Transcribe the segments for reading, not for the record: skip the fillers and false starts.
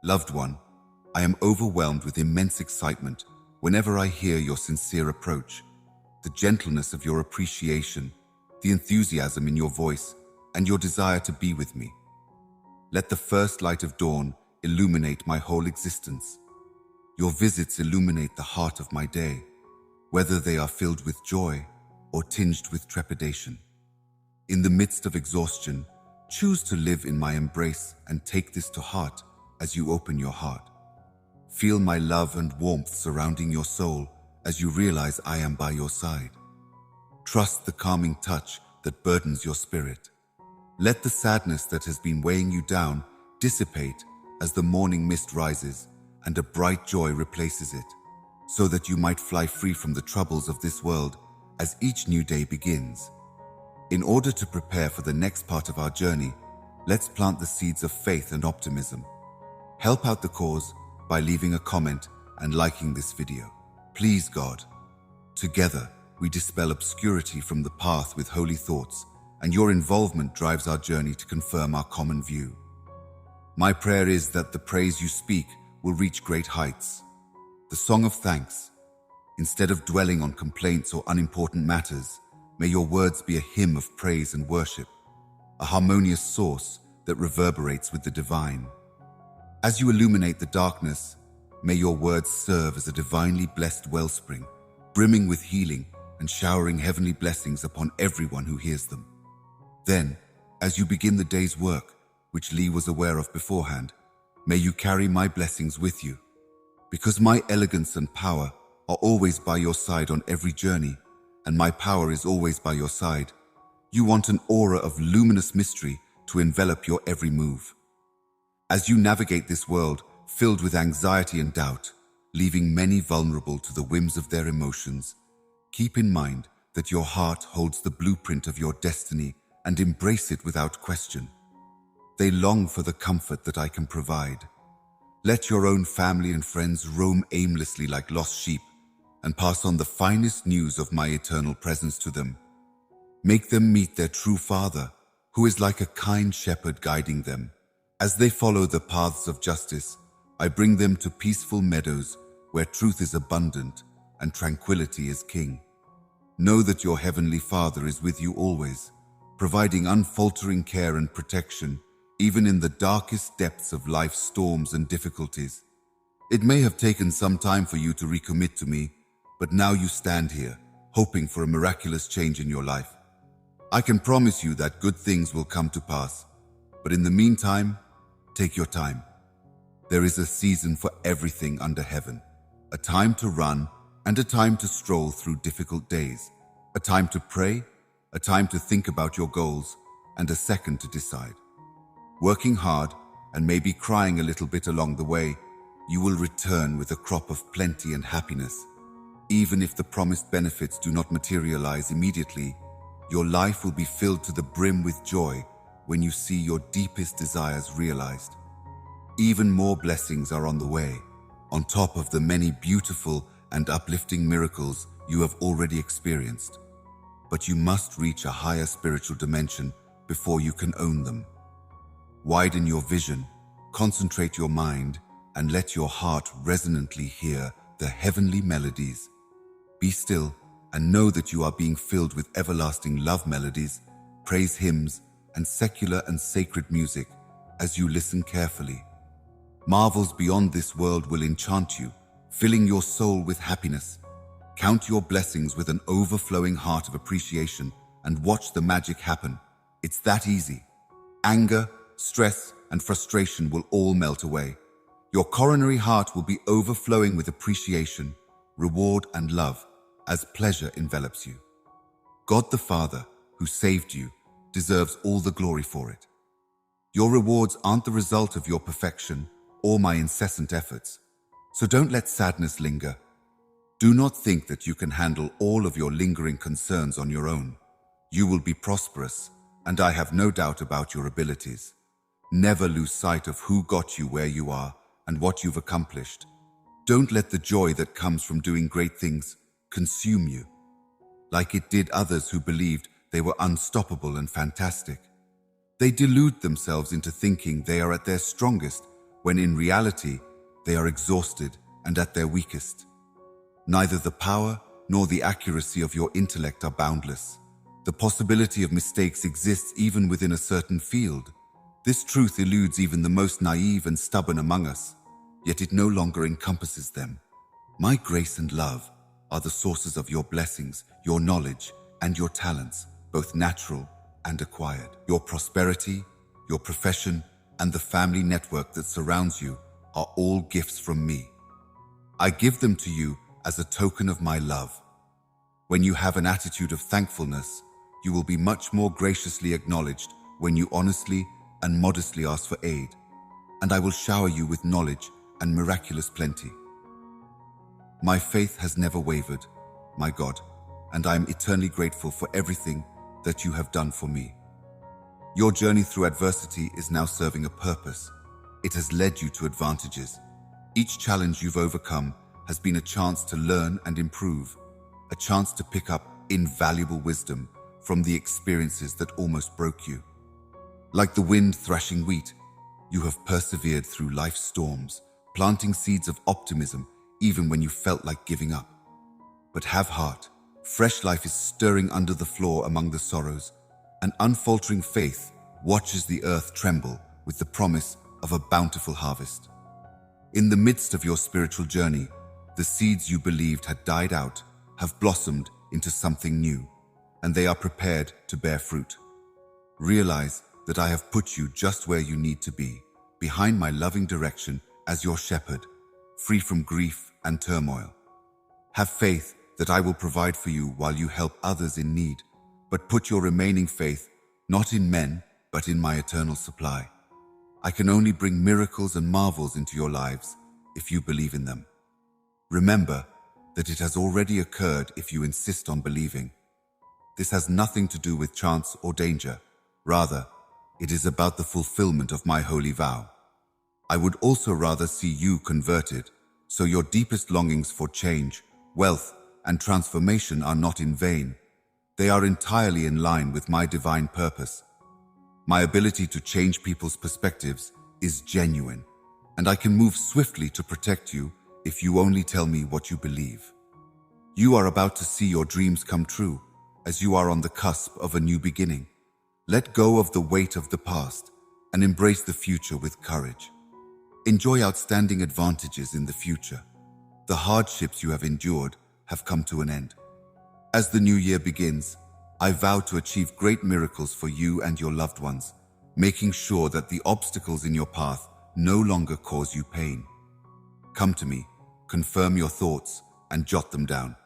Loved one, I am overwhelmed with immense excitement whenever I hear your sincere approach, the gentleness of your appreciation, the enthusiasm in your voice, and your desire to be with me. Let the first light of dawn illuminate my whole existence. Your visits illuminate the heart of my day, whether they are filled with joy or tinged with trepidation. In the midst of exhaustion, choose to live in my embrace and take this to heart as you open your heart. Feel my love and warmth surrounding your soul as you realize I am by your side. Trust the calming touch that burdens your spirit. Let the sadness that has been weighing you down dissipate as the morning mist rises and a bright joy replaces it, so that you might fly free from the troubles of this world as each new day begins. In order to prepare for the next part of our journey, let's plant the seeds of faith and optimism. Help out the cause by leaving a comment and liking this video. Please God, together we dispel obscurity from the path with holy thoughts, and your involvement drives our journey to confirm our common view. My prayer is that the praise you speak will reach great heights. The song of thanks, instead of dwelling on complaints or unimportant matters, may your words be a hymn of praise and worship, a harmonious source that reverberates with the divine. As you illuminate the darkness, may your words serve as a divinely blessed wellspring, brimming with healing and showering heavenly blessings upon everyone who hears them. Then, as you begin the day's work, which Lee was aware of beforehand, may you carry my blessings with you. Because my elegance and power are always by your side on every journey, and my power is always by your side, you want an aura of luminous mystery to envelop your every move. As you navigate this world filled with anxiety and doubt, leaving many vulnerable to the whims of their emotions, keep in mind that your heart holds the blueprint of your destiny and embrace it without question. They long for the comfort that I can provide. Let your own family and friends roam aimlessly like lost sheep and pass on the finest news of my eternal presence to them. Make them meet their true Father, who is like a kind shepherd guiding them. As they follow the paths of justice, I bring them to peaceful meadows where truth is abundant and tranquility is king. Know that your heavenly Father is with you always, providing unfaltering care and protection, even in the darkest depths of life's storms and difficulties. It may have taken some time for you to recommit to me, but now you stand here, hoping for a miraculous change in your life. I can promise you that good things will come to pass, but in the meantime, take your time. There is a season for everything under heaven, a time to run and a time to stroll through difficult days, a time to pray, a time to think about your goals, and a second to decide. Working hard and maybe crying a little bit along the way, you will return with a crop of plenty and happiness. Even if the promised benefits do not materialize immediately, your life will be filled to the brim with joy when you see your deepest desires realized. Even more blessings are on the way, on top of the many beautiful and uplifting miracles you have already experienced. But you must reach a higher spiritual dimension before you can own them. Widen your vision, concentrate your mind, and let your heart resonantly hear the heavenly melodies. Be still and know that you are being filled with everlasting love melodies, praise hymns, and secular and sacred music as you listen carefully. Marvels beyond this world will enchant you, filling your soul with happiness. Count your blessings with an overflowing heart of appreciation and watch the magic happen. It's that easy. Anger, stress, and frustration will all melt away. Your coronary heart will be overflowing with appreciation, reward, and love as pleasure envelops you. God the Father, who saved you, deserves all the glory for it. Your rewards aren't the result of your perfection or my incessant efforts, so don't let sadness linger. Do not think that you can handle all of your lingering concerns on your own. You will be prosperous, and I have no doubt about your abilities. Never lose sight of who got you where you are and what you've accomplished. Don't let the joy that comes from doing great things consume you, like it did others who believed they were unstoppable and fantastic. They delude themselves into thinking they are at their strongest when in reality, they are exhausted and at their weakest. Neither the power nor the accuracy of your intellect are boundless. The possibility of mistakes exists even within a certain field. This truth eludes even the most naive and stubborn among us, yet it no longer encompasses them. My grace and love are the sources of your blessings, your knowledge, and your talents, both natural and acquired. Your prosperity, your profession, and the family network that surrounds you are all gifts from me. I give them to you as a token of my love. When you have an attitude of thankfulness, you will be much more graciously acknowledged when you honestly and modestly ask for aid, and I will shower you with knowledge and miraculous plenty. My faith has never wavered, my God, and I am eternally grateful for everything that you have done for me. Your journey through adversity is now serving a purpose. It has led you to advantages. Each challenge you've overcome has been a chance to learn and improve, a chance to pick up invaluable wisdom from the experiences that almost broke you. Like the wind thrashing wheat, you have persevered through life's storms, planting seeds of optimism even when you felt like giving up. But have heart. Fresh life is stirring under the floor among the sorrows. An unfaltering faith watches the earth tremble with the promise of a bountiful harvest. In the midst of your spiritual journey, the seeds you believed had died out have blossomed into something new, and they are prepared to bear fruit. Realize that I have put you just where you need to be, behind my loving direction as your shepherd, free from grief and turmoil. Have faith that I will provide for you while you help others in need, but put your remaining faith not in men, but in my eternal supply. I can only bring miracles and marvels into your lives if you believe in them. Remember that it has already occurred if you insist on believing. This has nothing to do with chance or danger. Rather, it is about the fulfillment of my holy vow. I would also rather see you converted, so your deepest longings for change, wealth, and transformation are not in vain. They are entirely in line with my divine purpose. My ability to change people's perspectives is genuine, and I can move swiftly to protect you if you only tell me what you believe. You are about to see your dreams come true, as you are on the cusp of a new beginning. Let go of the weight of the past and embrace the future with courage. Enjoy outstanding advantages in the future. The hardships you have endured have come to an end. As the new year begins, I vow to achieve great miracles for you and your loved ones, making sure that the obstacles in your path no longer cause you pain. Come to me, confirm your thoughts, and jot them down.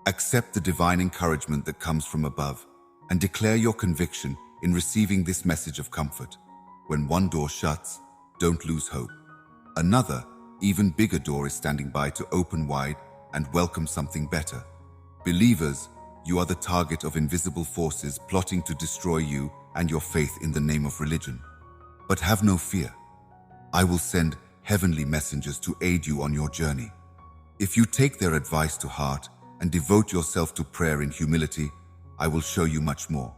Accept the divine encouragement that comes from above, and declare your conviction in receiving this message of comfort. When one door shuts, don't lose hope. Another, even bigger door is standing by to open wide and welcome something better. Believers, you are the target of invisible forces plotting to destroy you and your faith in the name of religion. But have no fear. I will send heavenly messengers to aid you on your journey. If you take their advice to heart and devote yourself to prayer in humility, I will show you much more.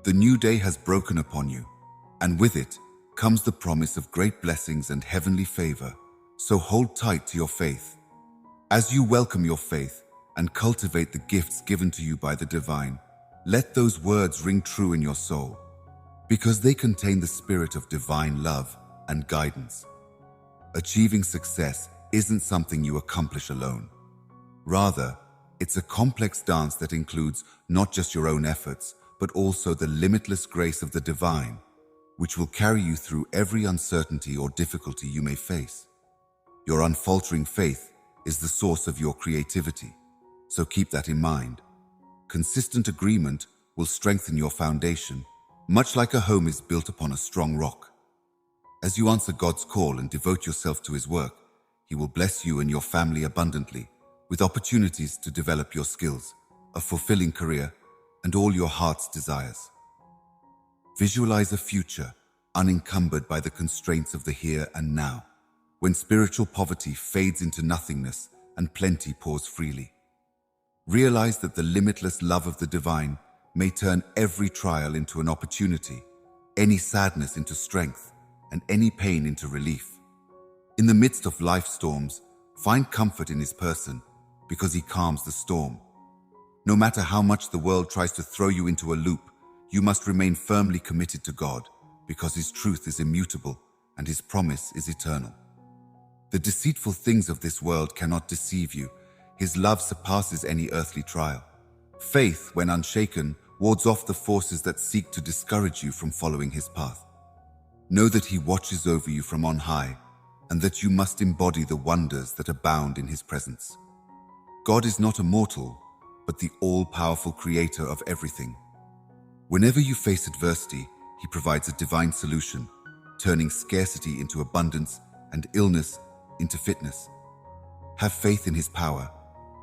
The new day has broken upon you, and with it comes the promise of great blessings and heavenly favor, so hold tight to your faith. As you welcome your faith and cultivate the gifts given to you by the divine, let those words ring true in your soul, because they contain the spirit of divine love and guidance. Achieving success isn't something you accomplish alone. Rather, it's a complex dance that includes not just your own efforts, but also the limitless grace of the divine, which will carry you through every uncertainty or difficulty you may face. Your unfaltering faith is the source of your creativity, so keep that in mind. Consistent agreement will strengthen your foundation, much like a home is built upon a strong rock. As you answer God's call and devote yourself to His work, He will bless you and your family abundantly, with opportunities to develop your skills, a fulfilling career, and all your heart's desires. Visualize a future unencumbered by the constraints of the here and now, when spiritual poverty fades into nothingness and plenty pours freely. Realize that the limitless love of the divine may turn every trial into an opportunity, any sadness into strength, and any pain into relief. In the midst of life storms, find comfort in his person, because he calms the storm. No matter how much the world tries to throw you into a loop, you must remain firmly committed to God, because his truth is immutable and his promise is eternal. The deceitful things of this world cannot deceive you. His love surpasses any earthly trial. Faith, when unshaken, wards off the forces that seek to discourage you from following his path. Know that he watches over you from on high, and that you must embody the wonders that abound in his presence. God is not a mortal, but the all-powerful creator of everything. Whenever you face adversity, he provides a divine solution, turning scarcity into abundance and illness into fitness. Have faith in his power.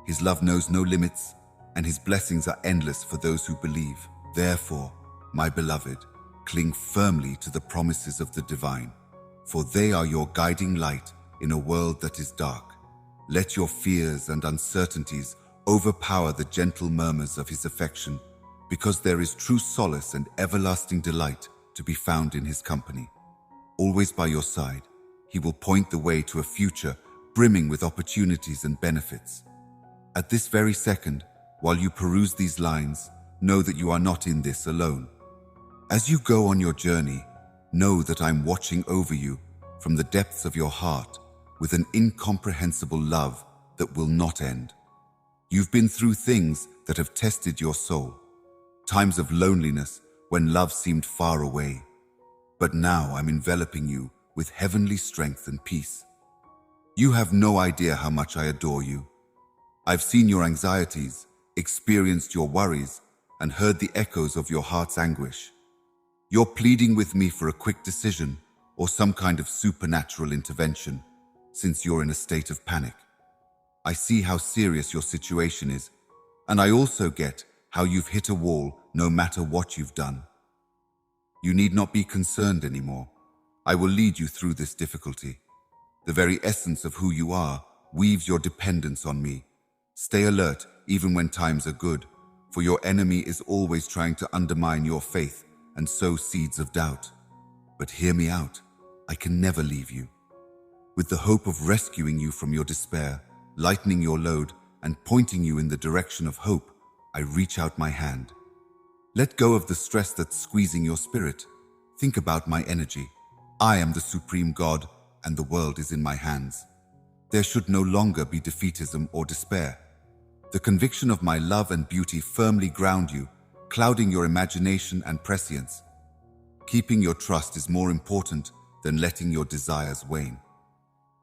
His love knows no limits, and his blessings are endless for those who believe. Therefore, my beloved, cling firmly to the promises of the divine, for they are your guiding light in a world that is dark. Let your fears and uncertainties overpower the gentle murmurs of his affection, because there is true solace and everlasting delight to be found in his company. Always by your side, he will point the way to a future brimming with opportunities and benefits. At this very second, while you peruse these lines, know that you are not in this alone. As you go on your journey, know that I'm watching over you from the depths of your heart with an incomprehensible love that will not end. You've been through things that have tested your soul, times of loneliness when love seemed far away. But now I'm enveloping you with heavenly strength and peace. You have no idea how much I adore you. I've seen your anxieties, experienced your worries, and heard the echoes of your heart's anguish. You're pleading with me for a quick decision or some kind of supernatural intervention, since you're in a state of panic. I see how serious your situation is, and I also get how you've hit a wall no matter what you've done. You need not be concerned anymore. I will lead you through this difficulty. The very essence of who you are weaves your dependence on me. Stay alert even when times are good, for your enemy is always trying to undermine your faith and sow seeds of doubt. But hear me out. I can never leave you. With the hope of rescuing you from your despair, lightening your load, and pointing you in the direction of hope, I reach out my hand. Let go of the stress that's squeezing your spirit. Think about my energy. I am the supreme God, and the world is in my hands. There should no longer be defeatism or despair. The conviction of my love and beauty firmly ground you, clouding your imagination and prescience. Keeping your trust is more important than letting your desires wane.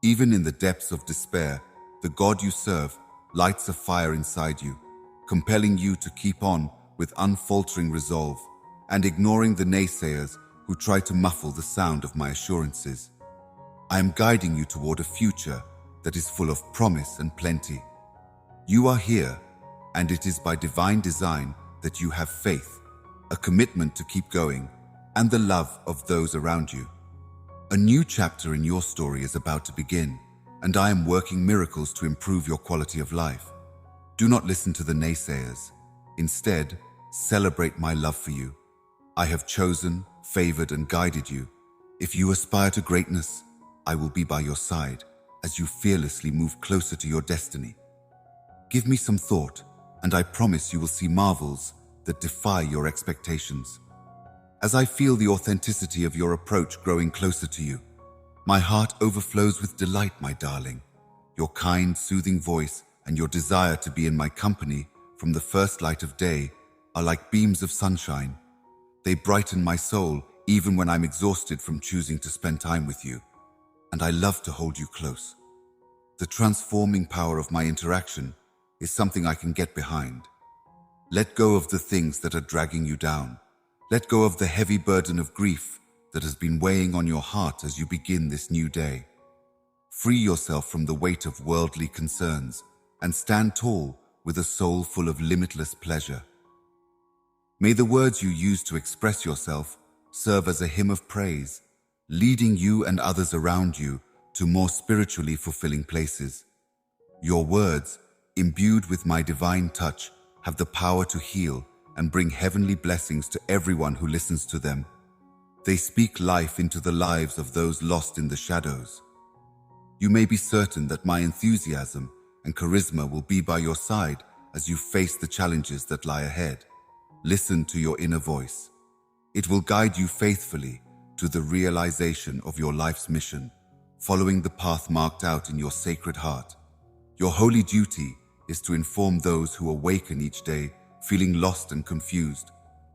Even in the depths of despair, the God you serve lights a fire inside you, compelling you to keep on with unfaltering resolve and ignoring the naysayers who try to muffle the sound of my assurances. I am guiding you toward a future that is full of promise and plenty. You are here, and it is by divine design that you have faith, a commitment to keep going, and the love of those around you. A new chapter in your story is about to begin, and I am working miracles to improve your quality of life. Do not listen to the naysayers. Instead, celebrate my love for you. I have chosen, favored, and guided you. If you aspire to greatness, I will be by your side as you fearlessly move closer to your destiny. Give me some thought, and I promise you will see marvels that defy your expectations. As I feel the authenticity of your approach growing closer to you, my heart overflows with delight, my darling. Your kind, soothing voice and your desire to be in my company from the first light of day are like beams of sunshine. They brighten my soul even when I'm exhausted from choosing to spend time with you, and I love to hold you close. The transforming power of my interaction is something I can get behind. Let go of the things that are dragging you down. Let go of the heavy burden of grief that has been weighing on your heart as you begin this new day. Free yourself from the weight of worldly concerns and stand tall with a soul full of limitless pleasure. May the words you use to express yourself serve as a hymn of praise, leading you and others around you to more spiritually fulfilling places. Your words, imbued with my divine touch, have the power to heal and bring heavenly blessings to everyone who listens to them. They speak life into the lives of those lost in the shadows. You may be certain that my enthusiasm and charisma will be by your side as you face the challenges that lie ahead. Listen to your inner voice. It will guide you faithfully to the realization of your life's mission, following the path marked out in your sacred heart. Your holy duty is to inform those who awaken each day feeling lost and confused,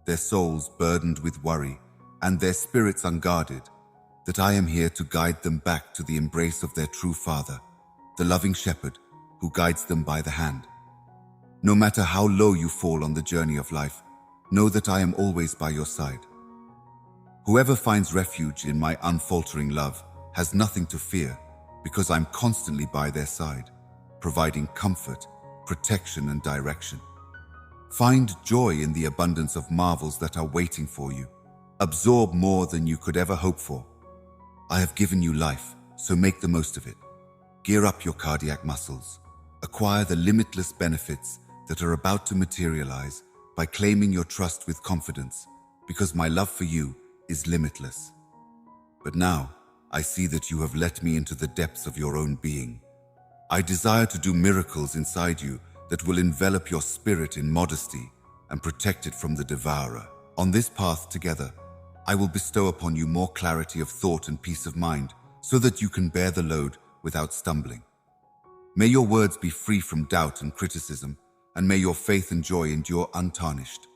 their souls burdened with worry, and their spirits unguarded, that I am here to guide them back to the embrace of their true Father, the loving shepherd who guides them by the hand. No matter how low you fall on the journey of life, know that I am always by your side. Whoever finds refuge in my unfaltering love has nothing to fear, because I'm constantly by their side, providing comfort, protection, and direction. Find joy in the abundance of marvels that are waiting for you. Absorb more than you could ever hope for. I have given you life, so make the most of it. Gear up your cardiac muscles. Acquire the limitless benefits that are about to materialize by claiming your trust with confidence, because my love for you is limitless. But now, I see that you have let me into the depths of your own being. I desire to do miracles inside you that will envelop your spirit in modesty and protect it from the devourer. On this path together, I will bestow upon you more clarity of thought and peace of mind so that you can bear the load without stumbling. May your words be free from doubt and criticism, and may your faith and joy endure untarnished.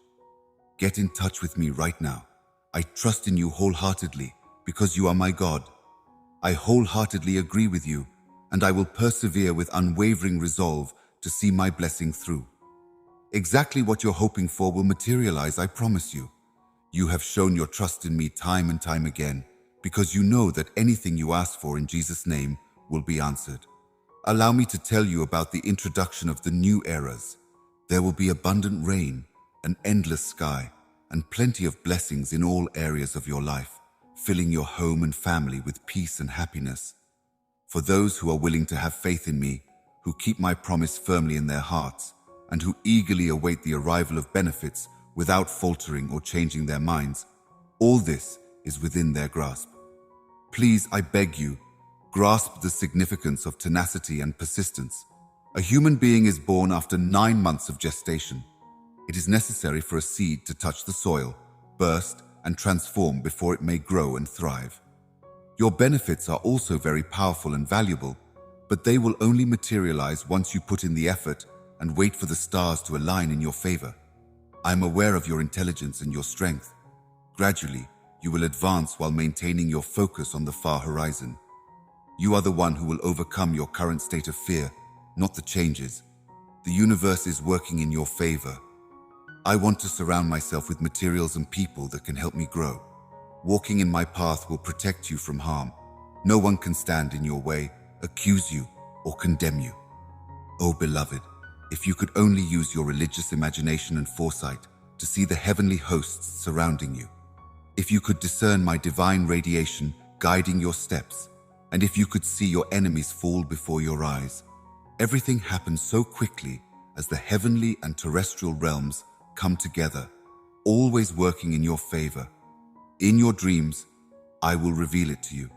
Get in touch with me right now. I trust in you wholeheartedly because you are my God. I wholeheartedly agree with you, and I will persevere with unwavering resolve to see my blessing through. Exactly what you're hoping for will materialize, I promise you. You have shown your trust in me time and time again, because you know that anything you ask for in Jesus' name will be answered. Allow me to tell you about the introduction of the new eras. There will be abundant rain, an endless sky, and plenty of blessings in all areas of your life, filling your home and family with peace and happiness. For those who are willing to have faith in me, who keep my promise firmly in their hearts, and who eagerly await the arrival of benefits without faltering or changing their minds, all this is within their grasp. Please, I beg you, grasp the significance of tenacity and persistence. A human being is born after 9 months of gestation. It is necessary for a seed to touch the soil, burst, and transform before it may grow and thrive. Your benefits are also very powerful and valuable, but they will only materialize once you put in the effort and wait for the stars to align in your favor. I am aware of your intelligence and your strength. Gradually, you will advance while maintaining your focus on the far horizon. You are the one who will overcome your current state of fear, not the changes. The universe is working in your favor. I want to surround myself with materials and people that can help me grow. Walking in my path will protect you from harm. No one can stand in your way, accuse you, or condemn you. Oh, beloved, if you could only use your religious imagination and foresight to see the heavenly hosts surrounding you. If you could discern my divine radiation guiding your steps, and if you could see your enemies fall before your eyes. Everything happens so quickly as the heavenly and terrestrial realms come together, always working in your favor. In your dreams, I will reveal it to you.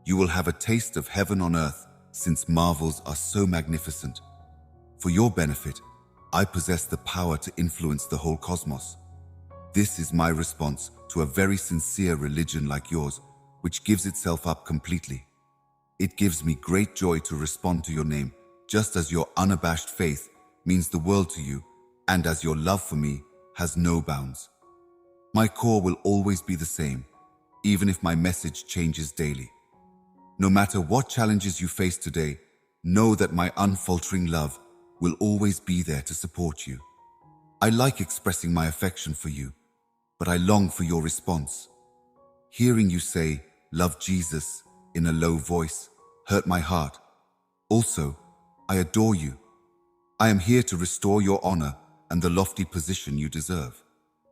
You will have a taste of heaven on earth, since marvels are so magnificent. For your benefit, I possess the power to influence the whole cosmos. This is my response to a very sincere religion like yours, which gives itself up completely. It gives me great joy to respond to your name, just as your unabashed faith means the world to you, and as your love for me has no bounds. My core will always be the same, even if my message changes daily. No matter what challenges you face today, know that my unfaltering love will always be there to support you. I like expressing my affection for you, but I long for your response. Hearing you say, "Love Jesus," in a low voice, hurt my heart. Also, I adore you. I am here to restore your honor and the lofty position you deserve.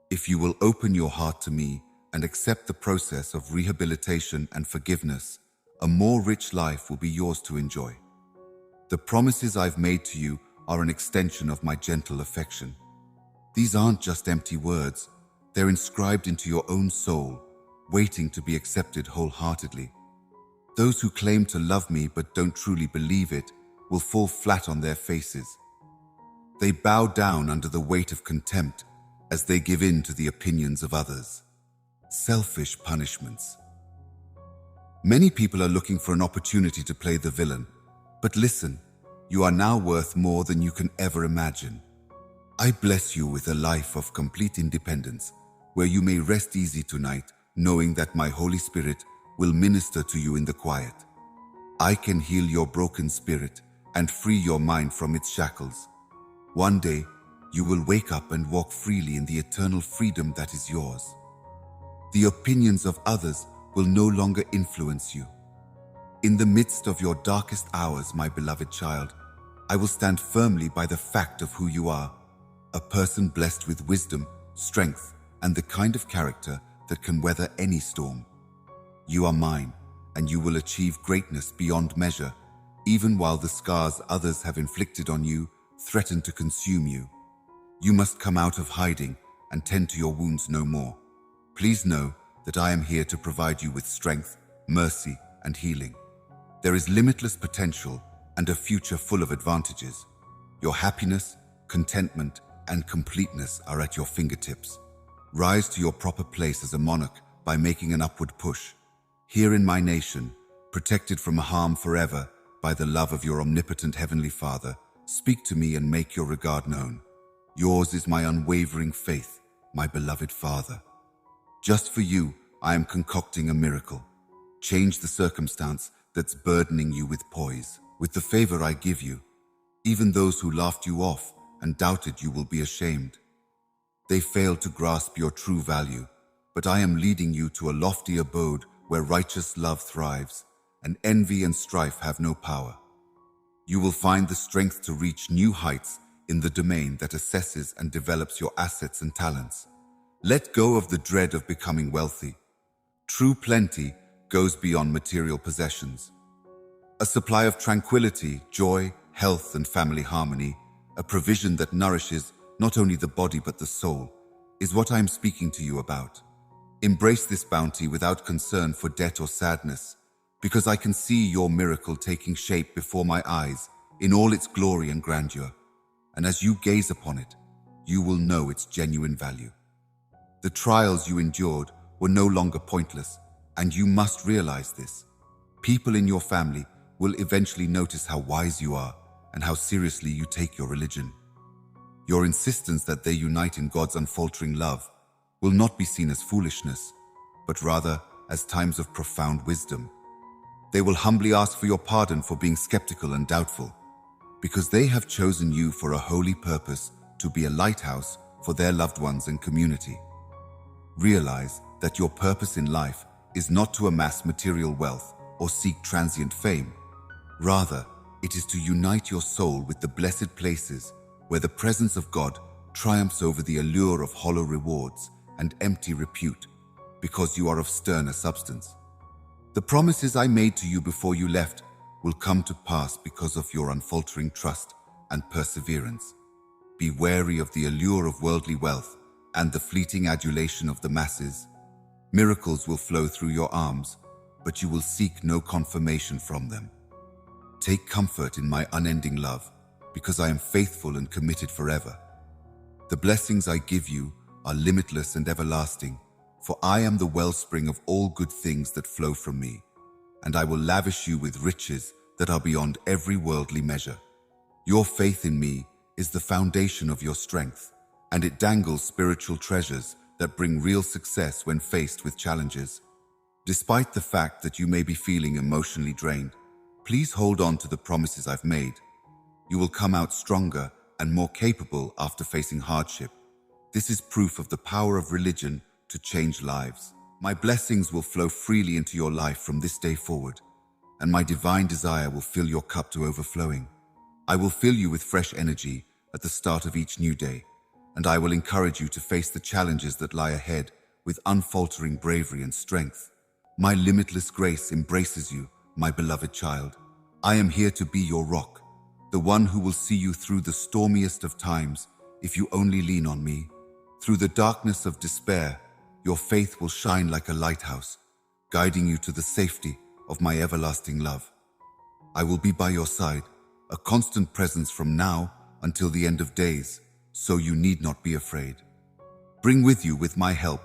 If you will open your heart to me and accept the process of rehabilitation and forgiveness, a more rich life will be yours to enjoy. The promises I've made to you are an extension of my gentle affection. These aren't just empty words, they're inscribed into your own soul, waiting to be accepted wholeheartedly. Those who claim to love me but don't truly believe it will fall flat on their faces. They bow down under the weight of contempt as they give in to the opinions of others. Selfish punishments. Many people are looking for an opportunity to play the villain, but listen, you are now worth more than you can ever imagine. I bless you with a life of complete independence, where you may rest easy tonight, knowing that my Holy Spirit will minister to you in the quiet. I can heal your broken spirit and free your mind from its shackles. One day, you will wake up and walk freely in the eternal freedom that is yours. The opinions of others will no longer influence you. In the midst of your darkest hours, my beloved child, I will stand firmly by the fact of who you are, a person blessed with wisdom, strength, and the kind of character that can weather any storm. You are mine, and you will achieve greatness beyond measure, even while the scars others have inflicted on you threaten to consume you. You must come out of hiding and tend to your wounds no more. Please know that I am here to provide you with strength, mercy, and healing. There is limitless potential and a future full of advantages. Your happiness, contentment, and completeness are at your fingertips. Rise to your proper place as a monarch by making an upward push. Here in my nation, protected from harm forever by the love of your omnipotent Heavenly Father, speak to me and make your regard known. Yours is my unwavering faith, my beloved Father. Just for you, I am concocting a miracle. Change the circumstance that's burdening you with poise. With the favor I give you, even those who laughed you off and doubted you will be ashamed. They failed to grasp your true value, but I am leading you to a lofty abode where righteous love thrives and envy and strife have no power. You will find the strength to reach new heights in the domain that assesses and develops your assets and talents. Let go of the dread of becoming wealthy. True plenty goes beyond material possessions. A supply of tranquility, joy, health, and family harmony, a provision that nourishes not only the body but the soul, is what I am speaking to you about. Embrace this bounty without concern for debt or sadness, because I can see your miracle taking shape before my eyes in all its glory and grandeur. And as you gaze upon it, you will know its genuine value. The trials you endured were no longer pointless, and you must realize this. People in your family will eventually notice how wise you are and how seriously you take your religion. Your insistence that they unite in God's unfaltering love will not be seen as foolishness, but rather as times of profound wisdom. They will humbly ask for your pardon for being skeptical and doubtful, because they have chosen you for a holy purpose to be a lighthouse for their loved ones and community. Realize that your purpose in life is not to amass material wealth or seek transient fame. Rather, it is to unite your soul with the blessed places where the presence of God triumphs over the allure of hollow rewards and empty repute, because you are of sterner substance. The promises I made to you before you left will come to pass because of your unfaltering trust and perseverance. Be wary of the allure of worldly wealth and the fleeting adulation of the masses. Miracles will flow through your arms, but you will seek no confirmation from them. Take comfort in my unending love, because I am faithful and committed forever. The blessings I give you are limitless and everlasting, for I am the wellspring of all good things that flow from me, and I will lavish you with riches that are beyond every worldly measure. Your faith in me is the foundation of your strength, and it dangles spiritual treasures that bring real success when faced with challenges. Despite the fact that you may be feeling emotionally drained, please hold on to the promises I've made. You will come out stronger and more capable after facing hardship. This is proof of the power of religion to change lives. My blessings will flow freely into your life from this day forward, and my divine desire will fill your cup to overflowing. I will fill you with fresh energy at the start of each new day, and I will encourage you to face the challenges that lie ahead with unfaltering bravery and strength. My limitless grace embraces you, my beloved child. I am here to be your rock, the one who will see you through the stormiest of times if you only lean on me. Through the darkness of despair, your faith will shine like a lighthouse, guiding you to the safety of my everlasting love. I will be by your side, a constant presence from now until the end of days, so you need not be afraid. Bring with you, with my help,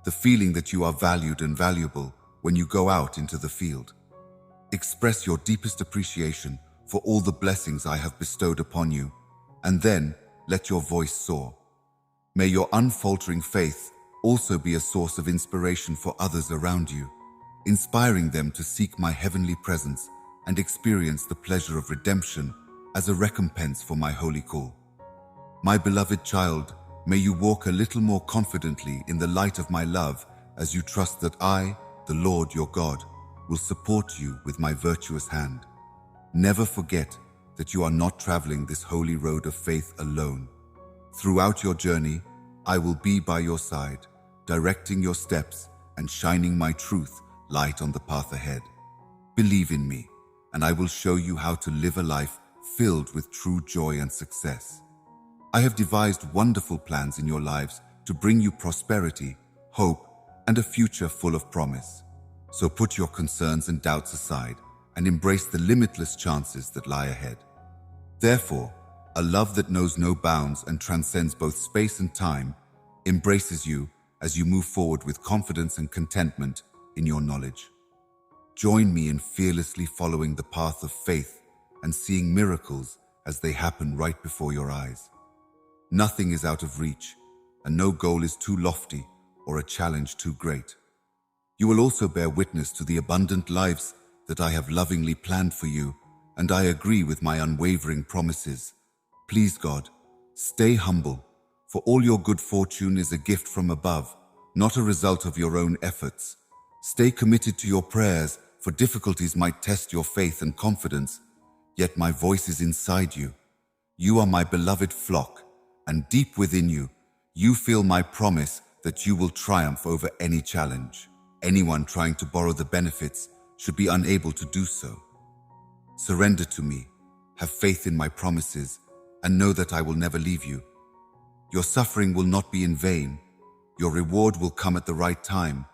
the feeling that you are valued and valuable when you go out into the field. Express your deepest appreciation for all the blessings I have bestowed upon you, and then let your voice soar. May your unfaltering faith also be a source of inspiration for others around you, inspiring them to seek my heavenly presence and experience the pleasure of redemption as a recompense for my holy call. My beloved child, may you walk a little more confidently in the light of my love as you trust that I, the Lord your God, will support you with my virtuous hand. Never forget that you are not traveling this holy road of faith alone. Throughout your journey, I will be by your side, directing your steps and shining my truth light on the path ahead. Believe in me, and I will show you how to live a life filled with true joy and success. I have devised wonderful plans in your lives to bring you prosperity, hope, and a future full of promise. So put your concerns and doubts aside and embrace the limitless chances that lie ahead. Therefore, a love that knows no bounds and transcends both space and time embraces you as you move forward with confidence and contentment in your knowledge. Join me in fearlessly following the path of faith and seeing miracles as they happen right before your eyes. Nothing is out of reach, and no goal is too lofty or a challenge too great. You will also bear witness to the abundant lives that I have lovingly planned for you, and I agree with my unwavering promises. Please God, stay humble, for all your good fortune is a gift from above, not a result of your own efforts. Stay committed to your prayers, for difficulties might test your faith and confidence, yet my voice is inside you. You are my beloved flock, and deep within you, you feel my promise that you will triumph over any challenge. Anyone trying to borrow the benefits should be unable to do so. Surrender to me, have faith in my promises, and know that I will never leave you. Your suffering will not be in vain, your reward will come at the right time,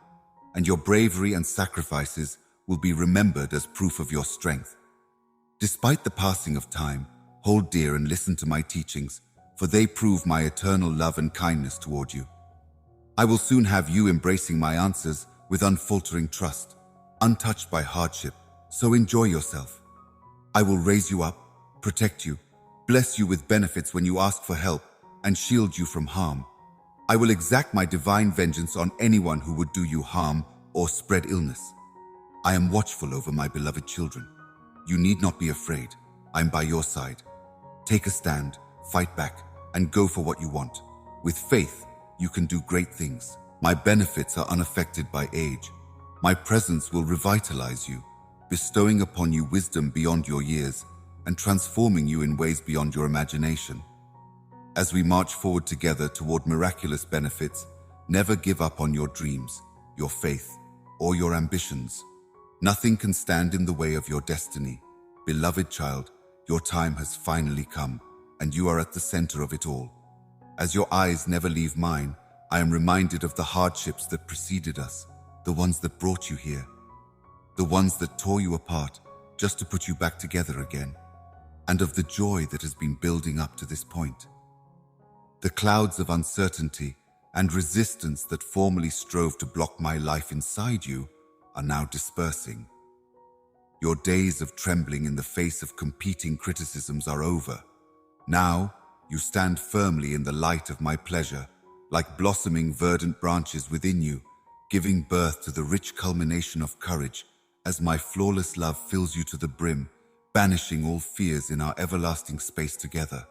and your bravery and sacrifices will be remembered as proof of your strength. Despite the passing of time, hold dear and listen to my teachings, for they prove my eternal love and kindness toward you. I will soon have you embracing my answers with unfaltering trust, untouched by hardship, so enjoy yourself. I will raise you up, protect you, bless you with benefits when you ask for help, and shield you from harm. I will exact my divine vengeance on anyone who would do you harm or spread illness. I am watchful over my beloved children. You need not be afraid. I am by your side. Take a stand, fight back, and go for what you want. With faith, you can do great things. My benefits are unaffected by age. My presence will revitalize you, bestowing upon you wisdom beyond your years and transforming you in ways beyond your imagination. As we march forward together toward miraculous benefits, never give up on your dreams, your faith, or your ambitions. Nothing can stand in the way of your destiny. Beloved child, your time has finally come, and you are at the center of it all. As your eyes never leave mine, I am reminded of the hardships that preceded us, the ones that brought you here, the ones that tore you apart just to put you back together again, and of the joy that has been building up to this point. The clouds of uncertainty and resistance that formerly strove to block my life inside you are now dispersing. Your days of trembling in the face of competing criticisms are over. Now, you stand firmly in the light of my pleasure, like blossoming verdant branches within you, giving birth to the rich culmination of courage as my flawless love fills you to the brim, banishing all fears in our everlasting space together.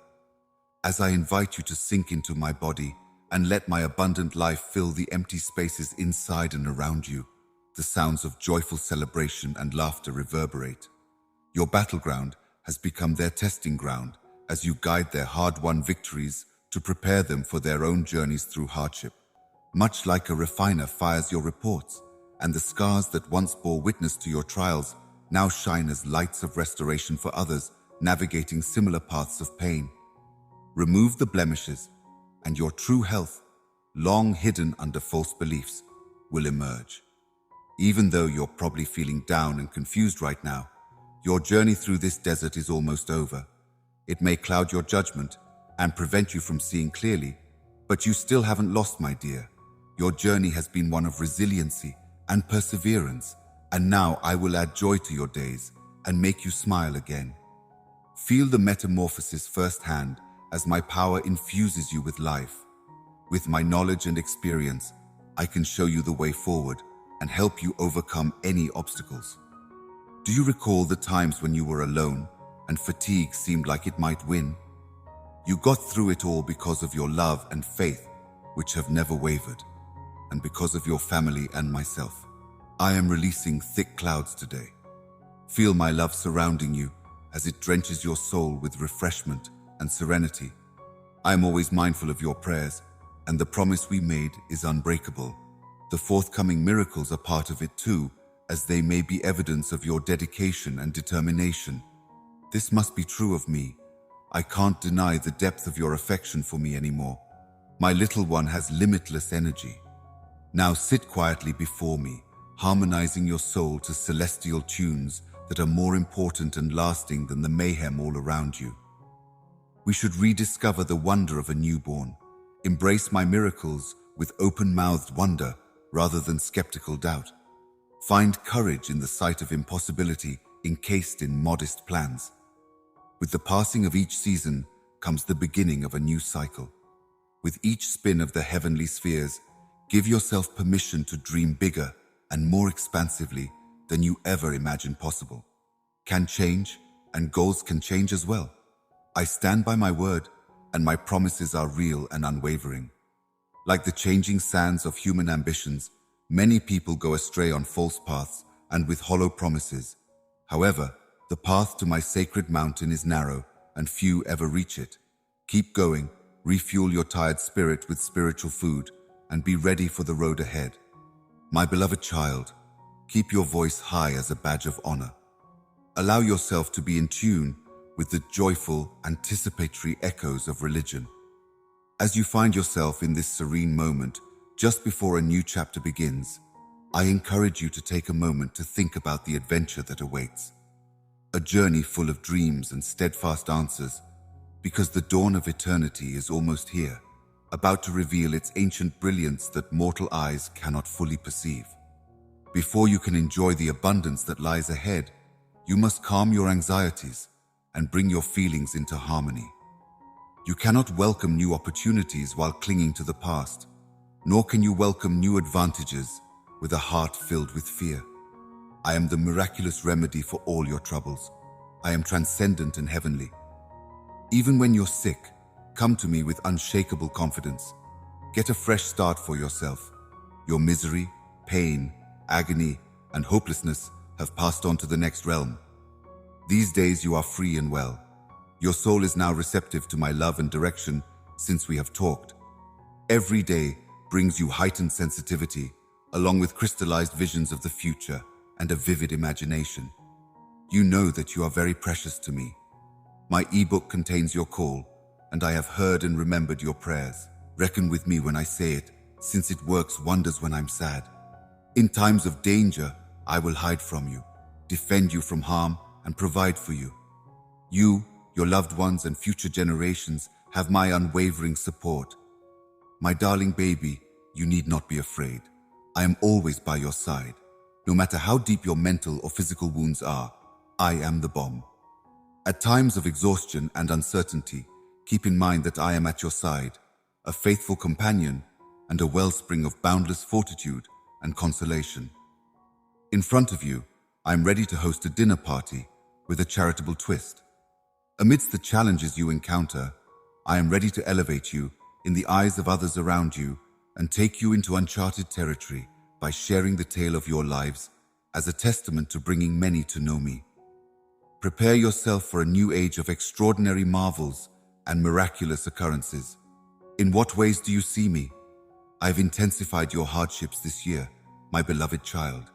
As I invite you to sink into my body and let my abundant life fill the empty spaces inside and around you, the sounds of joyful celebration and laughter reverberate. Your battleground has become their testing ground as you guide their hard-won victories to prepare them for their own journeys through hardship. Much like a refiner fires your reports, and the scars that once bore witness to your trials now shine as lights of restoration for others navigating similar paths of pain. Remove the blemishes, and your true health, long hidden under false beliefs, will emerge. Even though you're probably feeling down and confused right now, your journey through this desert is almost over. It may cloud your judgment and prevent you from seeing clearly, but you still haven't lost, my dear. Your journey has been one of resiliency and perseverance, and now I will add joy to your days and make you smile again. Feel the metamorphosis firsthand as my power infuses you with life. With my knowledge and experience, I can show you the way forward and help you overcome any obstacles. Do you recall the times when you were alone and fatigue seemed like it might win? You got through it all because of your love and faith, which have never wavered, and because of your family and myself. I am releasing thick clouds today. Feel my love surrounding you as it drenches your soul with refreshment and serenity. I am always mindful of your prayers, and the promise we made is unbreakable. The forthcoming miracles are part of it too, as they may be evidence of your dedication and determination. This must be true of me. I can't deny the depth of your affection for me anymore. My little one has limitless energy. Now sit quietly before me, harmonizing your soul to celestial tunes that are more important and lasting than the mayhem all around you. We should rediscover the wonder of a newborn. Embrace my miracles with open-mouthed wonder rather than skeptical doubt. Find courage in the sight of impossibility encased in modest plans. With the passing of each season comes the beginning of a new cycle. With each spin of the heavenly spheres, give yourself permission to dream bigger and more expansively than you ever imagined possible. Can change, and goals can change as well. I stand by my word, and my promises are real and unwavering. Like the changing sands of human ambitions, many people go astray on false paths and with hollow promises. However, the path to my sacred mountain is narrow, and few ever reach it. Keep going, refuel your tired spirit with spiritual food, and be ready for the road ahead. My beloved child, keep your voice high as a badge of honor. Allow yourself to be in tune with the joyful, anticipatory echoes of religion. As you find yourself in this serene moment, just before a new chapter begins, I encourage you to take a moment to think about the adventure that awaits. A journey full of dreams and steadfast answers, because the dawn of eternity is almost here, about to reveal its ancient brilliance that mortal eyes cannot fully perceive. Before you can enjoy the abundance that lies ahead, you must calm your anxieties and bring your feelings into harmony. You cannot welcome new opportunities while clinging to the past, nor can you welcome new advantages with a heart filled with fear. I am the miraculous remedy for all your troubles. I am transcendent and heavenly. Even when you're sick, come to me with unshakable confidence. Get a fresh start for yourself. Your misery, pain, agony, and hopelessness have passed on to the next realm. These days you are free and well. Your soul is now receptive to my love and direction since we have talked. Every day brings you heightened sensitivity, along with crystallized visions of the future and a vivid imagination. You know that you are very precious to me. My ebook contains your call, and I have heard and remembered your prayers. Reckon with me when I say it, since it works wonders when I'm sad. In times of danger, I will hide from you, defend you from harm, and provide for you. You, your loved ones, and future generations have my unwavering support. My darling baby, you need not be afraid. I am always by your side. No matter how deep your mental or physical wounds are, I am the bomb. At times of exhaustion and uncertainty, keep in mind that I am at your side, a faithful companion and a wellspring of boundless fortitude and consolation. In front of you, I am ready to host a dinner party with a charitable twist. Amidst the challenges you encounter, I am ready to elevate you in the eyes of others around you and take you into uncharted territory by sharing the tale of your lives as a testament to bringing many to know me. Prepare yourself for a new age of extraordinary marvels and miraculous occurrences. In what ways do you see me? I've intensified your hardships this year, my beloved child.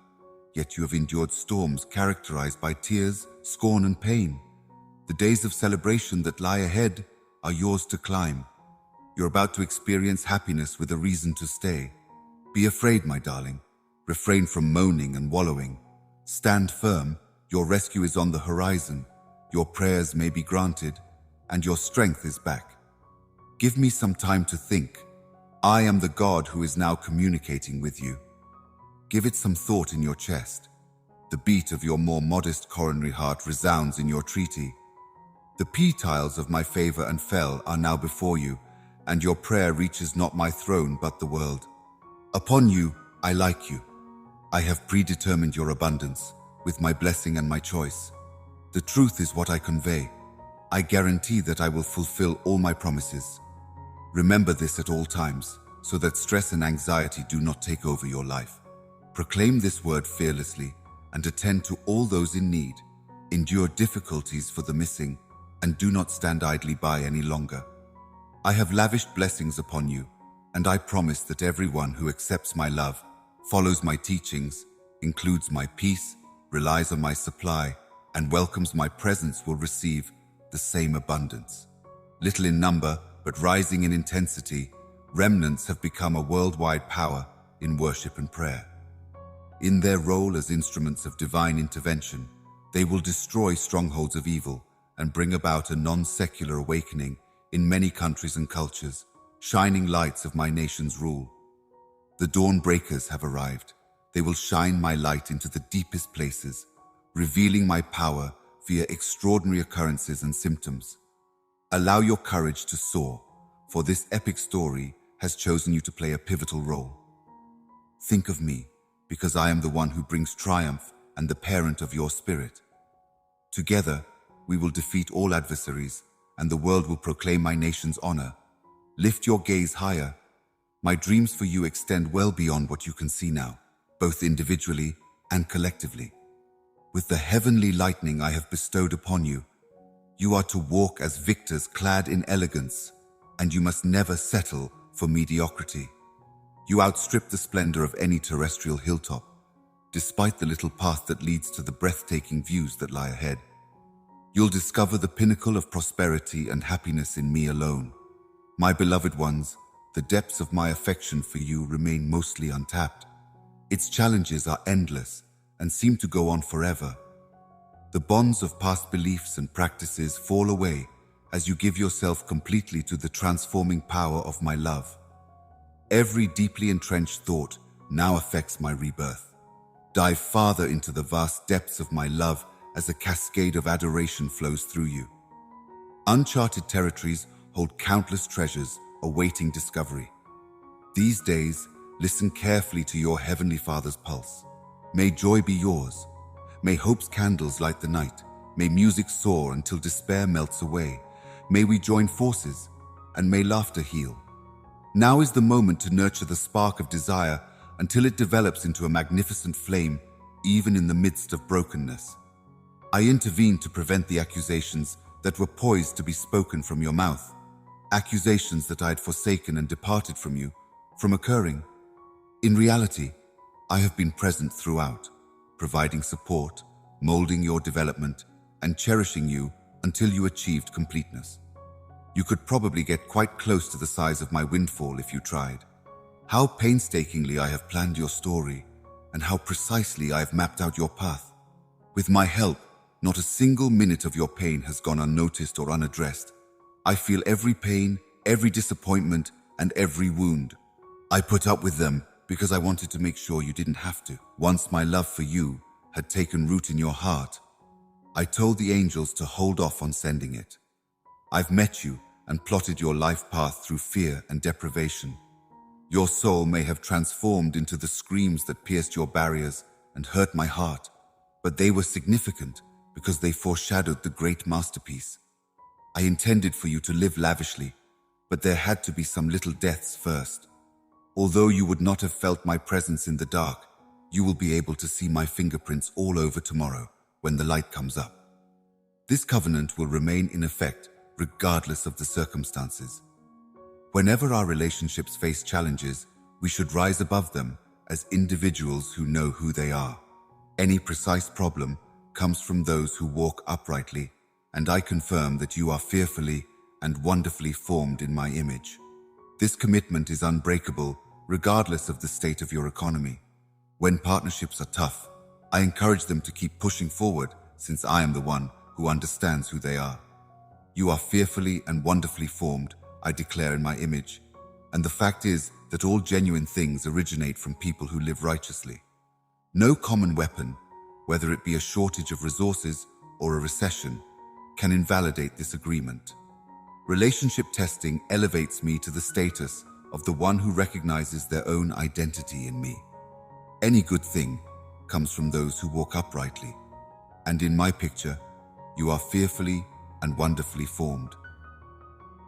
Yet you have endured storms characterized by tears, scorn, and pain. The days of celebration that lie ahead are yours to climb. You're about to experience happiness with a reason to stay. Be afraid, my darling. Refrain from moaning and wallowing. Stand firm, your rescue is on the horizon, your prayers may be granted, and your strength is back. Give me some time to think. I am the God who is now communicating with you. Give it some thought in your chest. The beat of your more modest coronary heart resounds in your treaty. The P-tiles of my favor and fel are now before you, and your prayer reaches not my throne but the world. Upon you, I like you. I have predetermined your abundance, with my blessing and my choice. The truth is what I convey. I guarantee that I will fulfill all my promises. Remember this at all times, so that stress and anxiety do not take over your life. Proclaim this word fearlessly, and attend to all those in need. Endure difficulties for the missing, and do not stand idly by any longer. I have lavished blessings upon you, and I promise that everyone who accepts my love, follows my teachings, includes my peace, relies on my supply, and welcomes my presence will receive the same abundance. Little in number, but rising in intensity, remnants have become a worldwide power in worship and prayer. In their role as instruments of divine intervention, they will destroy strongholds of evil and bring about a non-secular awakening in many countries and cultures, shining lights of my nation's rule. The dawn breakers have arrived. They will shine my light into the deepest places, revealing my power via extraordinary occurrences and symptoms. Allow your courage to soar, for this epic story has chosen you to play a pivotal role. Think of me, because I am the one who brings triumph and the parent of your spirit. Together, we will defeat all adversaries, and the world will proclaim my nation's honor. Lift your gaze higher. My dreams for you extend well beyond what you can see now, both individually and collectively. With the heavenly lightning I have bestowed upon you, you are to walk as victors clad in elegance, and you must never settle for mediocrity. You outstrip the splendor of any terrestrial hilltop, despite the little path that leads to the breathtaking views that lie ahead. You'll discover the pinnacle of prosperity and happiness in me alone. My beloved ones, the depths of my affection for you remain mostly untapped. Its challenges are endless and seem to go on forever. The bonds of past beliefs and practices fall away as you give yourself completely to the transforming power of my love. Every deeply entrenched thought now affects my rebirth. Dive farther into the vast depths of my love as a cascade of adoration flows through you. Uncharted territories hold countless treasures awaiting discovery. These days, listen carefully to your Heavenly Father's pulse. May joy be yours. May hope's candles light the night. May music soar until despair melts away. May we join forces, and may laughter heal. Now is the moment to nurture the spark of desire until it develops into a magnificent flame, even in the midst of brokenness. I intervened to prevent the accusations that were poised to be spoken from your mouth, accusations that I had forsaken and departed from you, from occurring. In reality, I have been present throughout, providing support, molding your development, and cherishing you until you achieved completeness. You could probably get quite close to the size of my windfall if you tried. How painstakingly I have planned your story, and how precisely I have mapped out your path. With my help, not a single minute of your pain has gone unnoticed or unaddressed. I feel every pain, every disappointment, and every wound. I put up with them because I wanted to make sure you didn't have to. Once my love for you had taken root in your heart, I told the angels to hold off on sending it. I've met you and plotted your life path through fear and deprivation. Your soul may have transformed into the screams that pierced your barriers and hurt my heart, but they were significant because they foreshadowed the great masterpiece. I intended for you to live lavishly, but there had to be some little deaths first. Although you would not have felt my presence in the dark, you will be able to see my fingerprints all over tomorrow when the light comes up. This covenant will remain in effect regardless of the circumstances. Whenever our relationships face challenges, we should rise above them as individuals who know who they are. Any precise problem comes from those who walk uprightly, and I confirm that you are fearfully and wonderfully formed in my image. This commitment is unbreakable regardless of the state of your economy. When partnerships are tough, I encourage them to keep pushing forward since I am the one who understands who they are. You are fearfully and wonderfully formed, I declare in my image, and the fact is that all genuine things originate from people who live righteously. No common weapon, whether it be a shortage of resources or a recession, can invalidate this agreement. Relationship testing elevates me to the status of the one who recognizes their own identity in me. Any good thing comes from those who walk uprightly, and in my picture, you are fearfully and wonderfully formed.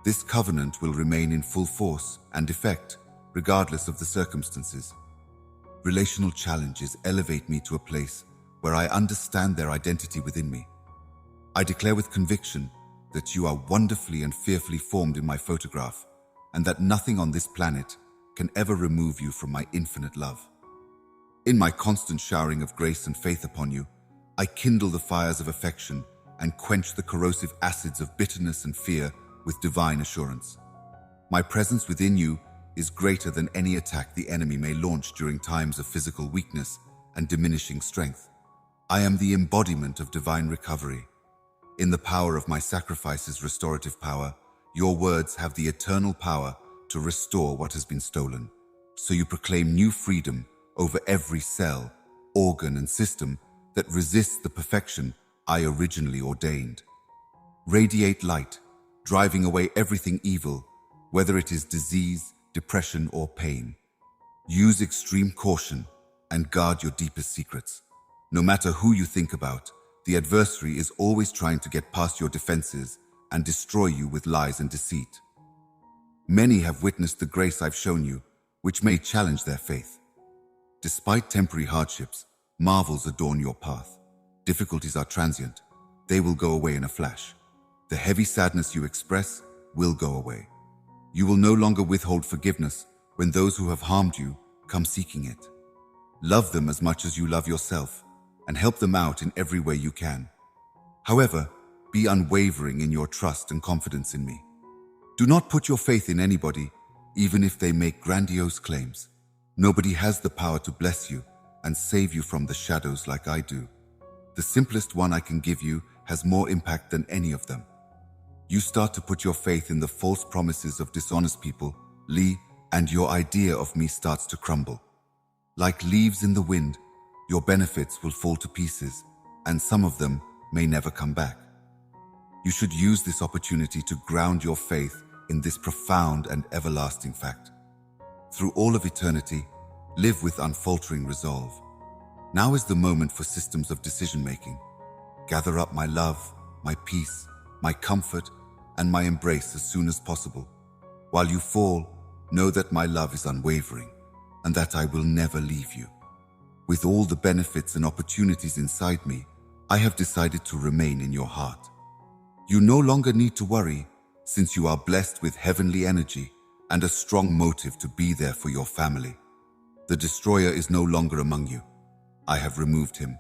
This covenant will remain in full force and effect, regardless of the circumstances. Relational challenges elevate me to a place where I understand their identity within me. I declare with conviction that you are wonderfully and fearfully formed in my photograph, and that nothing on this planet can ever remove you from my infinite love. In my constant showering of grace and faith upon you, I kindle the fires of affection and quench the corrosive acids of bitterness and fear with divine assurance. My presence within you is greater than any attack the enemy may launch during times of physical weakness and diminishing strength. I am the embodiment of divine recovery. In the power of my sacrifice's restorative power, your words have the eternal power to restore what has been stolen. So you proclaim new freedom over every cell, organ, and system that resists the perfection I originally ordained. Radiate light, driving away everything evil, whether it is disease, depression, or pain. Use extreme caution and guard your deepest secrets. No matter who you think about, the adversary is always trying to get past your defenses and destroy you with lies and deceit. Many have witnessed the grace I've shown you, which may challenge their faith. Despite temporary hardships, marvels adorn your path. Difficulties are transient. They will go away in a flash. The heavy sadness you express will go away. You will no longer withhold forgiveness when those who have harmed you come seeking it. Love them as much as you love yourself and help them out in every way you can. However, be unwavering in your trust and confidence in me. Do not put your faith in anybody, even if they make grandiose claims. Nobody has the power to bless you and save you from the shadows like I do. The simplest one I can give you has more impact than any of them. You start to put your faith in the false promises of dishonest people, Lee, and your idea of me starts to crumble. Like leaves in the wind, your benefits will fall to pieces, and some of them may never come back. You should use this opportunity to ground your faith in this profound and everlasting fact. Through all of eternity, live with unfaltering resolve. Now is the moment for systems of decision-making. Gather up my love, my peace, my comfort, and my embrace as soon as possible. While you fall, know that my love is unwavering, and that I will never leave you. With all the benefits and opportunities inside me, I have decided to remain in your heart. You no longer need to worry, since you are blessed with heavenly energy and a strong motive to be there for your family. The destroyer is no longer among you. I have removed him.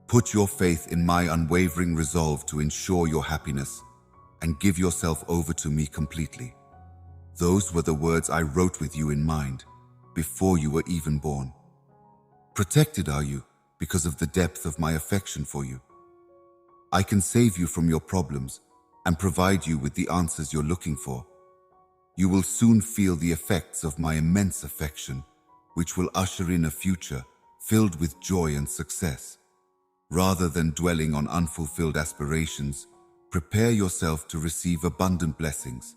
Put your faith in my unwavering resolve to ensure your happiness and give yourself over to me completely. Those were the words I wrote with you in mind before you were even born. Protected are you because of the depth of my affection for you. I can save you from your problems and provide you with the answers you're looking for. You will soon feel the effects of my immense affection, which will usher in a future filled with joy and success. Rather than dwelling on unfulfilled aspirations, prepare yourself to receive abundant blessings.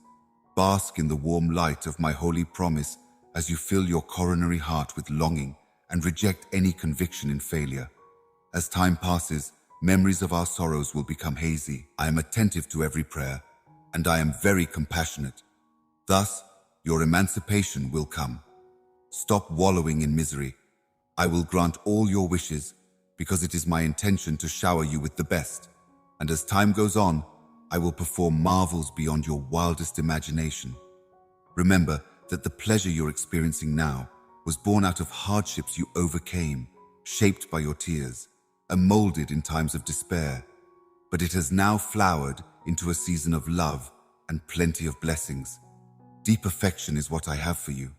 Bask in the warm light of my holy promise as you fill your coronary heart with longing and reject any conviction in failure. As time passes, memories of our sorrows will become hazy. I am attentive to every prayer, and I am very compassionate. Thus, your emancipation will come. Stop wallowing in misery. I will grant all your wishes because it is my intention to shower you with the best. And as time goes on, I will perform marvels beyond your wildest imagination. Remember that the pleasure you're experiencing now was born out of hardships you overcame, shaped by your tears, and molded in times of despair. But it has now flowered into a season of love and plenty of blessings. Deep affection is what I have for you.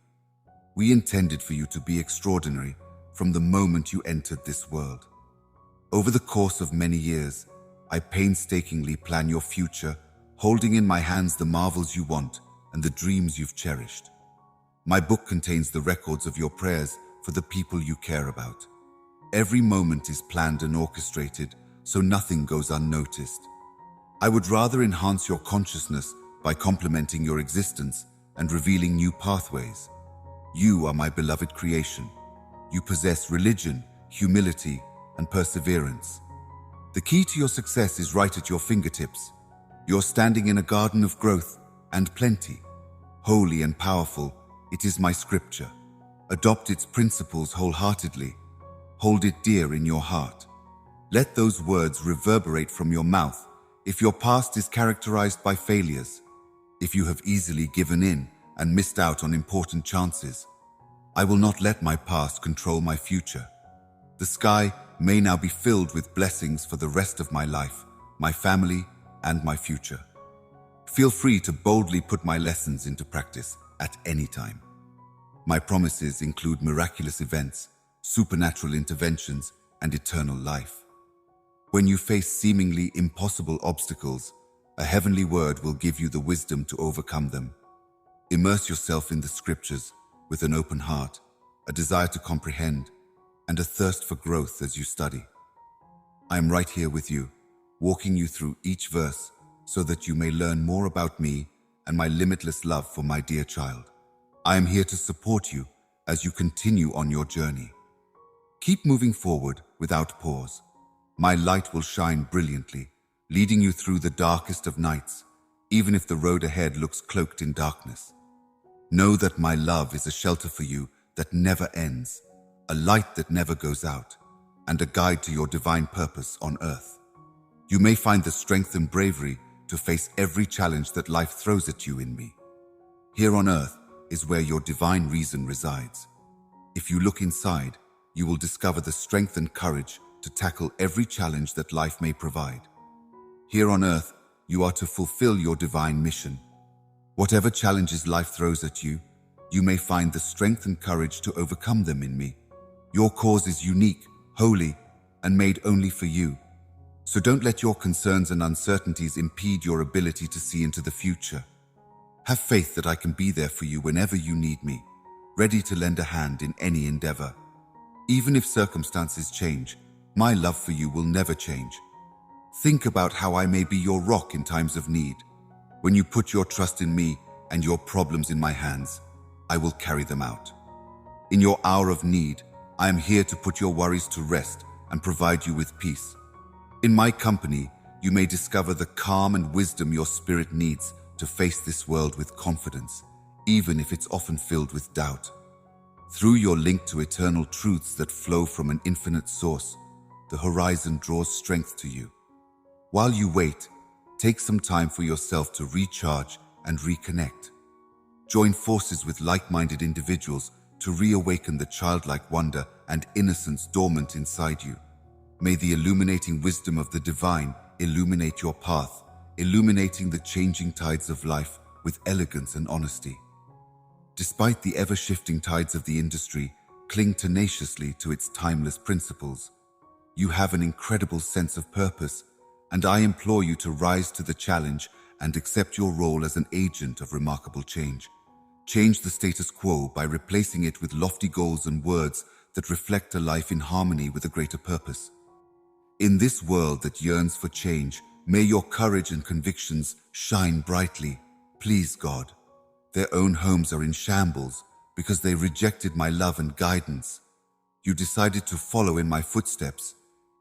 We intended for you to be extraordinary, from the moment you entered this world. Over the course of many years, I painstakingly plan your future, holding in my hands the marvels you want and the dreams you've cherished. My book contains the records of your prayers for the people you care about. Every moment is planned and orchestrated, so nothing goes unnoticed. I would rather enhance your consciousness by complementing your existence and revealing new pathways. You are my beloved creation. You possess religion, humility, and perseverance. The key to your success is right at your fingertips. You're standing in a garden of growth and plenty. Holy and powerful, it is my scripture. Adopt its principles wholeheartedly. Hold it dear in your heart. Let those words reverberate from your mouth if your past is characterized by failures, if you have easily given in and missed out on important chances. I will not let my past control my future. The sky may now be filled with blessings for the rest of my life, my family, and my future. Feel free to boldly put my lessons into practice at any time. My promises include miraculous events, supernatural interventions, and eternal life. When you face seemingly impossible obstacles, a heavenly word will give you the wisdom to overcome them. Immerse yourself in the scriptures with an open heart, a desire to comprehend, and a thirst for growth as you study. I am right here with you, walking you through each verse so that you may learn more about me and my limitless love for my dear child. I am here to support you as you continue on your journey. Keep moving forward without pause. My light will shine brilliantly, leading you through the darkest of nights, even if the road ahead looks cloaked in darkness. Know that my love is a shelter for you that never ends, a light that never goes out, and a guide to your divine purpose on earth. You may find the strength and bravery to face every challenge that life throws at you in me. Here on earth is where your divine reason resides. If you look inside, you will discover the strength and courage to tackle every challenge that life may provide. Here on earth, you are to fulfill your divine mission. Whatever challenges life throws at you, you may find the strength and courage to overcome them in me. Your cause is unique, holy, and made only for you. So don't let your concerns and uncertainties impede your ability to see into the future. Have faith that I can be there for you whenever you need me, ready to lend a hand in any endeavor. Even if circumstances change, my love for you will never change. Think about how I may be your rock in times of need. When you put your trust in me and your problems in my hands, I will carry them out. In your hour of need, I am here to put your worries to rest and provide you with peace. In my company, you may discover the calm and wisdom your spirit needs to face this world with confidence, even if it's often filled with doubt. Through your link to eternal truths that flow from an infinite source, the horizon draws strength to you. While you wait, take some time for yourself to recharge and reconnect. Join forces with like-minded individuals to reawaken the childlike wonder and innocence dormant inside you. May the illuminating wisdom of the divine illuminate your path, illuminating the changing tides of life with elegance and honesty. Despite the ever-shifting tides of the industry, cling tenaciously to its timeless principles. You have an incredible sense of purpose, and I implore you to rise to the challenge and accept your role as an agent of remarkable change. Change the status quo by replacing it with lofty goals and words that reflect a life in harmony with a greater purpose. In this world that yearns for change, may your courage and convictions shine brightly. Please, God. Their own homes are in shambles because they rejected my love and guidance. You decided to follow in my footsteps,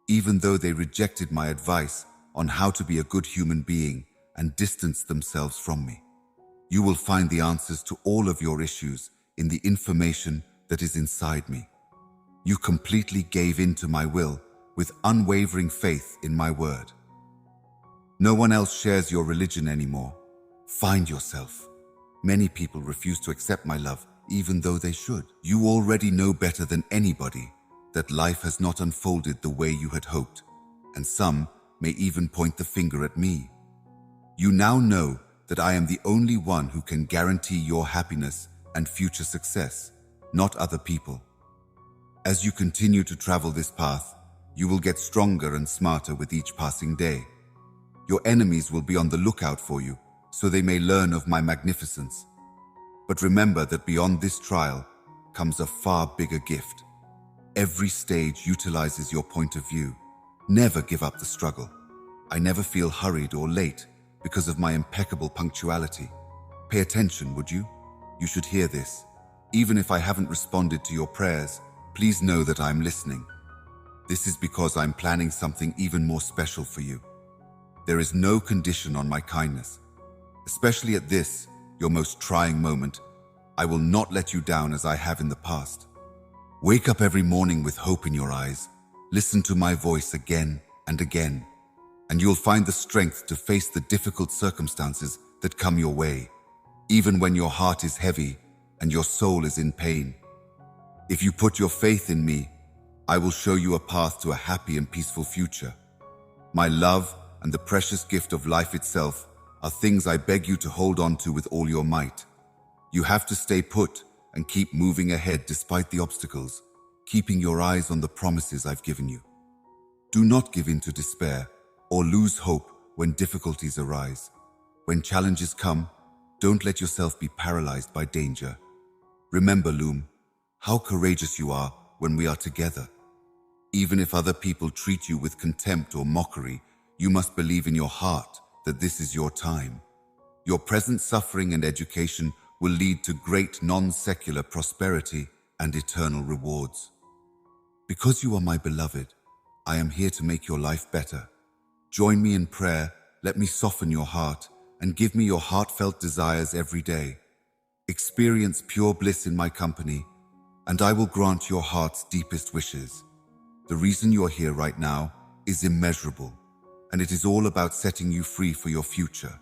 even though they rejected my advice on how to be a good human being and distanced themselves from me. You will find the answers to all of your issues in the information that is inside me. You completely gave in to my will with unwavering faith in my word. No one else shares your religion anymore. Find yourself. Many people refuse to accept my love, even though they should. You already know better than anybody that life has not unfolded the way you had hoped, and some may even point the finger at me. You now know that I am the only one who can guarantee your happiness and future success, not other people. As you continue to travel this path, you will get stronger and smarter with each passing day. Your enemies will be on the lookout for you, so they may learn of my magnificence. But remember that beyond this trial comes a far bigger gift. Every stage utilizes your point of view. Never give up the struggle. I never feel hurried or late because of my impeccable punctuality. Pay attention, would you? You should hear this. Even if I haven't responded to your prayers, please know that I'm listening. This is because I'm planning something even more special for you. There is no condition on my kindness. Especially at this, your most trying moment, I will not let you down as I have in the past. Wake up every morning with hope in your eyes. Listen to my voice again and again, and you'll find the strength to face the difficult circumstances that come your way, even when your heart is heavy and your soul is in pain. If you put your faith in me, I will show you a path to a happy and peaceful future. My love and the precious gift of life itself are things I beg you to hold on to with all your might. You have to stay put and keep moving ahead despite the obstacles, keeping your eyes on the promises I've given you. Do not give in to despair or lose hope when difficulties arise. When challenges come, don't let yourself be paralyzed by danger. Remember, Loom, how courageous you are when we are together. Even if other people treat you with contempt or mockery, you must believe in your heart that this is your time. Your present suffering and education will lead to great non-secular prosperity and eternal rewards. Because you are my beloved, I am here to make your life better. Join me in prayer, let me soften your heart, and give me your heartfelt desires every day. Experience pure bliss in my company, and I will grant your heart's deepest wishes. The reason you are here right now is immeasurable, and it is all about setting you free for your future.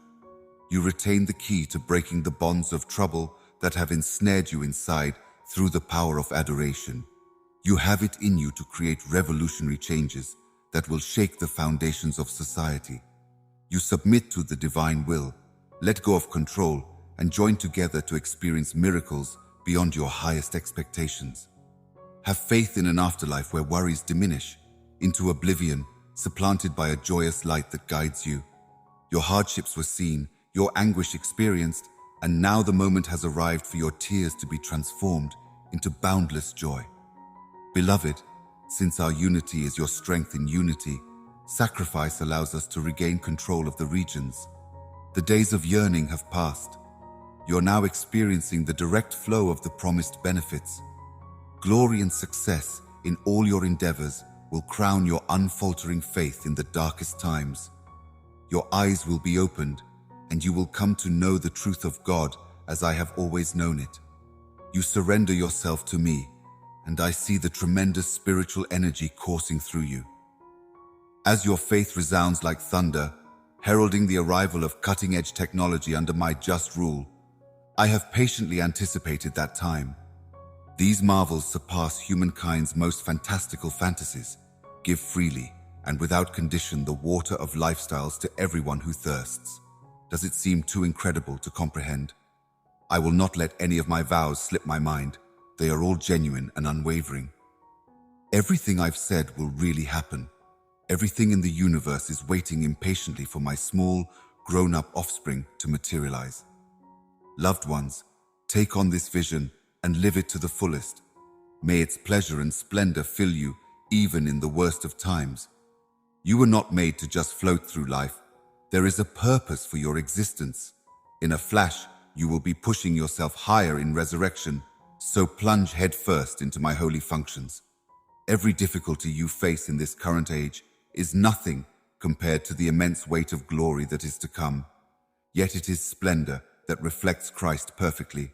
You retain the key to breaking the bonds of trouble that have ensnared you inside through the power of adoration. You have it in you to create revolutionary changes that will shake the foundations of society. You submit to the divine will, let go of control, and join together to experience miracles beyond your highest expectations. Have faith in an afterlife where worries diminish into oblivion, supplanted by a joyous light that guides you. Your hardships were seen, your anguish experienced, and now the moment has arrived for your tears to be transformed into boundless joy. Beloved, since our unity is your strength in unity, sacrifice allows us to regain control of the regions. The days of yearning have passed. You're now experiencing the direct flow of the promised benefits. Glory and success in all your endeavors will crown your unfaltering faith in the darkest times. Your eyes will be opened, and you will come to know the truth of God as I have always known it. You surrender yourself to me, and I see the tremendous spiritual energy coursing through you. As your faith resounds like thunder, heralding the arrival of cutting-edge technology under my just rule, I have patiently anticipated that time. These marvels surpass humankind's most fantastical fantasies, give freely and without condition the water of lifestyles to everyone who thirsts. Does it seem too incredible to comprehend? I will not let any of my vows slip my mind. They are all genuine and unwavering. Everything I've said will really happen. Everything in the universe is waiting impatiently for my small, grown-up offspring to materialize. Loved ones, take on this vision and live it to the fullest. May its pleasure and splendor fill you even in the worst of times. You were not made to just float through life. There is a purpose for your existence. In a flash, you will be pushing yourself higher in resurrection, so plunge headfirst into my holy functions. Every difficulty you face in this current age is nothing compared to the immense weight of glory that is to come. Yet it is splendor that reflects Christ perfectly.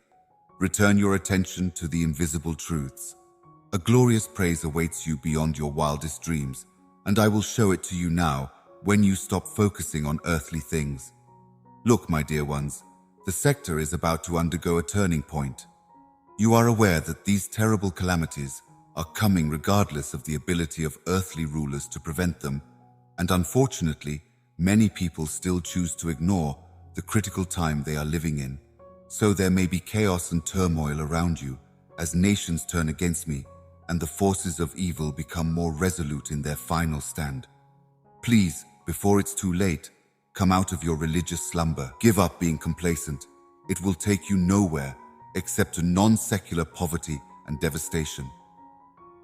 Return your attention to the invisible truths. A glorious praise awaits you beyond your wildest dreams, and I will show it to you now when you stop focusing on earthly things. Look, my dear ones, the sector is about to undergo a turning point. You are aware that these terrible calamities are coming regardless of the ability of earthly rulers to prevent them, and unfortunately, many people still choose to ignore the critical time they are living in. So there may be chaos and turmoil around you as nations turn against me, and the forces of evil become more resolute in their final stand. Please, before it's too late, come out of your religious slumber. Give up being complacent. It will take you nowhere except to non-secular poverty and devastation.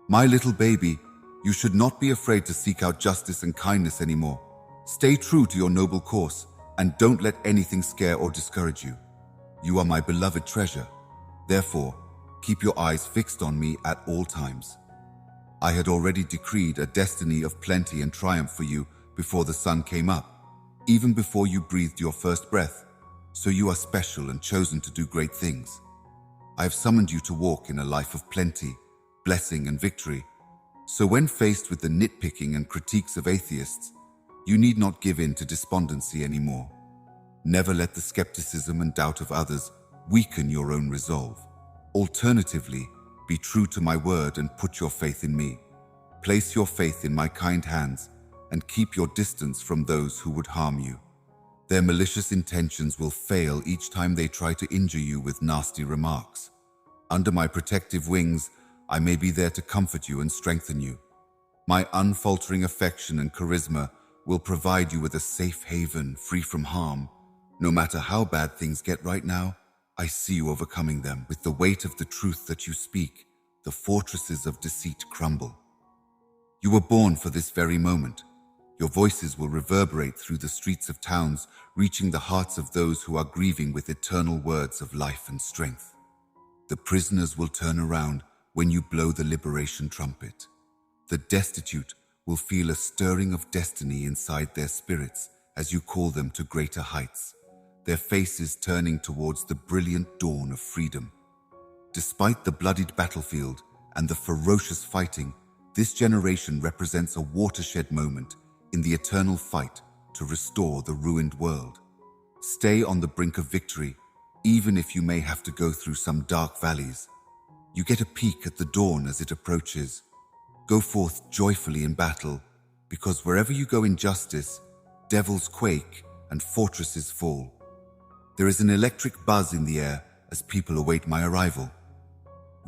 My little baby, you should not be afraid to seek out justice and kindness anymore. Stay true to your noble course and don't let anything scare or discourage you. You are my beloved treasure. Therefore, keep your eyes fixed on me at all times. I had already decreed a destiny of plenty and triumph for you before the sun came up, even before you breathed your first breath, so you are special and chosen to do great things. I have summoned you to walk in a life of plenty, blessing and victory, so when faced with the nitpicking and critiques of atheists, you need not give in to despondency anymore. Never let the skepticism and doubt of others weaken your own resolve. Alternatively, be true to my word and put your faith in me. Place your faith in my kind hands and keep your distance from those who would harm you. Their malicious intentions will fail each time they try to injure you with nasty remarks. Under my protective wings, I may be there to comfort you and strengthen you. My unfaltering affection and charisma will provide you with a safe haven free from harm. No matter how bad things get right now, I see you overcoming them. With the weight of the truth that you speak, the fortresses of deceit crumble. You were born for this very moment. Your voices will reverberate through the streets of towns, reaching the hearts of those who are grieving with eternal words of life and strength. The prisoners will turn around when you blow the liberation trumpet. The destitute will feel a stirring of destiny inside their spirits as you call them to greater heights, their faces turning towards the brilliant dawn of freedom. Despite the bloodied battlefield and the ferocious fighting, this generation represents a watershed moment in the eternal fight to restore the ruined world. Stay on the brink of victory, even if you may have to go through some dark valleys. You get a peek at the dawn as it approaches. Go forth joyfully in battle, because wherever you go in justice, devils quake and fortresses fall. There is an electric buzz in the air as people await my arrival.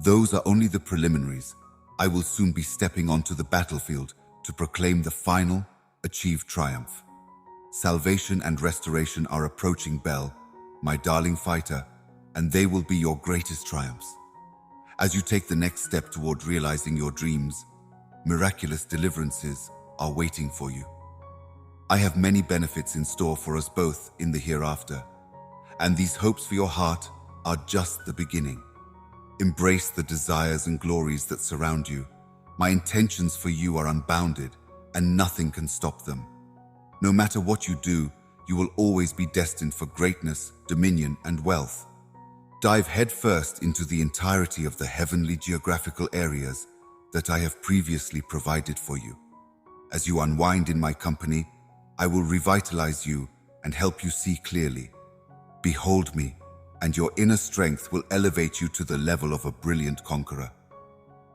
Those are only the preliminaries. I will soon be stepping onto the battlefield to proclaim the final, achieved triumph. Salvation and restoration are approaching, Belle, my darling fighter, and they will be your greatest triumphs. As you take the next step toward realizing your dreams, miraculous deliverances are waiting for you. I have many benefits in store for us both in the hereafter, and these hopes for your heart are just the beginning. Embrace the desires and glories that surround you. My intentions for you are unbounded, and nothing can stop them. No matter what you do, you will always be destined for greatness, dominion, and wealth. Dive headfirst into the entirety of the heavenly geographical areas that I have previously provided for you. As you unwind in my company, I will revitalize you and help you see clearly. Behold me, and your inner strength will elevate you to the level of a brilliant conqueror.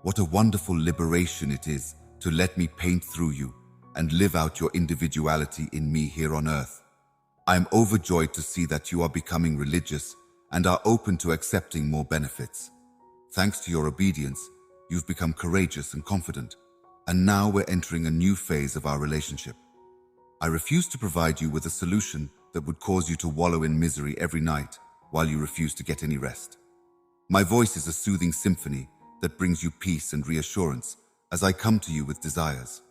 What a wonderful liberation it is to let me paint through you and live out your individuality in me here on earth. I am overjoyed to see that you are becoming religious and are open to accepting more benefits. Thanks to your obedience, you've become courageous and confident, and now we're entering a new phase of our relationship. I refuse to provide you with a solution that would cause you to wallow in misery every night while you refuse to get any rest. My voice is a soothing symphony that brings you peace and reassurance as I come to you with desires.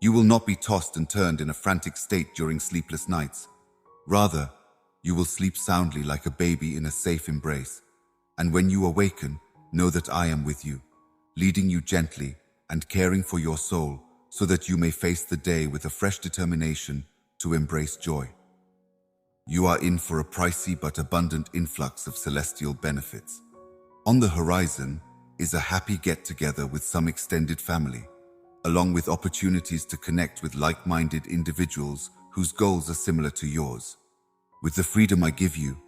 You will not be tossed and turned in a frantic state during sleepless nights. Rather, you will sleep soundly like a baby in a safe embrace, and when you awaken, know that I am with you, leading you gently and caring for your soul so that you may face the day with a fresh determination to embrace joy. You are in for a pricey but abundant influx of celestial benefits. On the horizon is a happy get-together with some extended family, along with opportunities to connect with like-minded individuals whose goals are similar to yours. With the freedom I give you,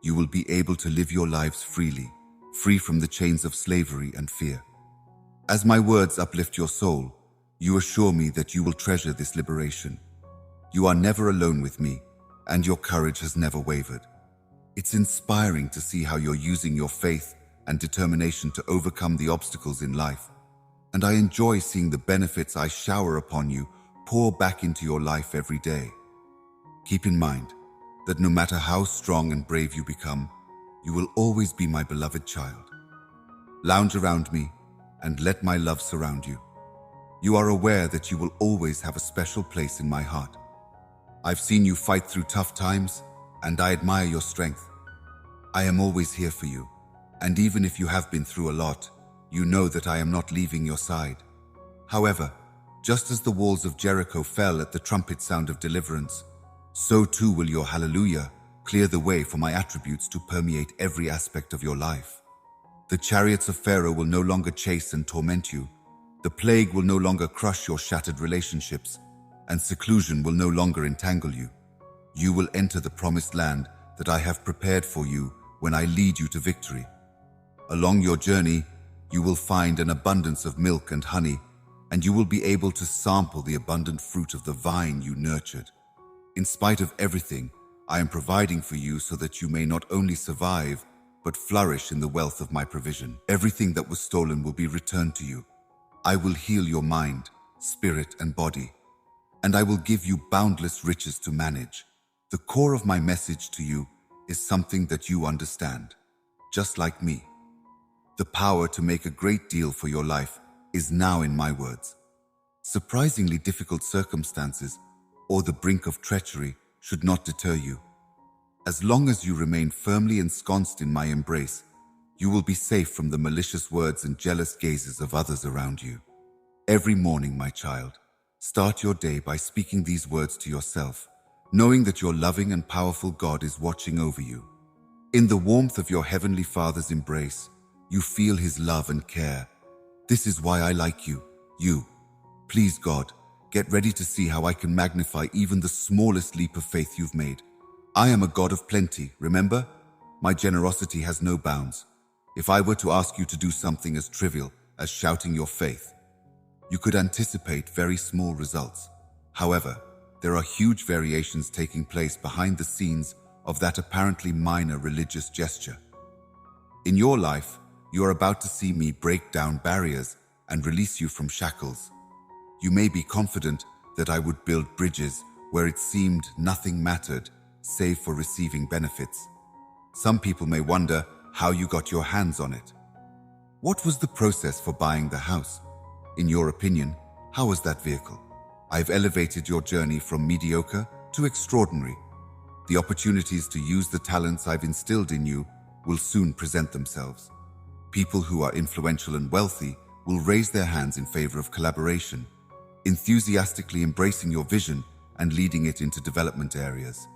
you will be able to live your lives freely, free from the chains of slavery and fear. As my words uplift your soul, you assure me that you will treasure this liberation. You are never alone with me, and your courage has never wavered. It's inspiring to see how you're using your faith and determination to overcome the obstacles in life. and I enjoy seeing the benefits I shower upon you pour back into your life every day. Keep in mind that no matter how strong and brave you become, you will always be my beloved child. Lounge around me and let my love surround you. You are aware that you will always have a special place in my heart. I've seen you fight through tough times, and I admire your strength. I am always here for you, and even if you have been through a lot, you know that I am not leaving your side. However, just as the walls of Jericho fell at the trumpet sound of deliverance, so too will your hallelujah clear the way for my attributes to permeate every aspect of your life. The chariots of Pharaoh will no longer chase and torment you. The plague will no longer crush your shattered relationships, and seclusion will no longer entangle you. You will enter the promised land that I have prepared for you when I lead you to victory. Along your journey, you will find an abundance of milk and honey, and you will be able to sample the abundant fruit of the vine you nurtured. In spite of everything, I am providing for you so that you may not only survive, but flourish in the wealth of my provision. Everything that was stolen will be returned to you. I will heal your mind, spirit, and body, and I will give you boundless riches to manage. The core of my message to you is something that you understand, just like me. The power to make a great deal for your life is now in my words. Surprisingly difficult circumstances or the brink of treachery should not deter you. As long as you remain firmly ensconced in my embrace, you will be safe from the malicious words and jealous gazes of others around you. Every morning, my child, start your day by speaking these words to yourself, knowing that your loving and powerful God is watching over you. In the warmth of your Heavenly Father's embrace, you feel His love and care. This is why I like you. Please, God, get ready to see how I can magnify even the smallest leap of faith you've made. I am a God of plenty, remember? My generosity has no bounds. If I were to ask you to do something as trivial as shouting your faith, you could anticipate very small results. However, there are huge variations taking place behind the scenes of that apparently minor religious gesture. In your life, you are about to see me break down barriers and release you from shackles. You may be confident that I would build bridges where it seemed nothing mattered save for receiving benefits. Some people may wonder how you got your hands on it. What was the process for buying the house? In your opinion, how was that vehicle? I've elevated your journey from mediocre to extraordinary. The opportunities to use the talents I've instilled in you will soon present themselves. People who are influential and wealthy will raise their hands in favor of collaboration, enthusiastically embracing your vision and leading it into development areas.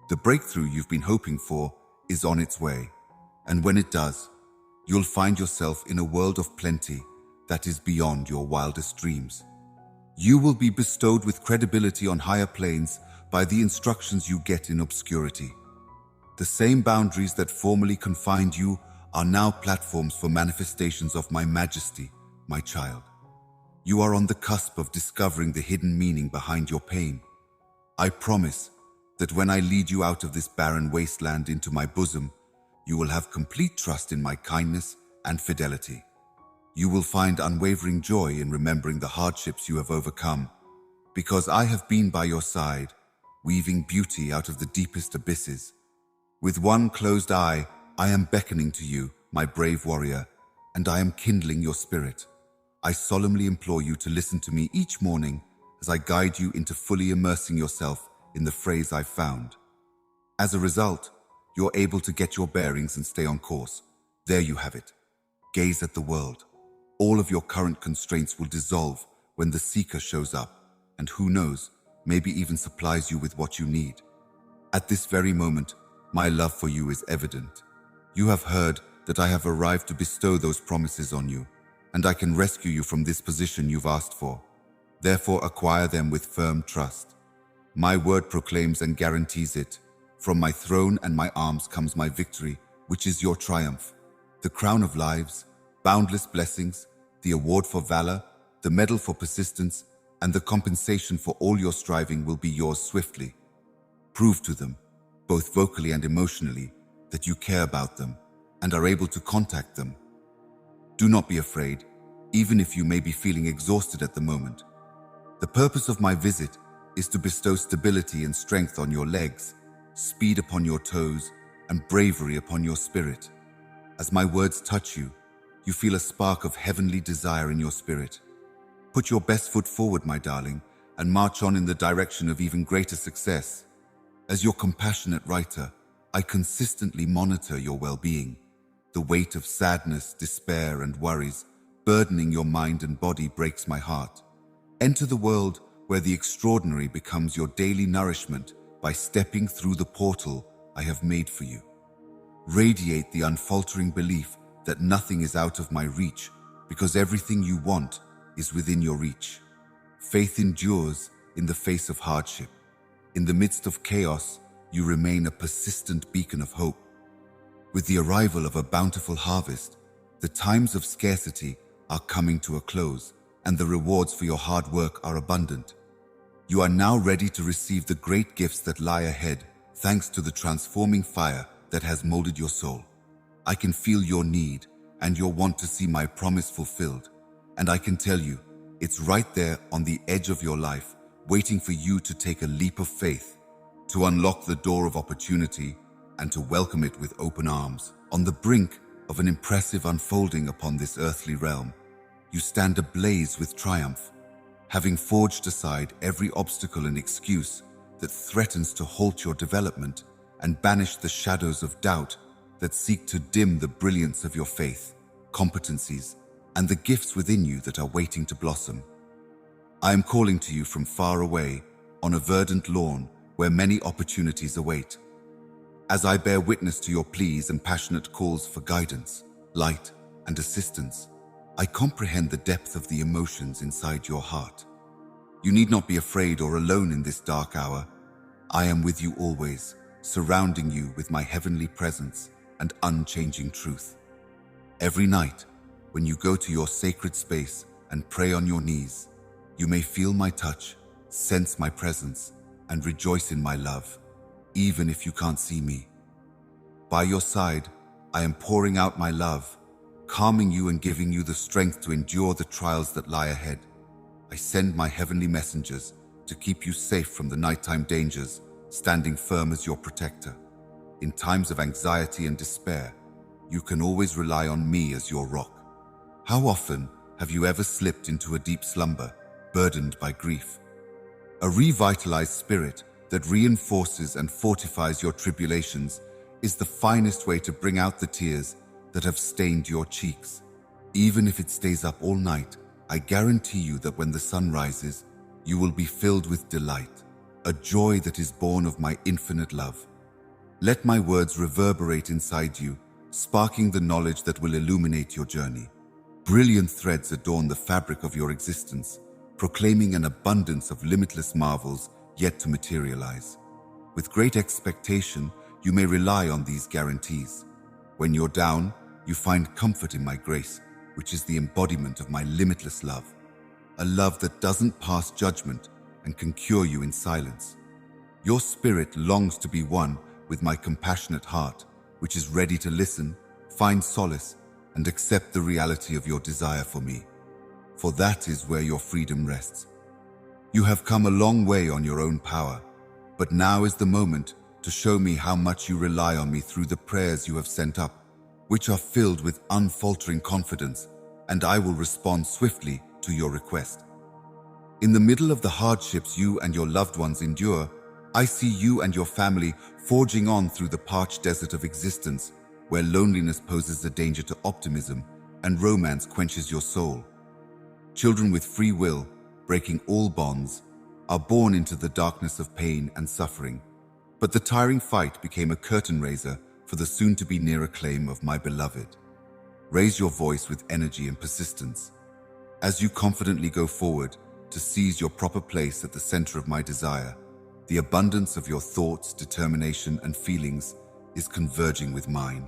The breakthrough you've been hoping for is on its way, and when it does, you'll find yourself in a world of plenty that is beyond your wildest dreams. You will be bestowed with credibility on higher planes by the instructions you get in obscurity. The same boundaries that formerly confined you are now platforms for manifestations of my majesty, my child. You are on the cusp of discovering the hidden meaning behind your pain. I promise that when I lead you out of this barren wasteland into my bosom, you will have complete trust in my kindness and fidelity. You will find unwavering joy in remembering the hardships you have overcome, because I have been by your side, weaving beauty out of the deepest abysses. With one closed eye, I am beckoning to you, my brave warrior, and I am kindling your spirit. I solemnly implore you to listen to me each morning as I guide you into fully immersing yourself in the phrase I've found. As a result, you're able to get your bearings and stay on course. There you have it. Gaze at the world. All of your current constraints will dissolve when the seeker shows up, and who knows, maybe even supplies you with what you need. At this very moment, my love for you is evident. You have heard that I have arrived to bestow those promises on you, and I can rescue you from this position you've asked for. Therefore, acquire them with firm trust. My word proclaims and guarantees it. From my throne and my arms comes my victory, which is your triumph. The crown of lives, boundless blessings, the award for valor, the medal for persistence, and the compensation for all your striving will be yours swiftly. Prove to them, both vocally and emotionally, that you care about them and are able to contact them. Do not be afraid. even if you may be feeling exhausted at the moment. The purpose of my visit is to bestow stability and strength on your legs, speed upon your toes, and bravery upon your spirit. As my words touch you, you feel a spark of heavenly desire in your spirit. Put your best foot forward, my darling, and march on in the direction of even greater success. As your compassionate writer, I consistently monitor your well-being. The weight of sadness, despair, and worries burdening your mind and body breaks my heart. Enter the world where the extraordinary becomes your daily nourishment by stepping through the portal I have made for you. Radiate the unfaltering belief that nothing is out of my reach, because everything you want is within your reach. Faith endures in the face of hardship. In the midst of chaos, you remain a persistent beacon of hope. With the arrival of a bountiful harvest, the times of scarcity are coming to a close, and the rewards for your hard work are abundant. You are now ready to receive the great gifts that lie ahead, thanks to the transforming fire that has molded your soul. I can feel your need and your want to see my promise fulfilled, and I can tell you, it's right there on the edge of your life, waiting for you to take a leap of faith, to unlock the door of opportunity and to welcome it with open arms. On the brink of an impressive unfolding upon this earthly realm, you stand ablaze with triumph, having forged aside every obstacle and excuse that threatens to halt your development and banish the shadows of doubt that seek to dim the brilliance of your faith, competencies, and the gifts within you that are waiting to blossom. I am calling to you from far away on a verdant lawn where many opportunities await. As I bear witness to your pleas and passionate calls for guidance, light, and assistance, I comprehend the depth of the emotions inside your heart. You need not be afraid or alone in this dark hour. I am with you always, surrounding you with my heavenly presence and unchanging truth. Every night, when you go to your sacred space and pray on your knees, you may feel my touch, sense my presence, and rejoice in my love, even if you can't see me. By your side, I am pouring out my love, calming you and giving you the strength to endure the trials that lie ahead. I send my heavenly messengers to keep you safe from the nighttime dangers, standing firm as your protector. In times of anxiety and despair, you can always rely on me as your rock. How often have you ever slipped into a deep slumber, burdened by grief? A revitalized spirit that reinforces and fortifies your tribulations is the finest way to bring out the tears that have stained your cheeks. Even if it stays up all night, I guarantee you that when the sun rises, you will be filled with delight, a joy that is born of my infinite love. Let my words reverberate inside you, sparking the knowledge that will illuminate your journey. Brilliant threads adorn the fabric of your existence, proclaiming an abundance of limitless marvels yet to materialize. With great expectation, you may rely on these guarantees. When you're down, you find comfort in my grace, which is the embodiment of my limitless love. A love that doesn't pass judgment and can cure you in silence. Your spirit longs to be one with my compassionate heart, which is ready to listen, find solace, and accept the reality of your desire for me. For that is where your freedom rests. You have come a long way on your own power, but now is the moment to show me how much you rely on me through the prayers you have sent up, which are filled with unfaltering confidence, and I will respond swiftly to your request. In the middle of the hardships you and your loved ones endure, I see you and your family forging on through the parched desert of existence, where loneliness poses a danger to optimism and romance quenches your soul. Children with free will, breaking all bonds, are born into the darkness of pain and suffering, but the tiring fight became a curtain raiser for the soon-to-be near acclaim of my beloved. Raise your voice with energy and persistence. As you confidently go forward to seize your proper place at the center of my desire, the abundance of your thoughts, determination, and feelings is converging with mine.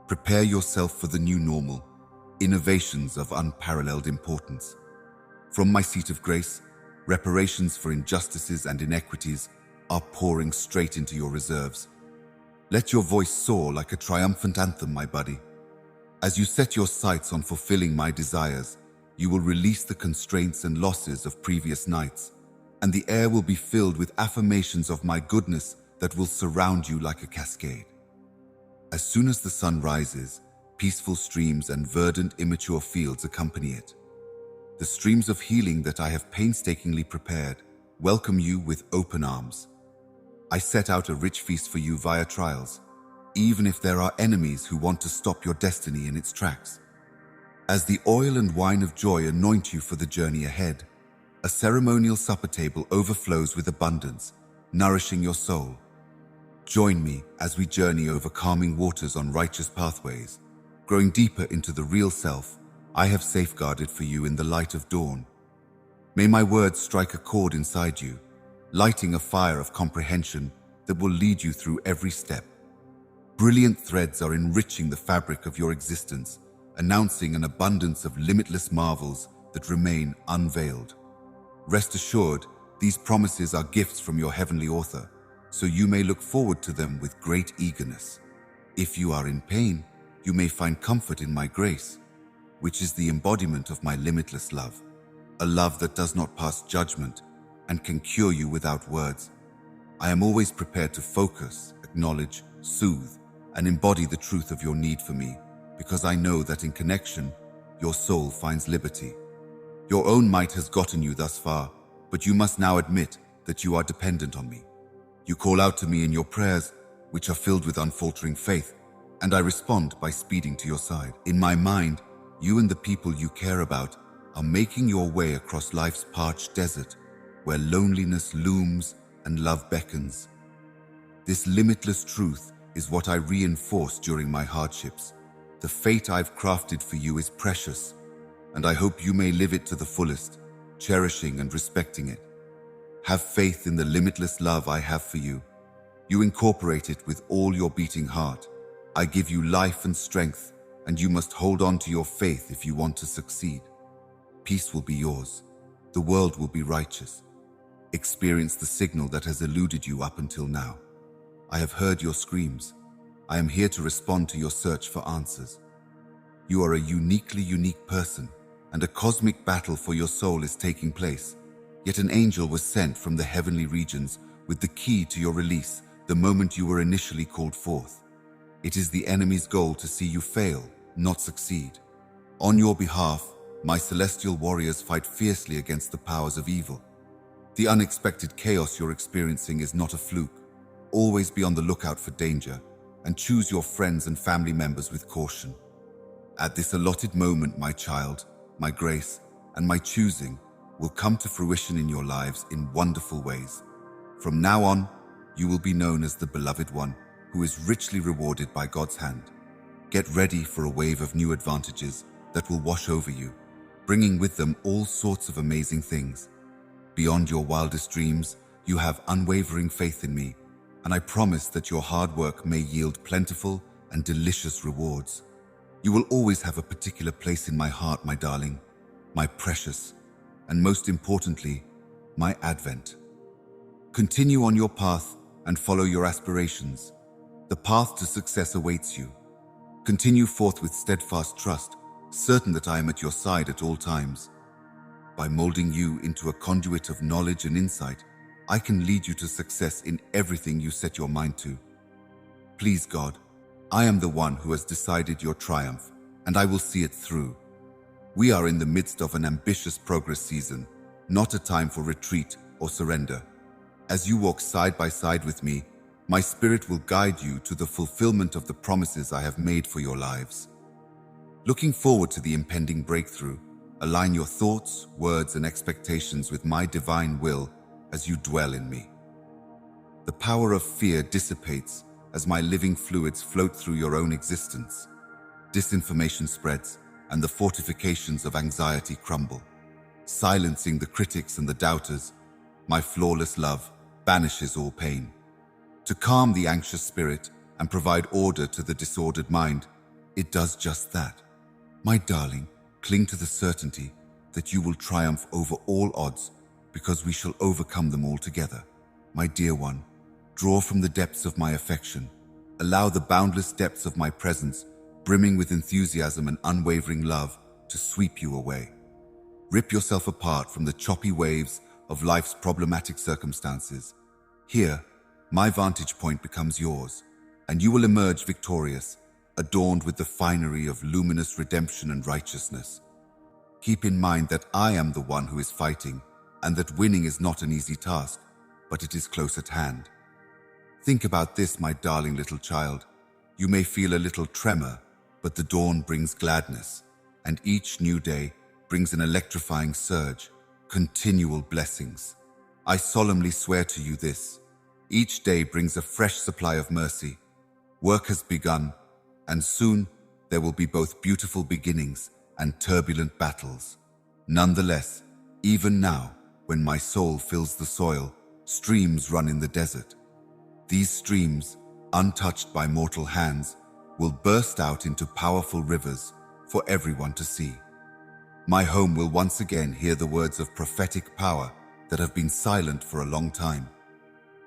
Prepare yourself for the new normal, innovations of unparalleled importance. From my seat of grace, reparations for injustices and inequities are pouring straight into your reserves. Let your voice soar like a triumphant anthem, my buddy. As you set your sights on fulfilling my desires, You will release the constraints and losses of previous nights, and the air will be filled with affirmations of my goodness that will surround you like a cascade. As soon as the sun rises, peaceful streams and verdant, immature fields accompany it. The streams of healing that I have painstakingly prepared welcome you with open arms. I set out a rich feast for you via trials, even if there are enemies who want to stop your destiny in its tracks. As the oil and wine of joy anoint you for the journey ahead, a ceremonial supper table overflows with abundance, nourishing your soul. Join me as we journey over calming waters on righteous pathways, growing deeper into the real self I have safeguarded for you in the light of dawn. May my words strike a chord inside you, lighting a fire of comprehension that will lead you through every step. Brilliant threads are enriching the fabric of your existence, announcing an abundance of limitless marvels that remain unveiled. Rest assured, these promises are gifts from your heavenly author, so you may look forward to them with great eagerness. If you are in pain, you may find comfort in my grace, which is the embodiment of my limitless love, a love that does not pass judgment and can cure you without words. I am always prepared to focus, acknowledge, soothe, and embody the truth of your need for me, because I know that in connection, your soul finds liberty. Your own might has gotten you thus far, but you must now admit that you are dependent on me. You call out to me in your prayers, which are filled with unfaltering faith, and I respond by speeding to your side. In my mind, you and the people you care about are making your way across life's parched desert, where loneliness looms and love beckons. This limitless truth is what I reinforce during my hardships. The fate I've crafted for you is precious, and I hope you may live it to the fullest, cherishing and respecting it. Have faith in the limitless love I have for you. You incorporate it with all your beating heart. I give you life and strength, and you must hold on to your faith if you want to succeed. Peace will be yours. The world will be righteous. Experience the signal that has eluded you up until now. I have heard your screams. I am here to respond to your search for answers. You are a uniquely unique person, and a cosmic battle for your soul is taking place. Yet an angel was sent from the heavenly regions with the key to your release the moment you were initially called forth. It is the enemy's goal to see you fail, not succeed. On your behalf, my celestial warriors fight fiercely against the powers of evil. The unexpected chaos you're experiencing is not a fluke. Always be on the lookout for danger, and choose your friends and family members with caution. At this allotted moment, my child, my grace, and my choosing will come to fruition in your lives in wonderful ways. From now on, you will be known as the beloved one, who is richly rewarded by God's hand. Get ready for a wave of new advantages that will wash over you, bringing with them all sorts of amazing things. Beyond your wildest dreams, you have unwavering faith in me, and I promise that your hard work may yield plentiful and delicious rewards. You will always have a particular place in my heart, my darling, my precious, and most importantly, my advent. Continue on your path and follow your aspirations. The path to success awaits you. Continue forth with steadfast trust, certain that I am at your side at all times. By molding you into a conduit of knowledge and insight, I can lead you to success in everything you set your mind to. Please God, I am the one who has decided your triumph, and I will see it through. We are in the midst of an ambitious progress season, not a time for retreat or surrender. As you walk side by side with me, my spirit will guide you to the fulfillment of the promises I have made for your lives. Looking forward to the impending breakthrough, align your thoughts, words, and expectations with my divine will as you dwell in me. The power of fear dissipates as my living fluids float through your own existence. Disinformation spreads, and the fortifications of anxiety crumble. Silencing the critics and the doubters, my flawless love banishes all pain. To calm the anxious spirit and provide order to the disordered mind, it does just that. My darling, cling to the certainty that you will triumph over all odds, because we shall overcome them all together. My dear one, draw from the depths of my affection. Allow the boundless depths of my presence, brimming with enthusiasm and unwavering love, to sweep you away. Rip yourself apart from the choppy waves of life's problematic circumstances. Here, my vantage point becomes yours, and you will emerge victorious, adorned with the finery of luminous redemption and righteousness. Keep in mind that I am the one who is fighting, and that winning is not an easy task, but it is close at hand. Think about this, my darling little child. You may feel a little tremor, but the dawn brings gladness, and each new day brings an electrifying surge, continual blessings. I solemnly swear to you this. Each day brings a fresh supply of mercy. Work has begun, and soon there will be both beautiful beginnings and turbulent battles. Nonetheless, even now, when my soul fills the soil, streams run in the desert. These streams, untouched by mortal hands, will burst out into powerful rivers for everyone to see. My home will once again hear the words of prophetic power that have been silent for a long time.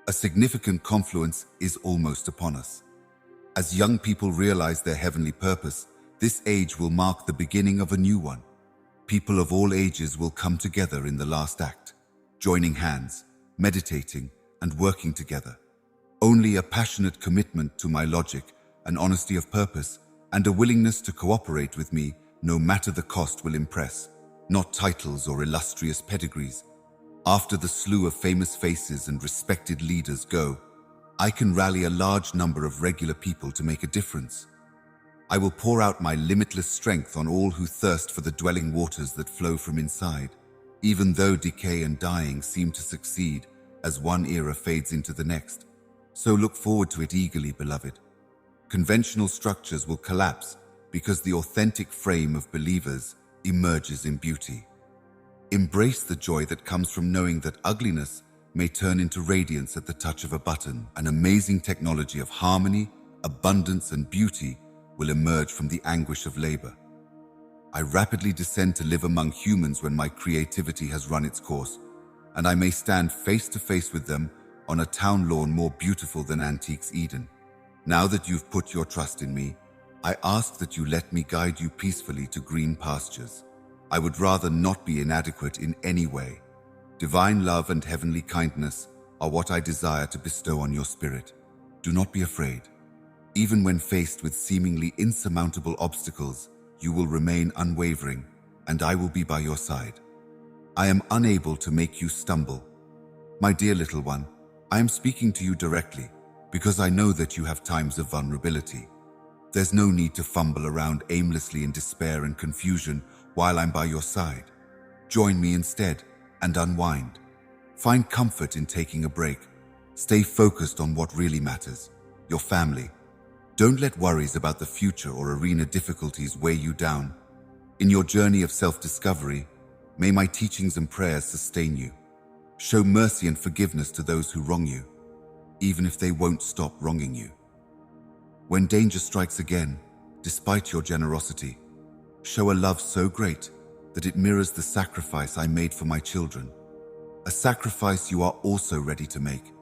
A significant confluence is almost upon us. As young people realize their heavenly purpose, this age will mark the beginning of a new one. People of all ages will come together in the last act, joining hands, meditating, and working together. Only a passionate commitment to my logic, an honesty of purpose, and a willingness to cooperate with me, no matter the cost, will impress, not titles or illustrious pedigrees. After the slew of famous faces and respected leaders go, I can rally a large number of regular people to make a difference. I will pour out my limitless strength on all who thirst for the dwelling waters that flow from inside, even though decay and dying seem to succeed as one era fades into the next. So look forward to it eagerly, beloved. Conventional structures will collapse because the authentic frame of believers emerges in beauty. Embrace the joy that comes from knowing that ugliness may turn into radiance at the touch of a button. An amazing technology of harmony, abundance, and beauty will emerge from the anguish of labor. I rapidly descend to live among humans when my creativity has run its course, and I may stand face to face with them on a town lawn more beautiful than Antique's Eden. Now that you've put your trust in me, I ask that you let me guide you peacefully to green pastures. I would rather not be inadequate in any way. Divine love and heavenly kindness are what I desire to bestow on your spirit. Do not be afraid. Even when faced with seemingly insurmountable obstacles, you will remain unwavering, and I will be by your side. I am unable to make you stumble. My dear little one, I am speaking to you directly because I know that you have times of vulnerability. There's no need to fumble around aimlessly in despair and confusion while I'm by your side. Join me instead and unwind. Find comfort in taking a break. Stay focused on what really matters, your family. Don't let worries about the future or arena difficulties weigh you down. In your journey of self-discovery, may my teachings and prayers sustain you. Show mercy and forgiveness to those who wrong you, even if they won't stop wronging you. When danger strikes again, despite your generosity, show a love so great that it mirrors the sacrifice I made for my children, a sacrifice you are also ready to make,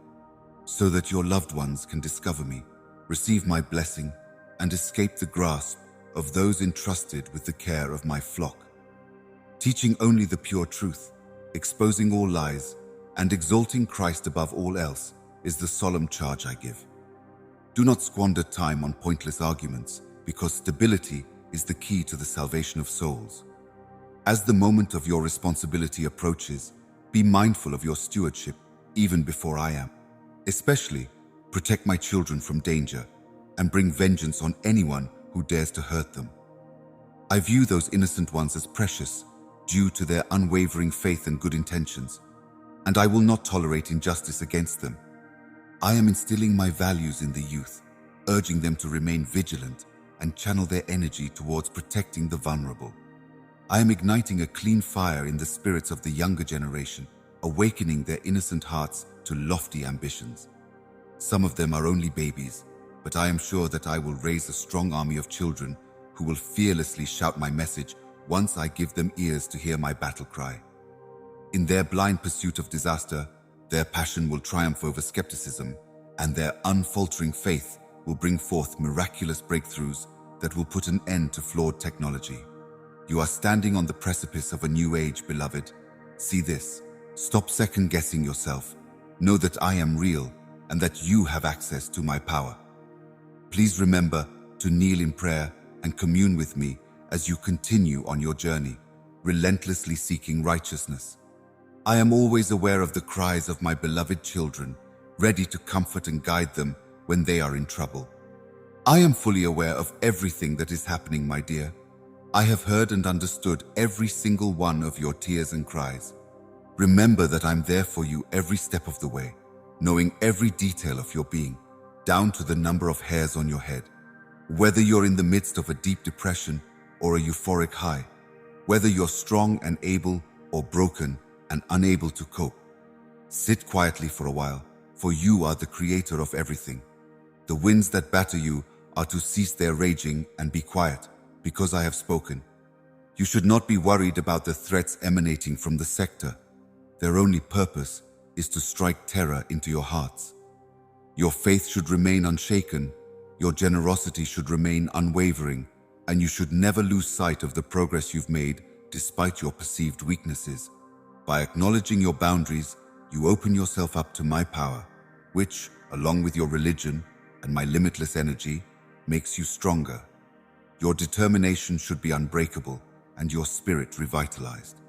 so that your loved ones can discover me, receive my blessing, and escape the grasp of those entrusted with the care of my flock. Teaching only the pure truth, exposing all lies, and exalting Christ above all else is the solemn charge I give. Do not squander time on pointless arguments, because stability is the key to the salvation of souls. As the moment of your responsibility approaches, be mindful of your stewardship even before I am. Especially, protect my children from danger and bring vengeance on anyone who dares to hurt them. I view those innocent ones as precious, due to their unwavering faith and good intentions, and I will not tolerate injustice against them. I am instilling my values in the youth, urging them to remain vigilant and channel their energy towards protecting the vulnerable. I am igniting a clean fire in the spirits of the younger generation, awakening their innocent hearts to lofty ambitions. Some of them are only babies, but I am sure that I will raise a strong army of children who will fearlessly shout my message once I give them ears to hear my battle cry. In their blind pursuit of disaster, their passion will triumph over skepticism, and their unfaltering faith will bring forth miraculous breakthroughs that will put an end to flawed technology. You are standing on the precipice of a new age, beloved. See this. Stop second-guessing yourself. Know that I am real and that you have access to my power. Please remember to kneel in prayer and commune with me as you continue on your journey, relentlessly seeking righteousness. I am always aware of the cries of my beloved children, ready to comfort and guide them when they are in trouble. I am fully aware of everything that is happening, my dear. I have heard and understood every single one of your tears and cries. Remember that I'm there for you every step of the way, knowing every detail of your being, down to the number of hairs on your head. Whether you're in the midst of a deep depression or a euphoric high, whether you're strong and able or broken and unable to cope, sit quietly for a while, for you are the creator of everything. The winds that batter you are to cease their raging and be quiet, because I have spoken. You should not be worried about the threats emanating from the sector. Their only purpose is to strike terror into your hearts. Your faith should remain unshaken, your generosity should remain unwavering, and you should never lose sight of the progress you've made despite your perceived weaknesses. By acknowledging your boundaries, you open yourself up to my power, which, along with your religion and my limitless energy, makes you stronger. Your determination should be unbreakable and your spirit revitalized.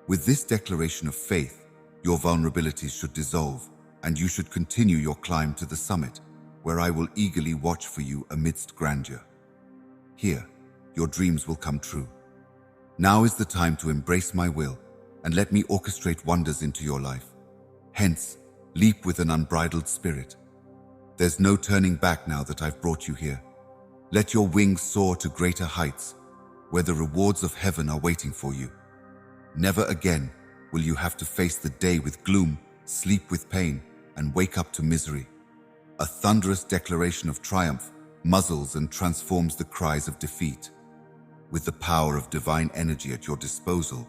With this declaration of faith, your vulnerabilities should dissolve and you should continue your climb to the summit, where I will eagerly watch for you amidst grandeur. Here, your dreams will come true. Now is the time to embrace my will and let me orchestrate wonders into your life. Hence, leap with an unbridled spirit. There's no turning back now that I've brought you here. Let your wings soar to greater heights, where the rewards of heaven are waiting for you. Never again will you have to face the day with gloom, sleep with pain, and wake up to misery. A thunderous declaration of triumph muzzles and transforms the cries of defeat. With the power of divine energy at your disposal,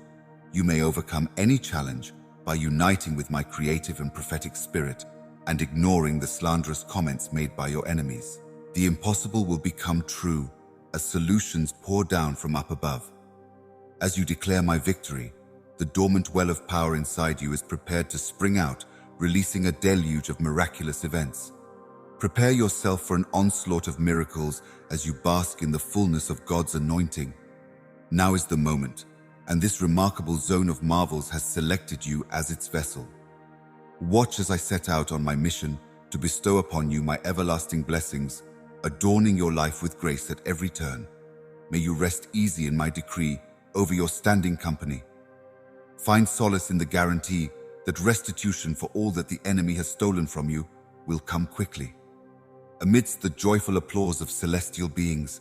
you may overcome any challenge by uniting with my creative and prophetic spirit and ignoring the slanderous comments made by your enemies. The impossible will become true as solutions pour down from up above. As you declare my victory, the dormant well of power inside you is prepared to spring out, releasing a deluge of miraculous events. Prepare yourself for an onslaught of miracles as you bask in the fullness of God's anointing. Now is the moment, and this remarkable zone of marvels has selected you as its vessel. Watch as I set out on my mission to bestow upon you my everlasting blessings, adorning your life with grace at every turn. May you rest easy in my decree over your standing company. Find solace in the guarantee that restitution for all that the enemy has stolen from you will come quickly. Amidst the joyful applause of celestial beings,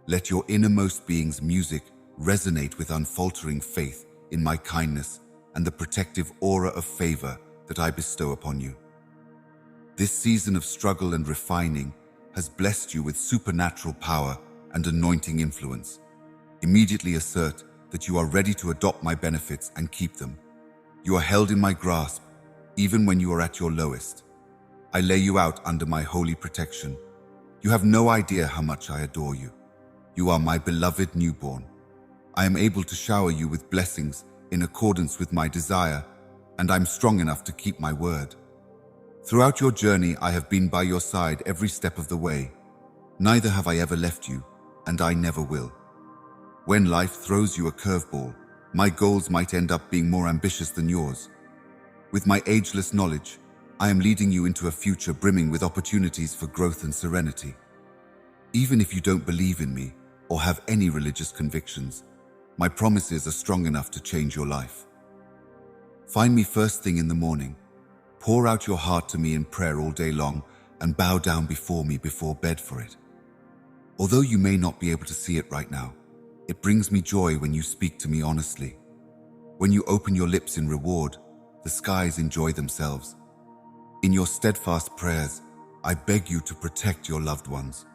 let your innermost being's music resonate with unfaltering faith in my kindness and the protective aura of favor that I bestow upon you. This season of struggle and refining has blessed you with supernatural power and anointing influence. Immediately assert that you are ready to adopt my benefits and keep them. You are held in my grasp, even when you are at your lowest. I lay you out under my holy protection. You have no idea how much I adore you. You are my beloved newborn. I am able to shower you with blessings in accordance with my desire, and I'm strong enough to keep my word. Throughout your journey, I have been by your side every step of the way. Neither have I ever left you, and I never will. When life throws you a curveball, my goals might end up being more ambitious than yours. With my ageless knowledge, I am leading you into a future brimming with opportunities for growth and serenity. Even if you don't believe in me or have any religious convictions, my promises are strong enough to change your life. Find me first thing in the morning. Pour out your heart to me in prayer all day long and bow down before me before bed for it. Although you may not be able to see it right now, it brings me joy when you speak to me honestly. When you open your lips in reward, the skies enjoy themselves. In your steadfast prayers, I beg you to protect your loved ones.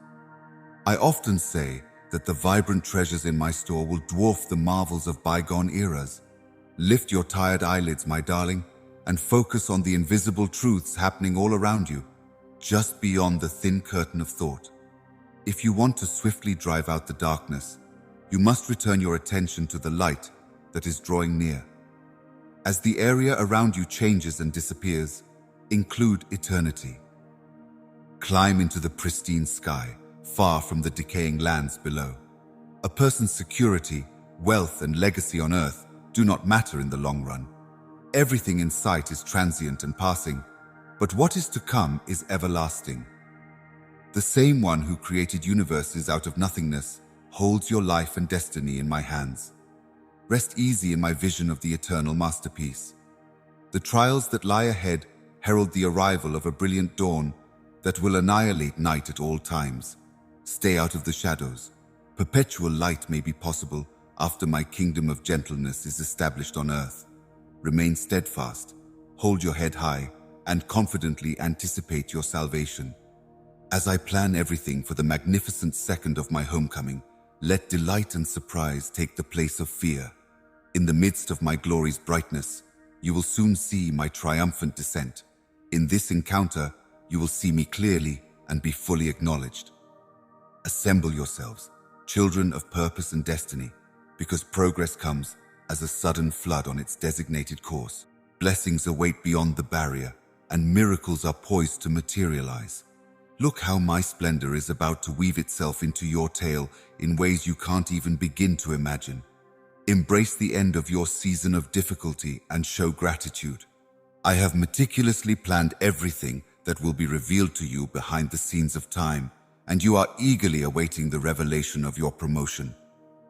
I often say that the vibrant treasures in my store will dwarf the marvels of bygone eras. Lift your tired eyelids, my darling, and focus on the invisible truths happening all around you, just beyond the thin curtain of thought. If you want to swiftly drive out the darkness, You must return your attention to the light that is drawing near. As the area around you changes and disappears, include eternity. Climb into the pristine sky, far from the decaying lands below. A person's security, wealth, and legacy on earth do not matter in the long run. Everything in sight is transient and passing, but what is to come is everlasting. The same one who created universes out of nothingness holds your life and destiny in my hands. Rest easy in my vision of the eternal masterpiece. The trials that lie ahead herald the arrival of a brilliant dawn that will annihilate night at all times. Stay out of the shadows. Perpetual light may be possible after my kingdom of gentleness is established on earth. Remain steadfast, hold your head high, and confidently anticipate your salvation. As I plan everything for the magnificent second of my homecoming, let delight and surprise take the place of fear. In the midst of my glory's brightness, you will soon see my triumphant descent. In this encounter, you will see me clearly and be fully acknowledged. Assemble yourselves, children of purpose and destiny, because progress comes as a sudden flood on its designated course. Blessings await beyond the barrier, and miracles are poised to materialize. Look how my splendor is about to weave itself into your tale in ways you can't even begin to imagine. Embrace the end of your season of difficulty and show gratitude. I have meticulously planned everything that will be revealed to you behind the scenes of time, and you are eagerly awaiting the revelation of your promotion.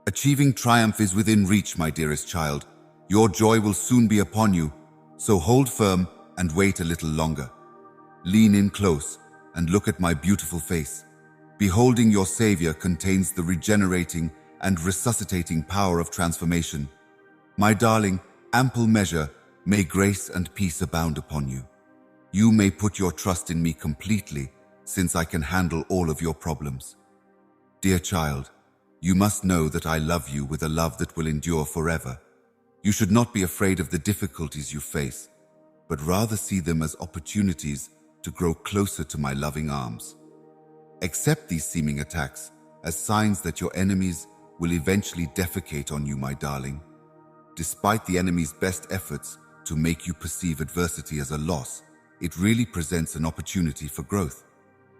Achieving triumph is within reach, my dearest child. Your joy will soon be upon you, so hold firm and wait a little longer. Lean in close and look at my beautiful face. Beholding your Savior contains the regenerating and resuscitating power of transformation. My darling, ample measure, may grace and peace abound upon you. You may put your trust in me completely, since I can handle all of your problems. Dear child, you must know that I love you with a love that will endure forever. You should not be afraid of the difficulties you face, but rather see them as opportunities to grow closer to my loving arms. Accept these seeming attacks as signs that your enemies will eventually defecate on you, my darling. Despite the enemy's best efforts to make you perceive adversity as a loss, it really presents an opportunity for growth.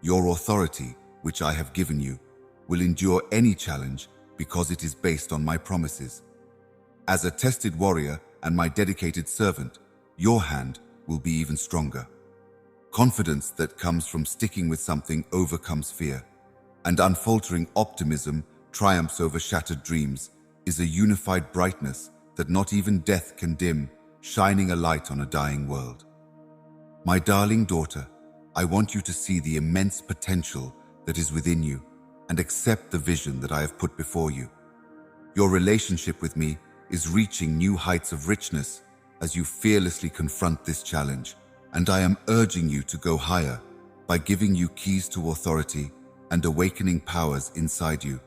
Your authority, which I have given you, will endure any challenge because it is based on my promises. As a tested warrior and my dedicated servant, your hand will be even stronger. Confidence that comes from sticking with something overcomes fear, and unfaltering optimism triumphs over shattered dreams is a unified brightness that not even death can dim, shining a light on a dying world. My darling daughter, I want you to see the immense potential that is within you and accept the vision that I have put before you. Your relationship with me is reaching new heights of richness as you fearlessly confront this challenge, and I am urging you to go higher by giving you keys to authority and awakening powers inside you.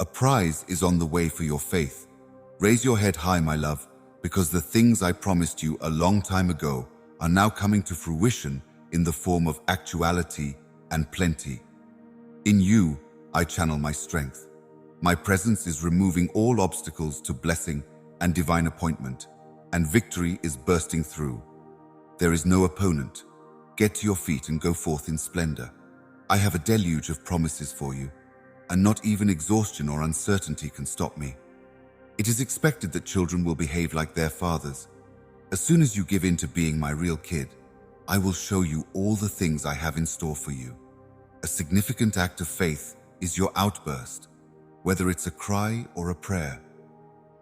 A prize is on the way for your faith. Raise your head high, my love, because the things I promised you a long time ago are now coming to fruition in the form of actuality and plenty. In you, I channel my strength. My presence is removing all obstacles to blessing and divine appointment, and victory is bursting through. There is no opponent. Get to your feet and go forth in splendor. I have a deluge of promises for you, and not even exhaustion or uncertainty can stop me. It is expected that children will behave like their fathers. As soon as you give in to being my real kid, I will show you all the things I have in store for you. A significant act of faith is your outburst, whether it's a cry or a prayer.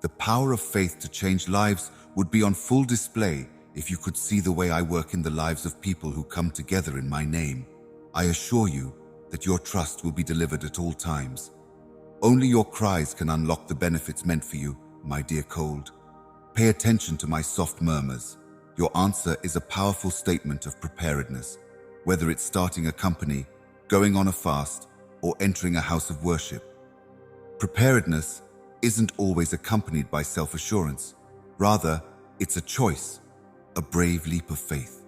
The power of faith to change lives would be on full display if you could see the way I work in the lives of people who come together in my name. I assure you that your trust will be delivered at all times. Only your cries can unlock the benefits meant for you, my dear cold. Pay attention to my soft murmurs. Your answer is a powerful statement of preparedness, whether it's starting a company, going on a fast, or entering a house of worship. Preparedness isn't always accompanied by self-assurance. Rather, it's a choice, a brave leap of faith.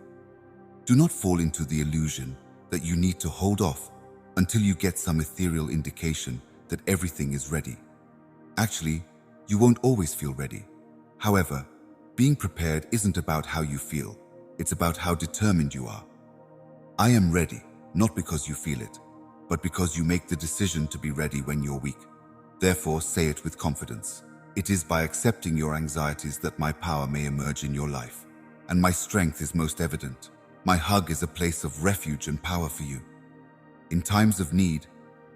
Do not fall into the illusion that you need to hold off until you get some ethereal indication that everything is ready. Actually, you won't always feel ready. However, being prepared isn't about how you feel, it's about how determined you are. I am ready, not because you feel it, but because you make the decision to be ready when you're weak. Therefore, say it with confidence. It is by accepting your anxieties that my power may emerge in your life, and my strength is most evident. My hug is a place of refuge and power for you. In times of need,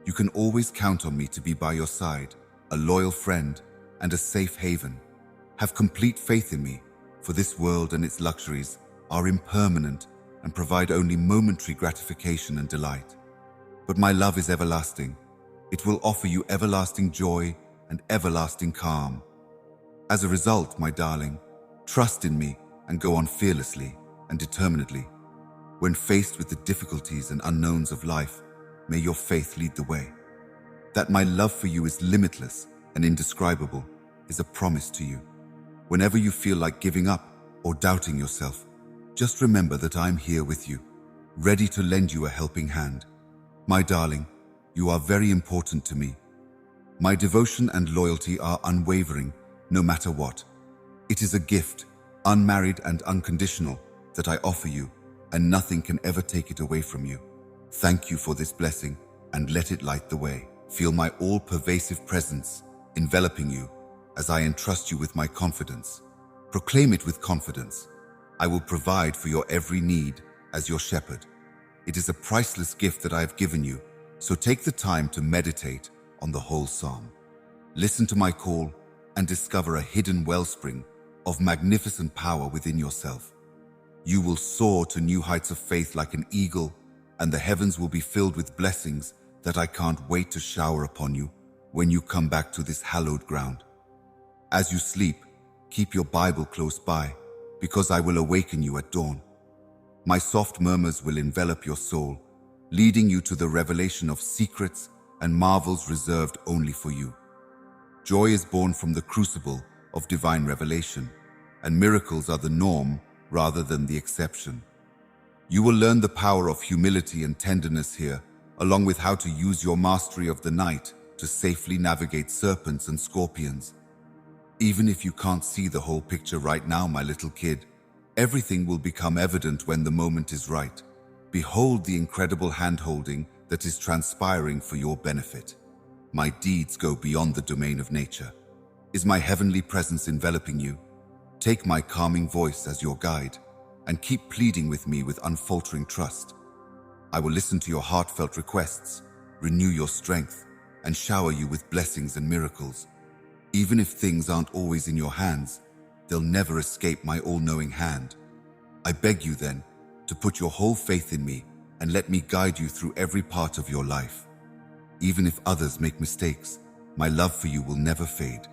you can always count on me to be by your side, a loyal friend and a safe haven. Have complete faith in me, for this world and its luxuries are impermanent and provide only momentary gratification and delight. But my love is everlasting. It will offer you everlasting joy and everlasting calm. As a result, my darling, trust in me and go on fearlessly and determinedly. When faced with the difficulties and unknowns of life, may your faith lead the way. That my love for you is limitless and indescribable is a promise to you. Whenever you feel like giving up or doubting yourself, just remember that I'm here with you, ready to lend you a helping hand. My darling, you are very important to me. My devotion and loyalty are unwavering, no matter what. It is a gift, unmarried and unconditional, that I offer you, and nothing can ever take it away from you. Thank you for this blessing, and let it light the way. Feel my all-pervasive presence enveloping you as I entrust you with my confidence. Proclaim it with confidence. I will provide for your every need as your shepherd. It is a priceless gift that I have given you, so take the time to meditate on the whole psalm. Listen to my call and discover a hidden wellspring of magnificent power within yourself. You will soar to new heights of faith like an eagle, and the heavens will be filled with blessings that I can't wait to shower upon you when you come back to this hallowed ground. As you sleep, keep your Bible close by, because I will awaken you at dawn. My soft murmurs will envelop your soul, leading you to the revelation of secrets and marvels reserved only for you. Joy is born from the crucible of divine revelation, and miracles are the norm rather than the exception. You will learn the power of humility and tenderness here, along with how to use your mastery of the night to safely navigate serpents and scorpions. Even if you can't see the whole picture right now, my little kid, everything will become evident when the moment is right. Behold the incredible hand-holding that is transpiring for your benefit. My deeds go beyond the domain of nature. Is my heavenly presence enveloping you? Take my calming voice as your guide, and keep pleading with me with unfaltering trust. I will listen to your heartfelt requests, renew your strength, and shower you with blessings and miracles. Even if things aren't always in your hands, they'll never escape my all-knowing hand. I beg you then to put your whole faith in me and let me guide you through every part of your life. Even if others make mistakes, my love for you will never fade,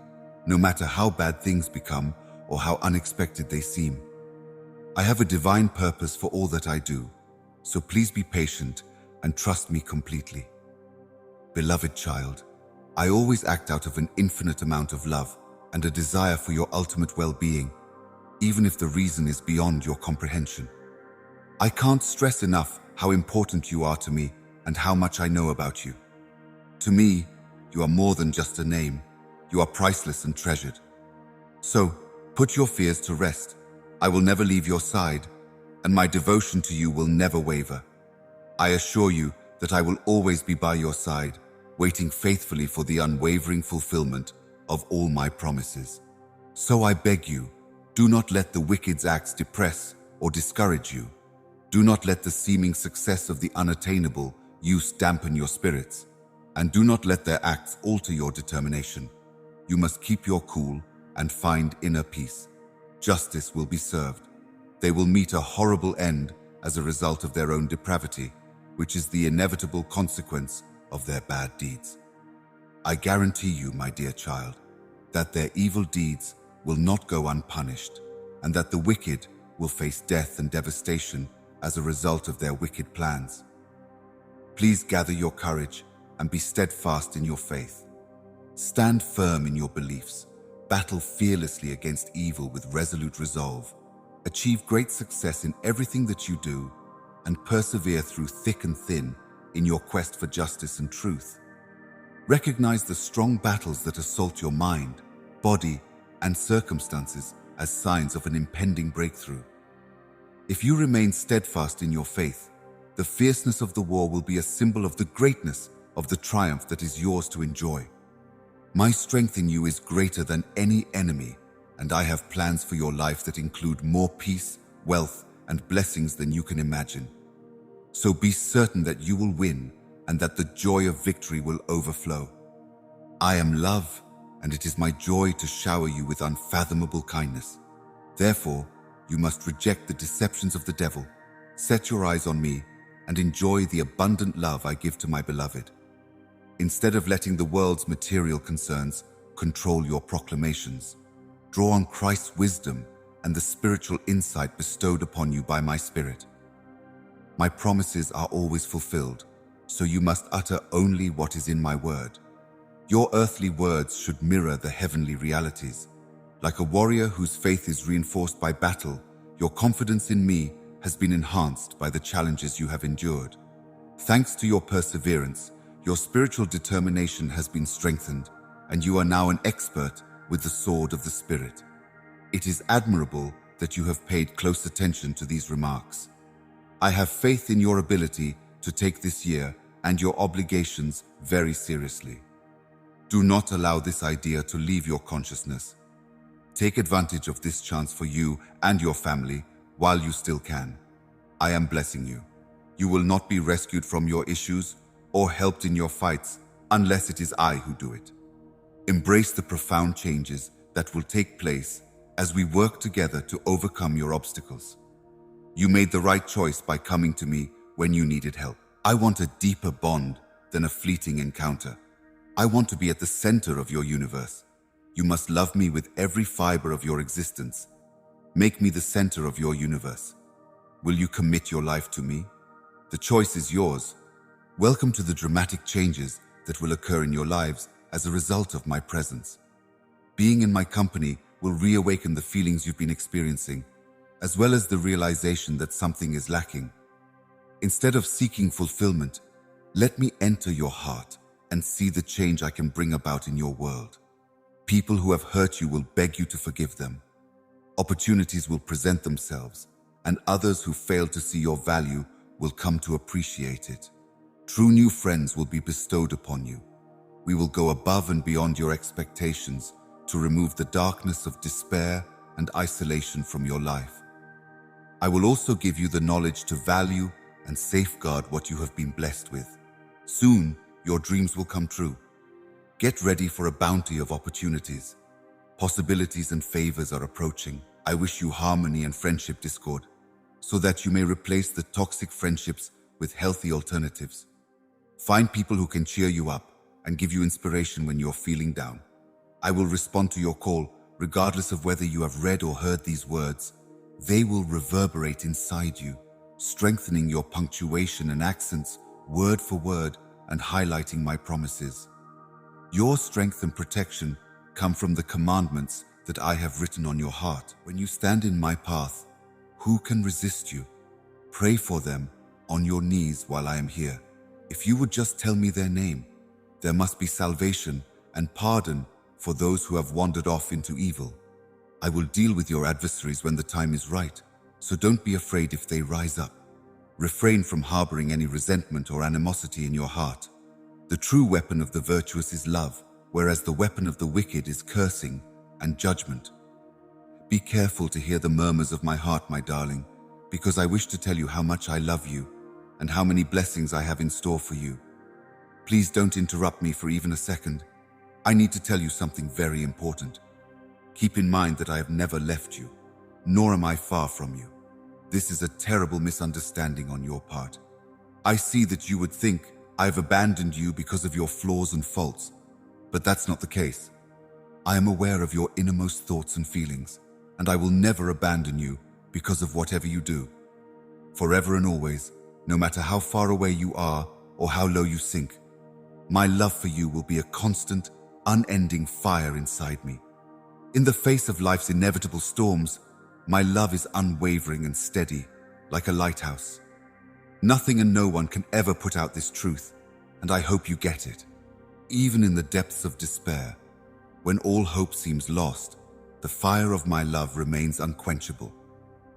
no matter how bad things become or how unexpected they seem. I have a divine purpose for all that I do, so please be patient and trust me completely. Beloved child, I always act out of an infinite amount of love and a desire for your ultimate well-being, even if the reason is beyond your comprehension. I can't stress enough how important you are to me and how much I know about you. To me, you are more than just a name. You are priceless and treasured. So, put your fears to rest. I will never leave your side, and my devotion to you will never waver. I assure you that I will always be by your side, waiting faithfully for the unwavering fulfillment of all my promises. So I beg you, do not let the wicked's acts depress or discourage you. Do not let the seeming success of the unattainable use dampen your spirits, and do not let their acts alter your determination. You must keep your cool and find inner peace. Justice will be served. They will meet a horrible end as a result of their own depravity, which is the inevitable consequence of their bad deeds. I guarantee you, my dear child, that their evil deeds will not go unpunished, and that the wicked will face death and devastation as a result of their wicked plans. Please gather your courage and be steadfast in your faith. Stand firm in your beliefs, battle fearlessly against evil with resolute resolve, achieve great success in everything that you do, and persevere through thick and thin in your quest for justice and truth. Recognize the strong battles that assault your mind, body, and circumstances as signs of an impending breakthrough. If you remain steadfast in your faith, the fierceness of the war will be a symbol of the greatness of the triumph that is yours to enjoy. My strength in you is greater than any enemy, and I have plans for your life that include more peace, wealth, and blessings than you can imagine. So be certain that you will win and that the joy of victory will overflow. I am love, and it is my joy to shower you with unfathomable kindness. Therefore, you must reject the deceptions of the devil, set your eyes on me, and enjoy the abundant love I give to my beloved. Instead of letting the world's material concerns control your proclamations, draw on Christ's wisdom and the spiritual insight bestowed upon you by my Spirit. My promises are always fulfilled, so you must utter only what is in my word. Your earthly words should mirror the heavenly realities. Like a warrior whose faith is reinforced by battle, your confidence in me has been enhanced by the challenges you have endured. Thanks to your perseverance, your spiritual determination has been strengthened, and you are now an expert with the sword of the Spirit. It is admirable that you have paid close attention to these remarks. I have faith in your ability to take this year and your obligations very seriously. Do not allow this idea to leave your consciousness. Take advantage of this chance for you and your family while you still can. I am blessing you. You will not be rescued from your issues or helped in your fights unless it is I who do it. Embrace the profound changes that will take place as we work together to overcome your obstacles. You made the right choice by coming to me when you needed help. I want a deeper bond than a fleeting encounter. I want to be at the center of your universe. You must love me with every fiber of your existence. Make me the center of your universe. Will you commit your life to me? The choice is yours. Welcome to the dramatic changes that will occur in your lives as a result of my presence. Being in my company will reawaken the feelings you've been experiencing, as well as the realization that something is lacking. Instead of seeking fulfillment, let me enter your heart and see the change I can bring about in your world. People who have hurt you will beg you to forgive them. Opportunities will present themselves, and others who fail to see your value will come to appreciate it. True new friends will be bestowed upon you. We will go above and beyond your expectations to remove the darkness of despair and isolation from your life. I will also give you the knowledge to value and safeguard what you have been blessed with. Soon, your dreams will come true. Get ready for a bounty of opportunities. Possibilities and favors are approaching. I wish you harmony and friendship discord, so that you may replace the toxic friendships with healthy alternatives. Find people who can cheer you up and give you inspiration when you're feeling down. I will respond to your call, regardless of whether you have read or heard these words. They will reverberate inside you, strengthening your punctuation and accents, word for word, and highlighting my promises. Your strength and protection come from the commandments that I have written on your heart. When you stand in my path, who can resist you? Pray for them on your knees while I am here. If you would just tell me their name, there must be salvation and pardon for those who have wandered off into evil. I will deal with your adversaries when the time is right, so don't be afraid if they rise up. Refrain from harboring any resentment or animosity in your heart. The true weapon of the virtuous is love, whereas the weapon of the wicked is cursing and judgment. Be careful to hear the murmurs of my heart, my darling, because I wish to tell you how much I love you and how many blessings I have in store for you. Please don't interrupt me for even a second. I need to tell you something very important. Keep in mind that I have never left you, nor am I far from you. This is a terrible misunderstanding on your part. I see that you would think I have abandoned you because of your flaws and faults, but that's not the case. I am aware of your innermost thoughts and feelings, and I will never abandon you because of whatever you do. Forever and always, no matter how far away you are or how low you sink, my love for you will be a constant, unending fire inside me. In the face of life's inevitable storms, my love is unwavering and steady, like a lighthouse. Nothing and no one can ever put out this truth, and I hope you get it. Even in the depths of despair, when all hope seems lost, the fire of my love remains unquenchable.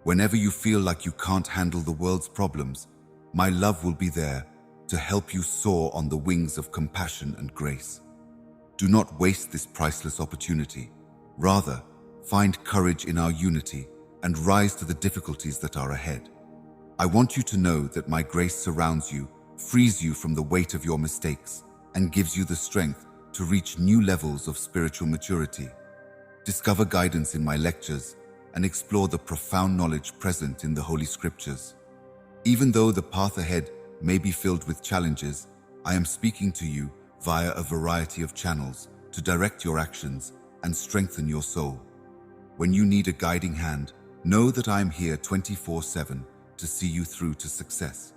Whenever you feel like you can't handle the world's problems, my love will be there to help you soar on the wings of compassion and grace. Do not waste this priceless opportunity. Rather, find courage in our unity and rise to the difficulties that are ahead. I want you to know that my grace surrounds you, frees you from the weight of your mistakes, and gives you the strength to reach new levels of spiritual maturity. Discover guidance in my lectures and explore the profound knowledge present in the Holy Scriptures. Even though the path ahead may be filled with challenges, I am speaking to you via a variety of channels to direct your actions and strengthen your soul. When you need a guiding hand, know that I am here 24/7 to see you through to success.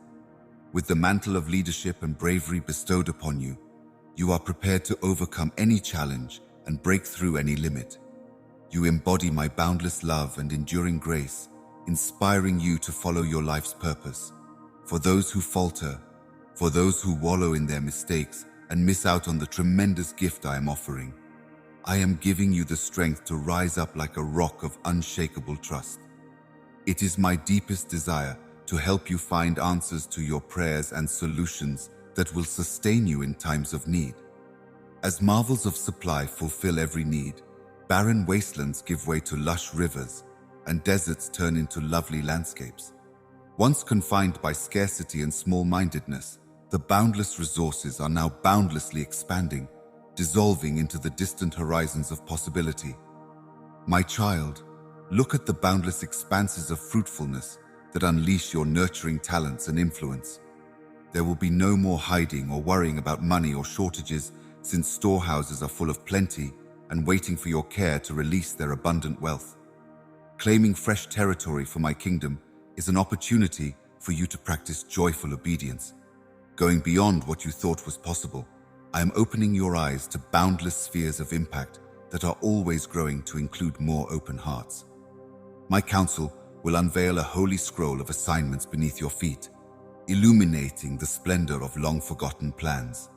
With the mantle of leadership and bravery bestowed upon you, you are prepared to overcome any challenge and break through any limit. You embody my boundless love and enduring grace, inspiring you to follow your life's purpose. For those who falter, for those who wallow in their mistakes and miss out on the tremendous gift I am offering, I am giving you the strength to rise up like a rock of unshakable trust. It is my deepest desire to help you find answers to your prayers and solutions that will sustain you in times of need. As marvels of supply fulfill every need, barren wastelands give way to lush rivers, and deserts turn into lovely landscapes. Once confined by scarcity and small-mindedness, the boundless resources are now boundlessly expanding, dissolving into the distant horizons of possibility. My child, look at the boundless expanses of fruitfulness that unleash your nurturing talents and influence. There will be no more hiding or worrying about money or shortages, since storehouses are full of plenty and waiting for your care to release their abundant wealth. Claiming fresh territory for my kingdom is an opportunity for you to practice joyful obedience. Going beyond what you thought was possible, I am opening your eyes to boundless spheres of impact that are always growing to include more open hearts. My counsel will unveil a holy scroll of assignments beneath your feet, illuminating the splendor of long-forgotten plans.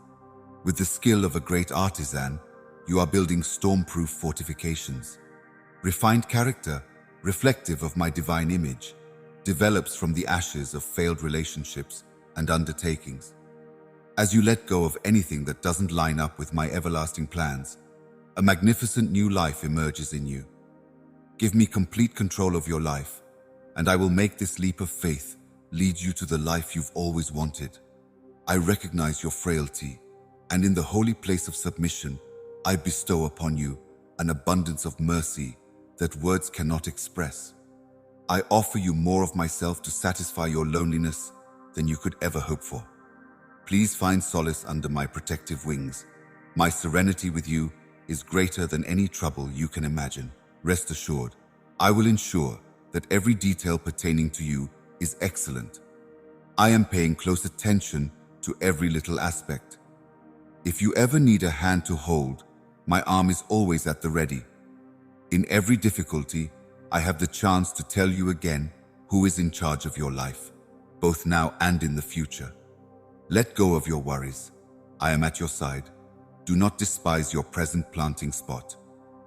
With the skill of a great artisan, you are building storm-proof fortifications. Refined character, reflective of my divine image, develops from the ashes of failed relationships and undertakings. As you let go of anything that doesn't line up with my everlasting plans, a magnificent new life emerges in you. Give me complete control of your life, and I will make this leap of faith lead you to the life you've always wanted. I recognize your frailty, and in the holy place of submission, I bestow upon you an abundance of mercy that words cannot express. I offer you more of myself to satisfy your loneliness than you could ever hope for. Please find solace under my protective wings. My serenity with you is greater than any trouble you can imagine. Rest assured, I will ensure that every detail pertaining to you is excellent. I am paying close attention to every little aspect. If you ever need a hand to hold, my arm is always at the ready. In every difficulty, I have the chance to tell you again who is in charge of your life, both now and in the future. Let go of your worries. I am at your side. Do not despise your present planting spot.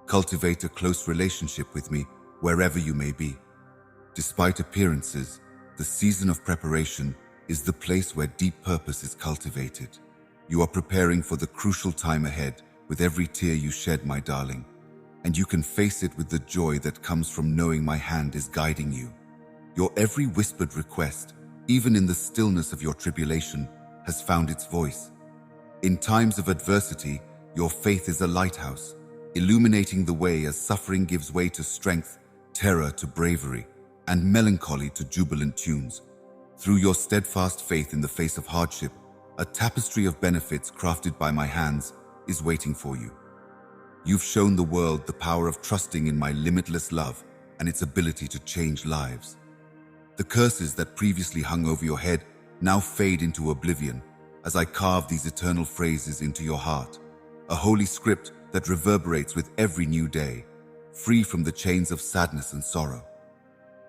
Cultivate a close relationship with me wherever you may be. Despite appearances, the season of preparation is the place where deep purpose is cultivated. You are preparing for the crucial time ahead with every tear you shed, my darling, and you can face it with the joy that comes from knowing my hand is guiding you. Your every whispered request, even in the stillness of your tribulation, has found its voice. In times of adversity, your faith is a lighthouse, illuminating the way as suffering gives way to strength, terror to bravery, and melancholy to jubilant tunes. Through your steadfast faith in the face of hardship, a tapestry of benefits crafted by my hands is waiting for you. You've shown the world the power of trusting in my limitless love and its ability to change lives. The curses that previously hung over your head now fade into oblivion as I carve these eternal phrases into your heart, a holy script that reverberates with every new day, free from the chains of sadness and sorrow.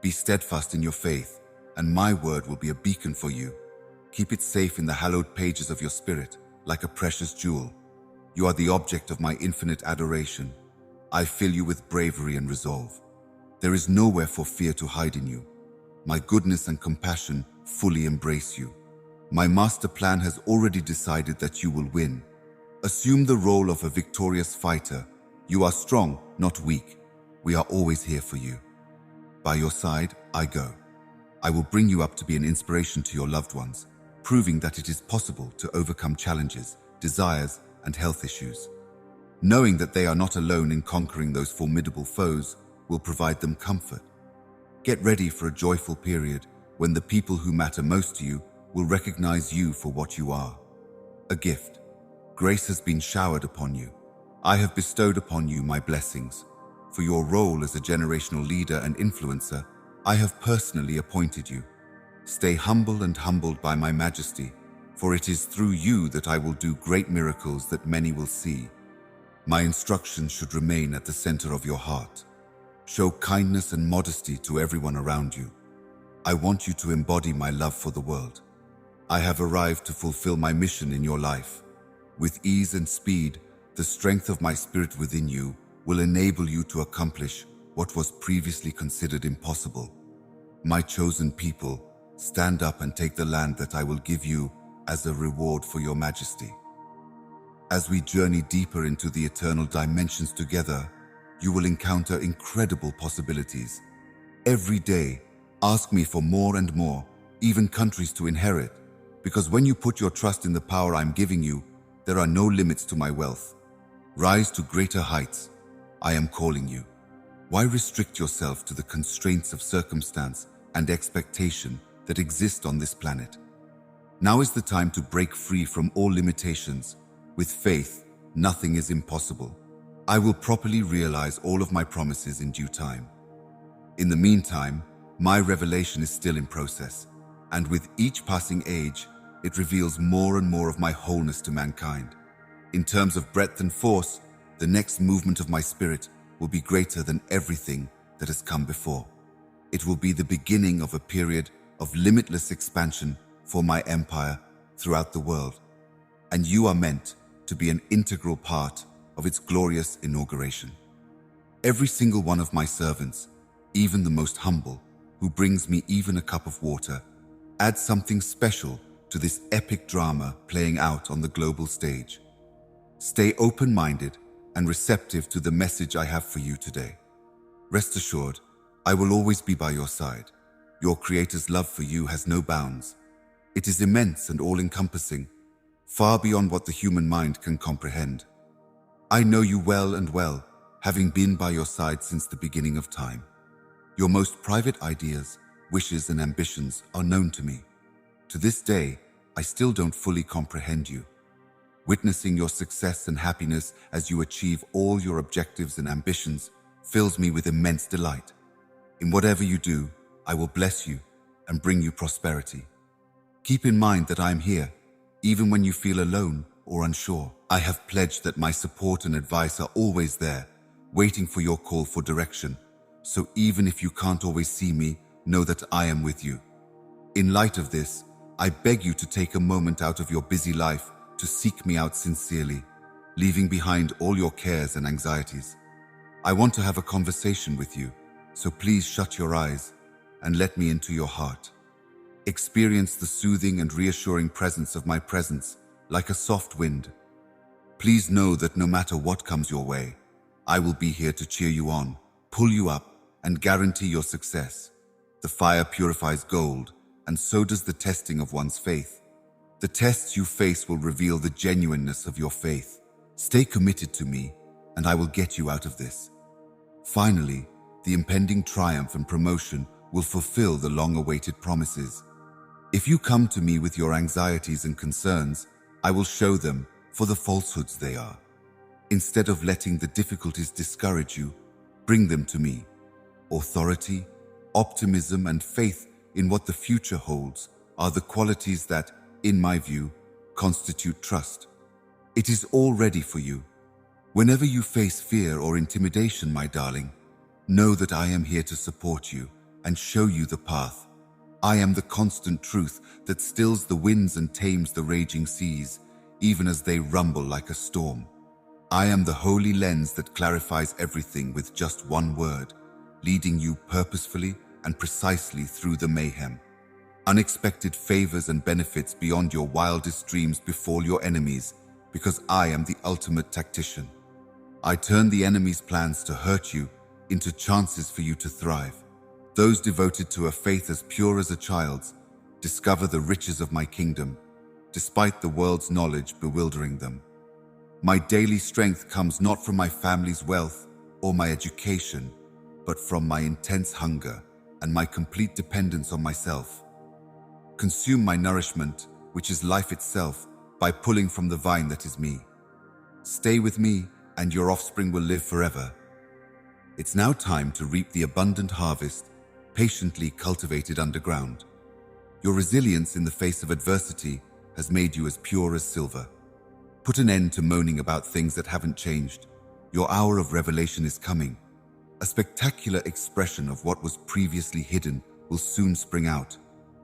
Be steadfast in your faith, and my word will be a beacon for you. Keep it safe in the hallowed pages of your spirit, like a precious jewel. You are the object of my infinite adoration. I fill you with bravery and resolve. There is nowhere for fear to hide in you. My goodness and compassion fully embrace you. My master plan has already decided that you will win. Assume the role of a victorious fighter. You are strong, not weak. We are always here for you. By your side, I go. I will bring you up to be an inspiration to your loved ones, proving that it is possible to overcome challenges, desires, and health issues. Knowing that they are not alone in conquering those formidable foes will provide them comfort. Get ready for a joyful period when the people who matter most to you will recognize you for what you are. A gift. Grace has been showered upon you. I have bestowed upon you my blessings. For your role as a generational leader and influencer, I have personally appointed you. Stay humble and humbled by my majesty, for it is through you that I will do great miracles that many will see. My instructions should remain at the center of your heart. Show kindness and modesty to everyone around you. I want you to embody my love for the world. I have arrived to fulfill my mission in your life. With ease and speed, the strength of my spirit within you will enable you to accomplish what was previously considered impossible. My chosen people, stand up and take the land that I will give you as a reward for your majesty. As we journey deeper into the eternal dimensions together, you will encounter incredible possibilities. Every day, ask me for more and more, even countries to inherit, because when you put your trust in the power I'm giving you, there are no limits to my wealth. Rise to greater heights. I am calling you. Why restrict yourself to the constraints of circumstance and expectation that exist on this planet? Now is the time to break free from all limitations. With faith, nothing is impossible. I will properly realize all of my promises in due time. In the meantime, my revelation is still in process, and with each passing age, it reveals more and more of my wholeness to mankind. In terms of breadth and force, the next movement of my spirit will be greater than everything that has come before. It will be the beginning of a period of limitless expansion for my empire throughout the world, and you are meant to be an integral part of its glorious inauguration. Every single one of my servants, even the most humble, who brings me even a cup of water, adds something special to this epic drama playing out on the global stage. Stay open-minded and receptive to the message I have for you today. Rest assured, I will always be by your side. Your Creator's love for you has no bounds. It is immense and all-encompassing, far beyond what the human mind can comprehend. I know you well and well, having been by your side since the beginning of time. Your most private ideas, wishes, and ambitions are known to me. To this day, I still don't fully comprehend you. Witnessing your success and happiness as you achieve all your objectives and ambitions fills me with immense delight. In whatever you do, I will bless you and bring you prosperity. Keep in mind that I am here, even when you feel alone or unsure. I have pledged that my support and advice are always there, waiting for your call for direction. So even if you can't always see me, know that I am with you. In light of this, I beg you to take a moment out of your busy life to seek me out sincerely, leaving behind all your cares and anxieties. I want to have a conversation with you, so please shut your eyes and let me into your heart. Experience the soothing and reassuring presence of my presence like a soft wind. Please know that no matter what comes your way, I will be here to cheer you on, pull you up, and guarantee your success. The fire purifies gold, and so does the testing of one's faith. The tests you face will reveal the genuineness of your faith. Stay committed to me, and I will get you out of this. Finally, the impending triumph and promotion will fulfill the long-awaited promises. If you come to me with your anxieties and concerns, I will show them for the falsehoods they are. Instead of letting the difficulties discourage you, bring them to me. Authority, optimism, and faith in what the future holds are the qualities that, in my view, constitute trust. It is all ready for you. Whenever you face fear or intimidation, my darling, know that I am here to support you and show you the path. I am the constant truth that stills the winds and tames the raging seas, even as they rumble like a storm. I am the holy lens that clarifies everything with just one word, leading you purposefully and precisely through the mayhem. Unexpected favors and benefits beyond your wildest dreams befall your enemies, because I am the ultimate tactician. I turn the enemy's plans to hurt you into chances for you to thrive. Those devoted to a faith as pure as a child's discover the riches of my kingdom, despite the world's knowledge bewildering them. My daily strength comes not from my family's wealth or my education, but from my intense hunger and my complete dependence on myself. Consume my nourishment, which is life itself, by pulling from the vine that is me. Stay with me, and your offspring will live forever. It's now time to reap the abundant harvest, patiently cultivated underground. Your resilience in the face of adversity has made you as pure as silver. Put an end to moaning about things that haven't changed. Your hour of revelation is coming. A spectacular expression of what was previously hidden will soon spring out,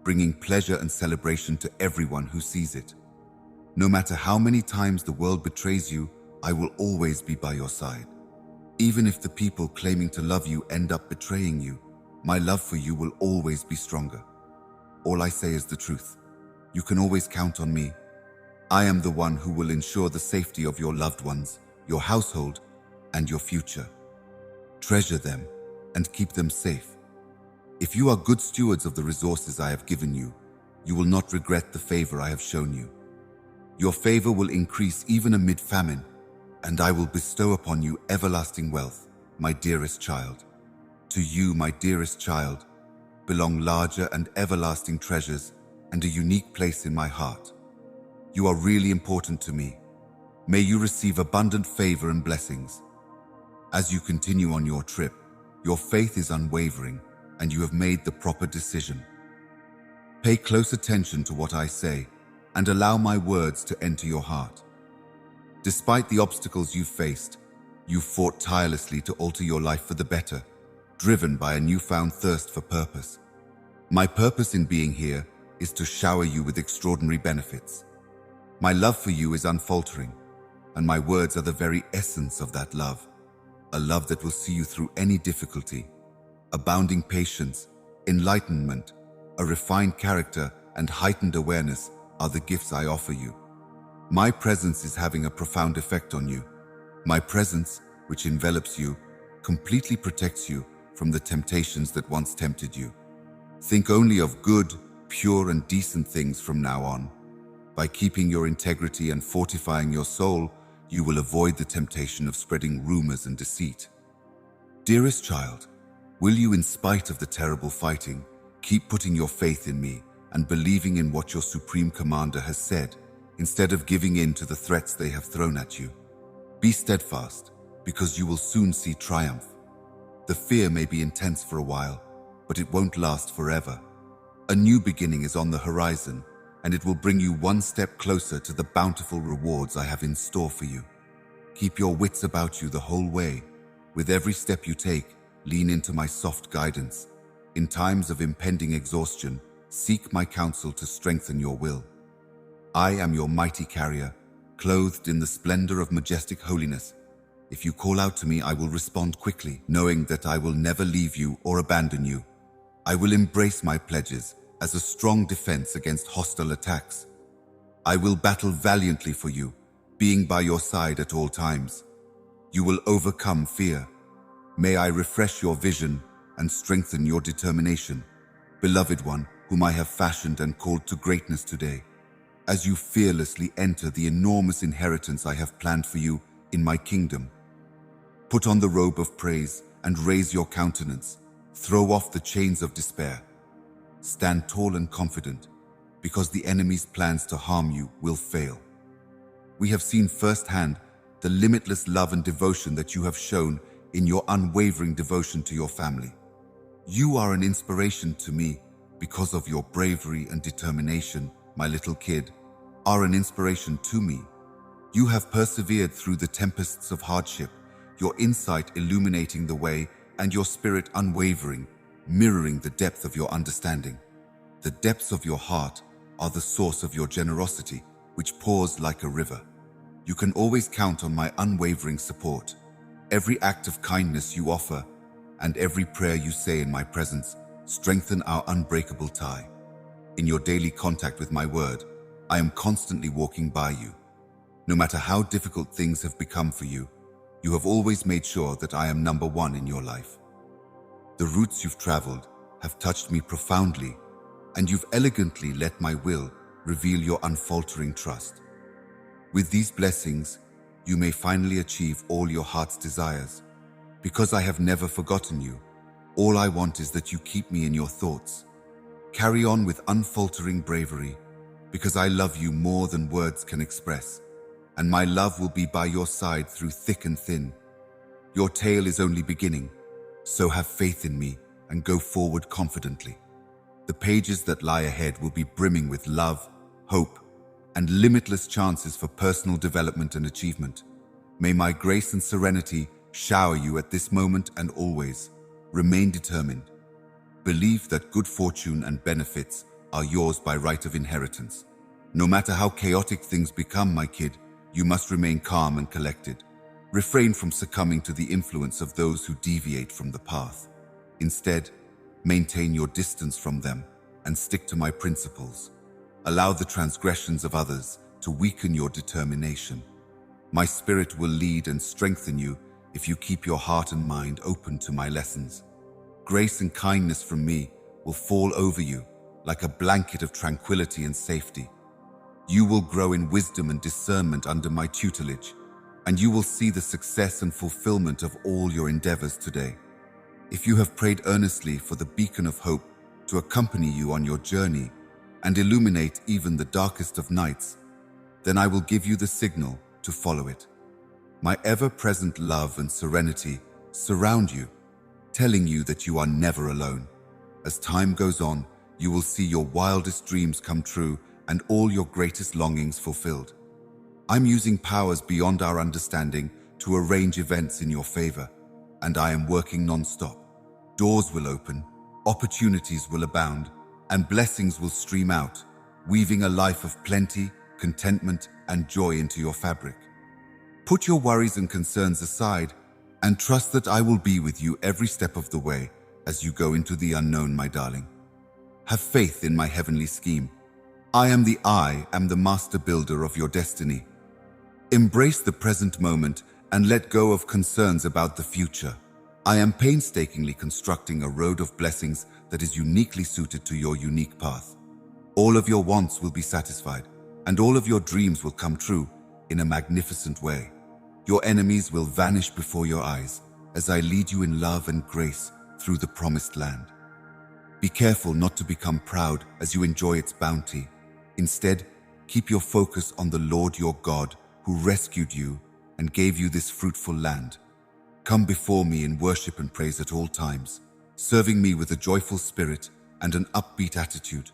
bringing pleasure and celebration to everyone who sees it. No matter how many times the world betrays you, I will always be by your side. Even if the people claiming to love you end up betraying you, my love for you will always be stronger. All I say is the truth. You can always count on me. I am the one who will ensure the safety of your loved ones, your household, and your future. Treasure them and keep them safe. If you are good stewards of the resources I have given you, you will not regret the favor I have shown you. Your favor will increase even amid famine, and I will bestow upon you everlasting wealth, my dearest child. To you, my dearest child, belong larger and everlasting treasures and a unique place in my heart. You are really important to me. May you receive abundant favor and blessings. As you continue on your trip, your faith is unwavering, and you have made the proper decision. Pay close attention to what I say, and allow my words to enter your heart. Despite the obstacles you've faced, you've fought tirelessly to alter your life for the better, driven by a newfound thirst for purpose. My purpose in being here is to shower you with extraordinary benefits. My love for you is unfaltering, and my words are the very essence of that love, a love that will see you through any difficulty. Abounding patience, enlightenment, a refined character, and heightened awareness are the gifts I offer you. My presence is having a profound effect on you. My presence, which envelops you, completely protects you from the temptations that once tempted you. Think only of good, pure, and decent things from now on. By keeping your integrity and fortifying your soul, you will avoid the temptation of spreading rumors and deceit. Dearest child, will you, in spite of the terrible fighting, keep putting your faith in me and believing in what your Supreme Commander has said, instead of giving in to the threats they have thrown at you? Be steadfast, because you will soon see triumph. The fear may be intense for a while, but it won't last forever. A new beginning is on the horizon, and it will bring you one step closer to the bountiful rewards I have in store for you. Keep your wits about you the whole way. With every step you take, lean into my soft guidance. In times of impending exhaustion, seek my counsel to strengthen your will. I am your mighty carrier, clothed in the splendor of majestic holiness. If you call out to me, I will respond quickly, knowing that I will never leave you or abandon you. I will embrace my pledges as a strong defense against hostile attacks. I will battle valiantly for you, being by your side at all times. You will overcome fear. May I refresh your vision and strengthen your determination, beloved one, whom I have fashioned and called to greatness today, as you fearlessly enter the enormous inheritance I have planned for you in my kingdom. Put on the robe of praise and raise your countenance. Throw off the chains of despair. Stand tall and confident, because the enemy's plans to harm you will fail. We have seen firsthand the limitless love and devotion that you have shown in your unwavering devotion to your family. You are an inspiration to me because of your bravery and determination, my little kid, are an inspiration to me. You have persevered through the tempests of hardship, your insight illuminating the way and your spirit unwavering, mirroring the depth of your understanding. The depths of your heart are the source of your generosity, which pours like a river. You can always count on my unwavering support. Every act of kindness you offer and every prayer you say in my presence strengthen our unbreakable tie. In your daily contact with my word, I am constantly walking by you. No matter how difficult things have become for you, you have always made sure that I am number one in your life. The routes you've traveled have touched me profoundly, and you've elegantly let my will reveal your unfaltering trust. With these blessings, you may finally achieve all your heart's desires. Because I have never forgotten you, all I want is that you keep me in your thoughts. Carry on with unfaltering bravery, because I love you more than words can express, and my love will be by your side through thick and thin. Your tale is only beginning, so have faith in me and go forward confidently. The pages that lie ahead will be brimming with love, hope, and limitless chances for personal development and achievement. May my grace and serenity shower you at this moment and always. Remain determined. Believe that good fortune and benefits are yours by right of inheritance. No matter how chaotic things become, my kid, you must remain calm and collected. Refrain from succumbing to the influence of those who deviate from the path. Instead, maintain your distance from them and stick to my principles. Allow the transgressions of others to weaken your determination. My spirit will lead and strengthen you if you keep your heart and mind open to my lessons. Grace and kindness from me will fall over you like a blanket of tranquility and safety. You will grow in wisdom and discernment under my tutelage, and you will see the success and fulfillment of all your endeavors today. If you have prayed earnestly for the beacon of hope to accompany you on your journey and illuminate even the darkest of nights, then I will give you the signal to follow it. My ever-present love and serenity surround you, telling you that you are never alone. As time goes on, you will see your wildest dreams come true and all your greatest longings fulfilled. I'm using powers beyond our understanding to arrange events in your favor, and I am working non-stop. Doors will open, opportunities will abound, and blessings will stream out, weaving a life of plenty, contentment, and joy into your fabric. Put your worries and concerns aside and trust that I will be with you every step of the way as you go into the unknown, my darling. Have faith in my heavenly scheme. I am the master builder of your destiny. Embrace the present moment and let go of concerns about the future. I am painstakingly constructing a road of blessings that is uniquely suited to your unique path. All of your wants will be satisfied, and all of your dreams will come true in a magnificent way. Your enemies will vanish before your eyes as I lead you in love and grace through the promised land. Be careful not to become proud as you enjoy its bounty. Instead, keep your focus on the Lord your God, who rescued you and gave you this fruitful land. Come before me in worship and praise at all times, serving me with a joyful spirit and an upbeat attitude.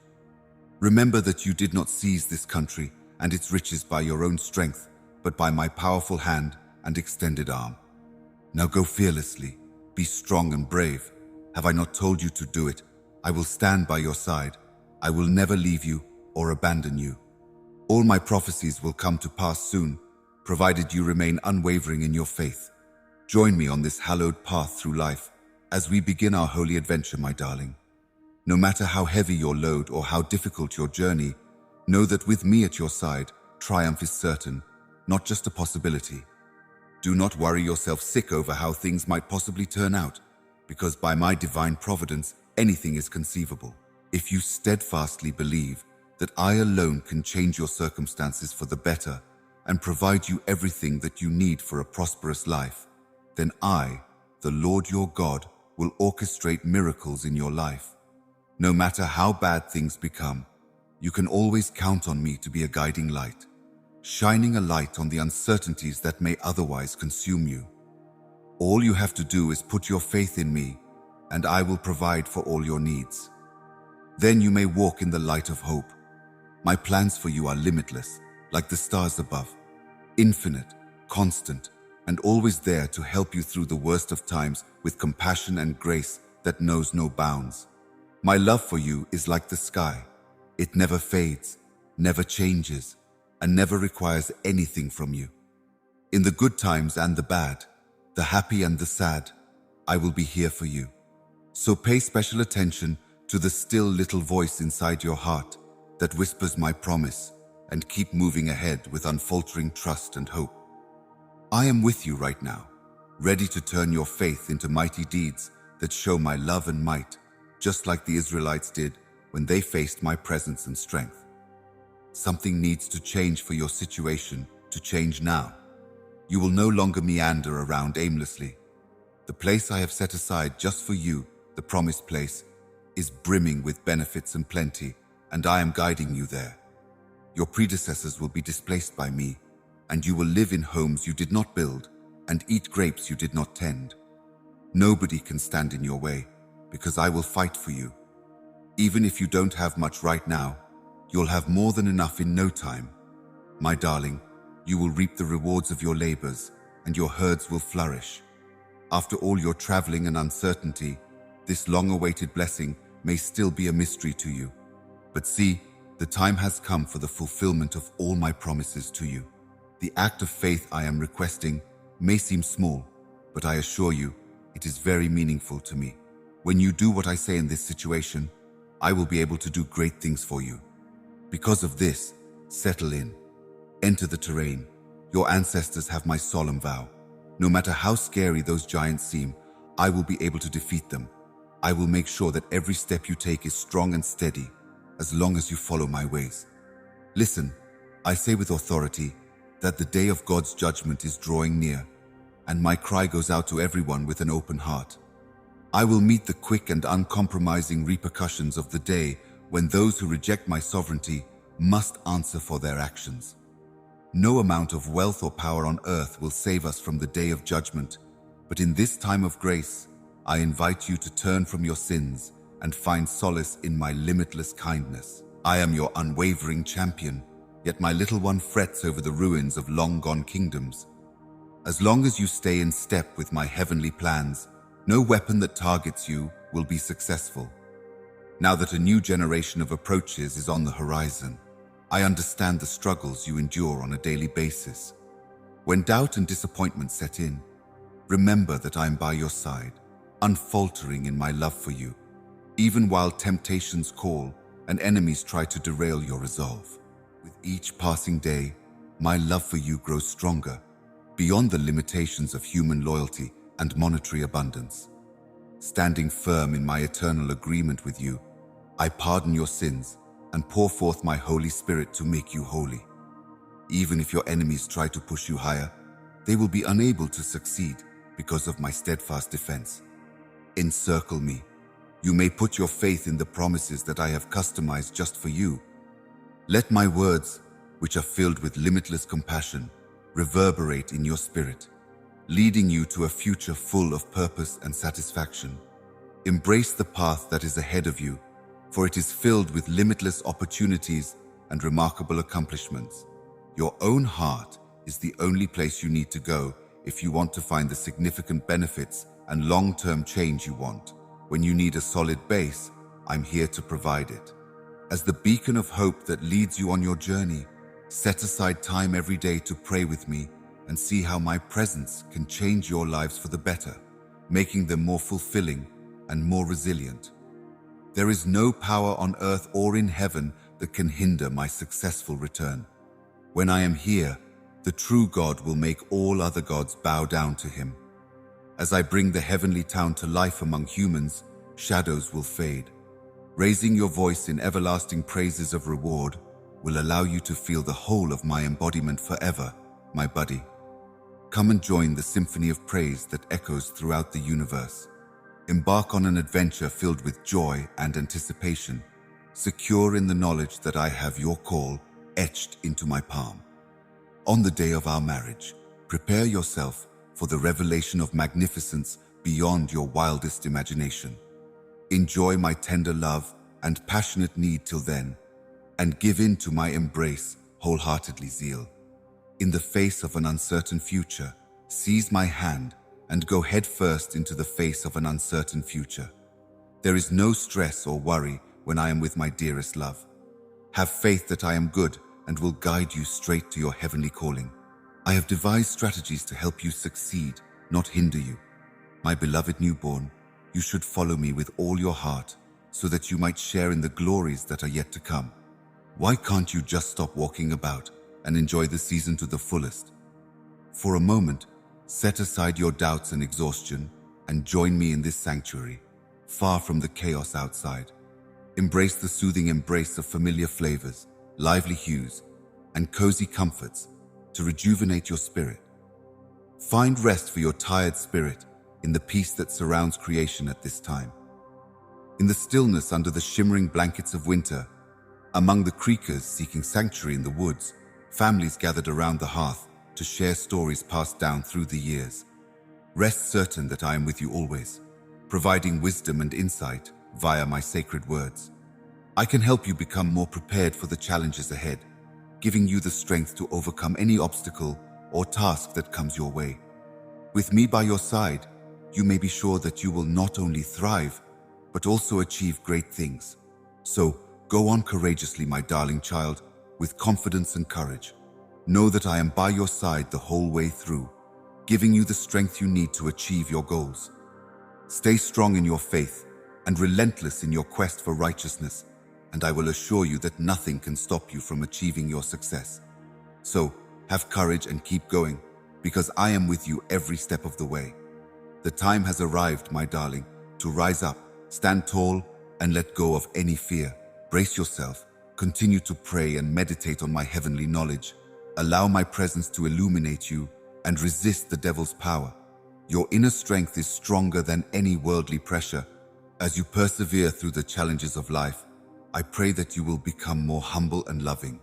Remember that you did not seize this country and its riches by your own strength, but by my powerful hand and extended arm. Now go fearlessly, be strong and brave. Have I not told you to do it? I will stand by your side. I will never leave you or abandon you. All my prophecies will come to pass soon, provided you remain unwavering in your faith. Join me on this hallowed path through life as we begin our holy adventure, my darling. No matter how heavy your load or how difficult your journey, know that with me at your side, triumph is certain, not just a possibility. Do not worry yourself sick over how things might possibly turn out, because by my divine providence, anything is conceivable. If you steadfastly believe that I alone can change your circumstances for the better and provide you everything that you need for a prosperous life, then I, the Lord your God, will orchestrate miracles in your life. No matter how bad things become, you can always count on me to be a guiding light, shining a light on the uncertainties that may otherwise consume you. All you have to do is put your faith in me, and I will provide for all your needs. Then you may walk in the light of hope. My plans for you are limitless, like the stars above, infinite, constant, and always there to help you through the worst of times with compassion and grace that knows no bounds. My love for you is like the sky. It never fades, never changes, and never requires anything from you. In the good times and the bad, the happy and the sad, I will be here for you. So pay special attention to the still little voice inside your heart that whispers my promise, and keep moving ahead with unfaltering trust and hope. I am with you right now, ready to turn your faith into mighty deeds that show my love and might, just like the Israelites did when they faced my presence and strength. Something needs to change for your situation to change now. You will no longer meander around aimlessly. The place I have set aside just for you, the promised place, is brimming with benefits and plenty, and I am guiding you there. Your predecessors will be displaced by me, and you will live in homes you did not build and eat grapes you did not tend. Nobody can stand in your way, because I will fight for you. Even if you don't have much right now, you'll have more than enough in no time. My darling, you will reap the rewards of your labors, and your herds will flourish. After all your traveling and uncertainty, this long-awaited blessing may still be a mystery to you. But see, the time has come for the fulfillment of all my promises to you. The act of faith I am requesting may seem small, but I assure you, it is very meaningful to me. When you do what I say in this situation, I will be able to do great things for you. Because of this, settle in. Enter the terrain. Your ancestors have my solemn vow. No matter how scary those giants seem, I will be able to defeat them. I will make sure that every step you take is strong and steady, as long as you follow my ways. Listen, I say with authority that the day of God's judgment is drawing near, and my cry goes out to everyone with an open heart. I will meet the quick and uncompromising repercussions of the day when those who reject my sovereignty must answer for their actions. No amount of wealth or power on earth will save us from the day of judgment, but in this time of grace, I invite you to turn from your sins and find solace in my limitless kindness. I am your unwavering champion, yet my little one frets over the ruins of long-gone kingdoms. As long as you stay in step with my heavenly plans, no weapon that targets you will be successful. Now that a new generation of approaches is on the horizon, I understand the struggles you endure on a daily basis. When doubt and disappointment set in, remember that I am by your side, unfaltering in my love for you, even while temptations call and enemies try to derail your resolve. With each passing day, my love for you grows stronger, beyond the limitations of human loyalty and monetary abundance. Standing firm in my eternal agreement with you, I pardon your sins and pour forth my Holy Spirit to make you holy. Even if your enemies try to push you higher, they will be unable to succeed because of my steadfast defense. Encircle me. You may put your faith in the promises that I have customized just for you. Let my words, which are filled with limitless compassion, reverberate in your spirit, leading you to a future full of purpose and satisfaction. Embrace the path that is ahead of you, for it is filled with limitless opportunities and remarkable accomplishments. Your own heart is the only place you need to go if you want to find the significant benefits and long-term change you want. When you need a solid base, I'm here to provide it. As the beacon of hope that leads you on your journey, set aside time every day to pray with me and see how my presence can change your lives for the better, making them more fulfilling and more resilient. There is no power on earth or in heaven that can hinder my successful return. When I am here, the true God will make all other gods bow down to him. As I bring the heavenly town to life among humans, shadows will fade. Raising your voice in everlasting praises of reward will allow you to feel the whole of my embodiment forever, my buddy. Come and join the symphony of praise that echoes throughout the universe. Embark on an adventure filled with joy and anticipation, secure in the knowledge that I have your call etched into my palm. On the day of our marriage, prepare yourself for the revelation of magnificence beyond your wildest imagination. Enjoy my tender love and passionate need till then, and give in to my embrace wholeheartedly zeal. In the face of an uncertain future, seize my hand and go head first into the face of an uncertain future. There is no stress or worry when I am with my dearest love. Have faith that I am good and will guide you straight to your heavenly calling. I have devised strategies to help you succeed, not hinder you. My beloved newborn, you should follow me with all your heart so that you might share in the glories that are yet to come. Why can't you just stop walking about and enjoy the season to the fullest? For a moment, set aside your doubts and exhaustion and join me in this sanctuary, far from the chaos outside. Embrace the soothing embrace of familiar flavors, lively hues, and cozy comforts to rejuvenate your spirit. Find rest for your tired spirit in the peace that surrounds creation at this time. In the stillness under the shimmering blankets of winter, among the creekers seeking sanctuary in the woods, families gathered around the hearth to share stories passed down through the years. Rest certain that I am with you always, providing wisdom and insight via my sacred words. I can help you become more prepared for the challenges ahead, giving you the strength to overcome any obstacle or task that comes your way. With me by your side, you may be sure that you will not only thrive, but also achieve great things. So, go on courageously, my darling child, with confidence and courage. Know that I am by your side the whole way through, giving you the strength you need to achieve your goals. Stay strong in your faith and relentless in your quest for righteousness, and I will assure you that nothing can stop you from achieving your success. So, have courage and keep going, because I am with you every step of the way. The time has arrived, my darling, to rise up, stand tall, and let go of any fear. Brace yourself, continue to pray and meditate on my heavenly knowledge. Allow my presence to illuminate you and resist the devil's power. Your inner strength is stronger than any worldly pressure. As you persevere through the challenges of life, I pray that you will become more humble and loving.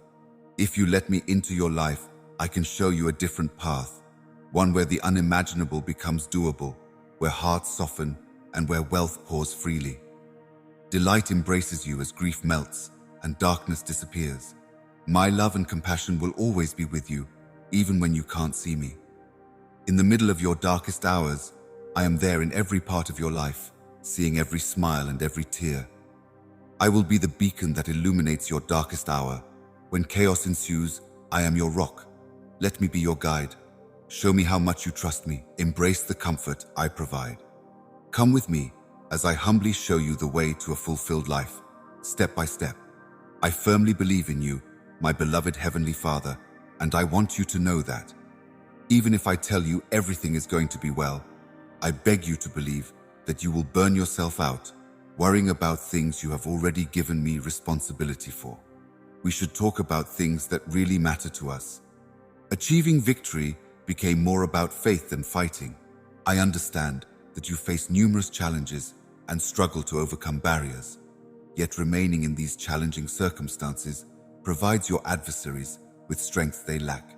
If you let me into your life, I can show you a different path, one where the unimaginable becomes doable, where hearts soften and where wealth pours freely. Delight embraces you as grief melts and darkness disappears. My love and compassion will always be with you, even when you can't see me. In the middle of your darkest hours, I am there in every part of your life, seeing every smile and every tear. I will be the beacon that illuminates your darkest hour. When chaos ensues, I am your rock. Let me be your guide. Show me how much you trust me. Embrace the comfort I provide. Come with me as I humbly show you the way to a fulfilled life, step by step. I firmly believe in you, my beloved Heavenly Father, and I want you to know that. Even if I tell you everything is going to be well, I beg you to believe that you will burn yourself out, worrying about things you have already given me responsibility for. We should talk about things that really matter to us. Achieving victory became more about faith than fighting. I understand that you face numerous challenges and struggle to overcome barriers. Yet remaining in these challenging circumstances provides your adversaries with strength they lack.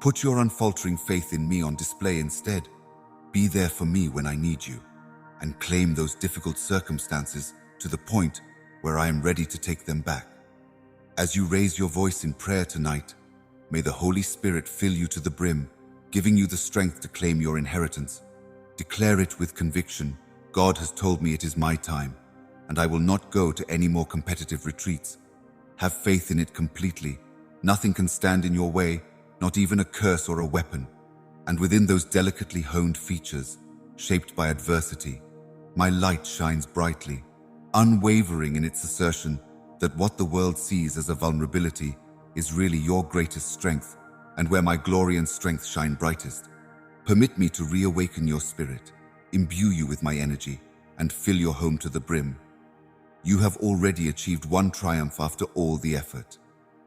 Put your unfaltering faith in me on display instead. Be there for me when I need you, and claim those difficult circumstances to the point where I am ready to take them back. As you raise your voice in prayer tonight, may the Holy Spirit fill you to the brim, giving you the strength to claim your inheritance. Declare it with conviction. God has told me it is my time, and I will not go to any more competitive retreats. Have faith in it completely. Nothing can stand in your way, not even a curse or a weapon. And within those delicately honed features, shaped by adversity, my light shines brightly, unwavering in its assertion that what the world sees as a vulnerability is really your greatest strength, and where my glory and strength shine brightest. Permit me to reawaken your spirit, imbue you with my energy, and fill your home to the brim. You have already achieved one triumph after all the effort.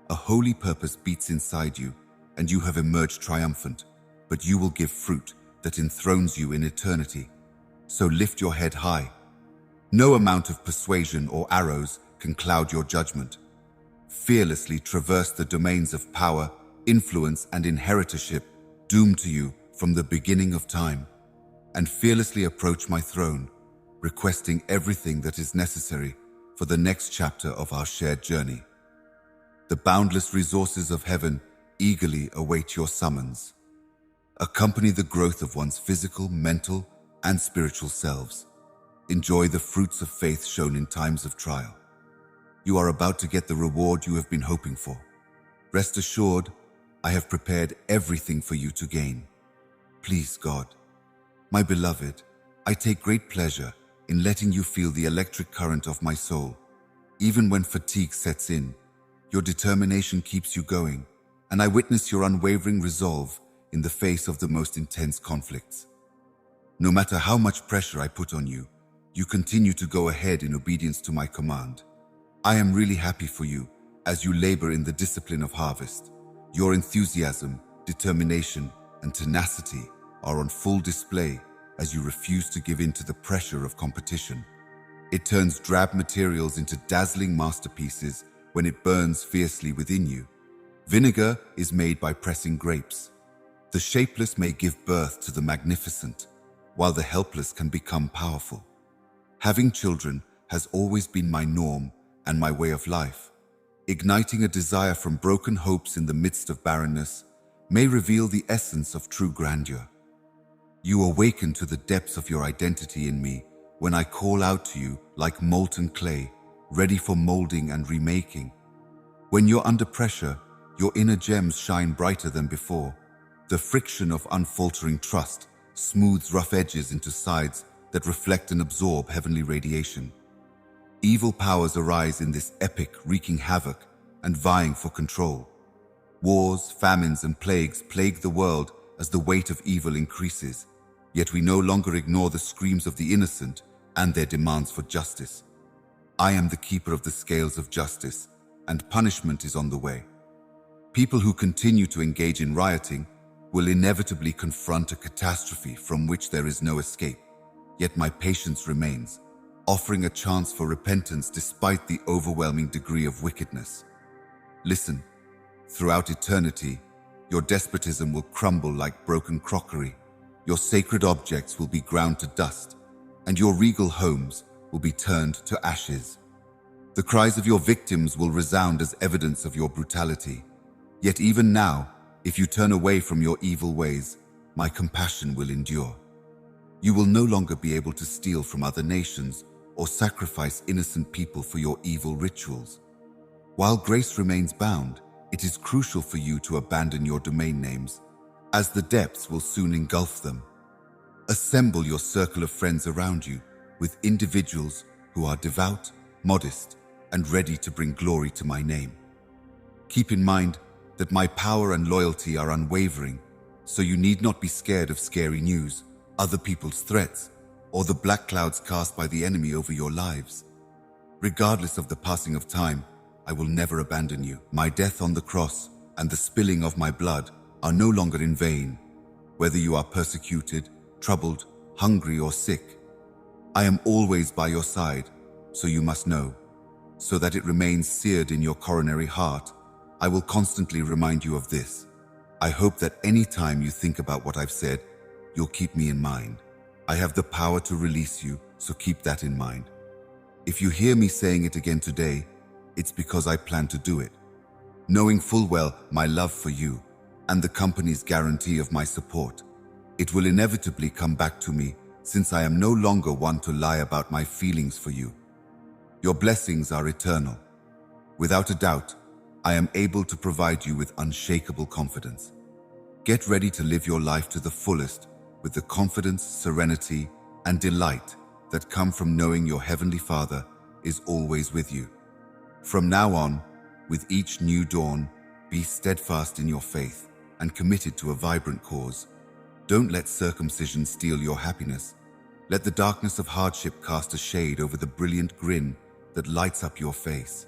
A holy purpose beats inside you, and you have emerged triumphant, but you will give fruit that enthrones you in eternity. So lift your head high. No amount of persuasion or arrows can cloud your judgment. Fearlessly traverse the domains of power, influence, and inheritorship doomed to you from the beginning of time, and fearlessly approach my throne, requesting everything that is necessary for the next chapter of our shared journey. The boundless resources of heaven eagerly await your summons. Accompany the growth of one's physical, mental, and spiritual selves. Enjoy the fruits of faith shown in times of trial. You are about to get the reward you have been hoping for. Rest assured, I have prepared everything for you to gain. Please, God, my beloved, I take great pleasure in letting you feel the electric current of my soul. Even when fatigue sets in, your determination keeps you going, and I witness your unwavering resolve in the face of the most intense conflicts. No matter how much pressure I put on you, you continue to go ahead in obedience to my command. I am really happy for you as you labor in the discipline of harvest. Your enthusiasm, determination, and tenacity are on full display as you refuse to give in to the pressure of competition. It turns drab materials into dazzling masterpieces when it burns fiercely within you. Vinegar is made by pressing grapes. The shapeless may give birth to the magnificent, while the helpless can become powerful. Having children has always been my norm and my way of life. Igniting a desire from broken hopes in the midst of barrenness may reveal the essence of true grandeur. You awaken to the depths of your identity in me when I call out to you like molten clay, ready for molding and remaking. When you're under pressure, your inner gems shine brighter than before. The friction of unfaltering trust smooths rough edges into sides that reflect and absorb heavenly radiation. Evil powers arise in this epic, wreaking havoc and vying for control. Wars, famines, and plagues plague the world as the weight of evil increases, yet we no longer ignore the screams of the innocent and their demands for justice. I am the keeper of the scales of justice, and punishment is on the way. People who continue to engage in rioting will inevitably confront a catastrophe from which there is no escape. Yet my patience remains, offering a chance for repentance despite the overwhelming degree of wickedness. Listen, throughout eternity, your despotism will crumble like broken crockery, your sacred objects will be ground to dust, and your regal homes will be turned to ashes. The cries of your victims will resound as evidence of your brutality. Yet even now, if you turn away from your evil ways, my compassion will endure. You will no longer be able to steal from other nations or sacrifice innocent people for your evil rituals. While grace remains bound, it is crucial for you to abandon your domain names, as the depths will soon engulf them. Assemble your circle of friends around you with individuals who are devout, modest, and ready to bring glory to my name. Keep in mind that my power and loyalty are unwavering, so you need not be scared of scary news, other people's threats, or the black clouds cast by the enemy over your lives. Regardless of the passing of time, I will never abandon you. My death on the cross and the spilling of my blood are no longer in vain. Whether you are persecuted, troubled, hungry, or sick, I am always by your side, so you must know. So that it remains seared in your coronary heart, I will constantly remind you of this. I hope that any time you think about what I've said, you'll keep me in mind. I have the power to release you, so keep that in mind. If you hear me saying it again today, it's because I plan to do it. Knowing full well my love for you and the company's guarantee of my support, it will inevitably come back to me since I am no longer one to lie about my feelings for you. Your blessings are eternal. Without a doubt, I am able to provide you with unshakable confidence. Get ready to live your life to the fullest with the confidence, serenity, and delight that come from knowing your Heavenly Father is always with you. From now on, with each new dawn, be steadfast in your faith and committed to a vibrant cause. Don't let circumcision steal your happiness. Let the darkness of hardship cast a shade over the brilliant grin that lights up your face.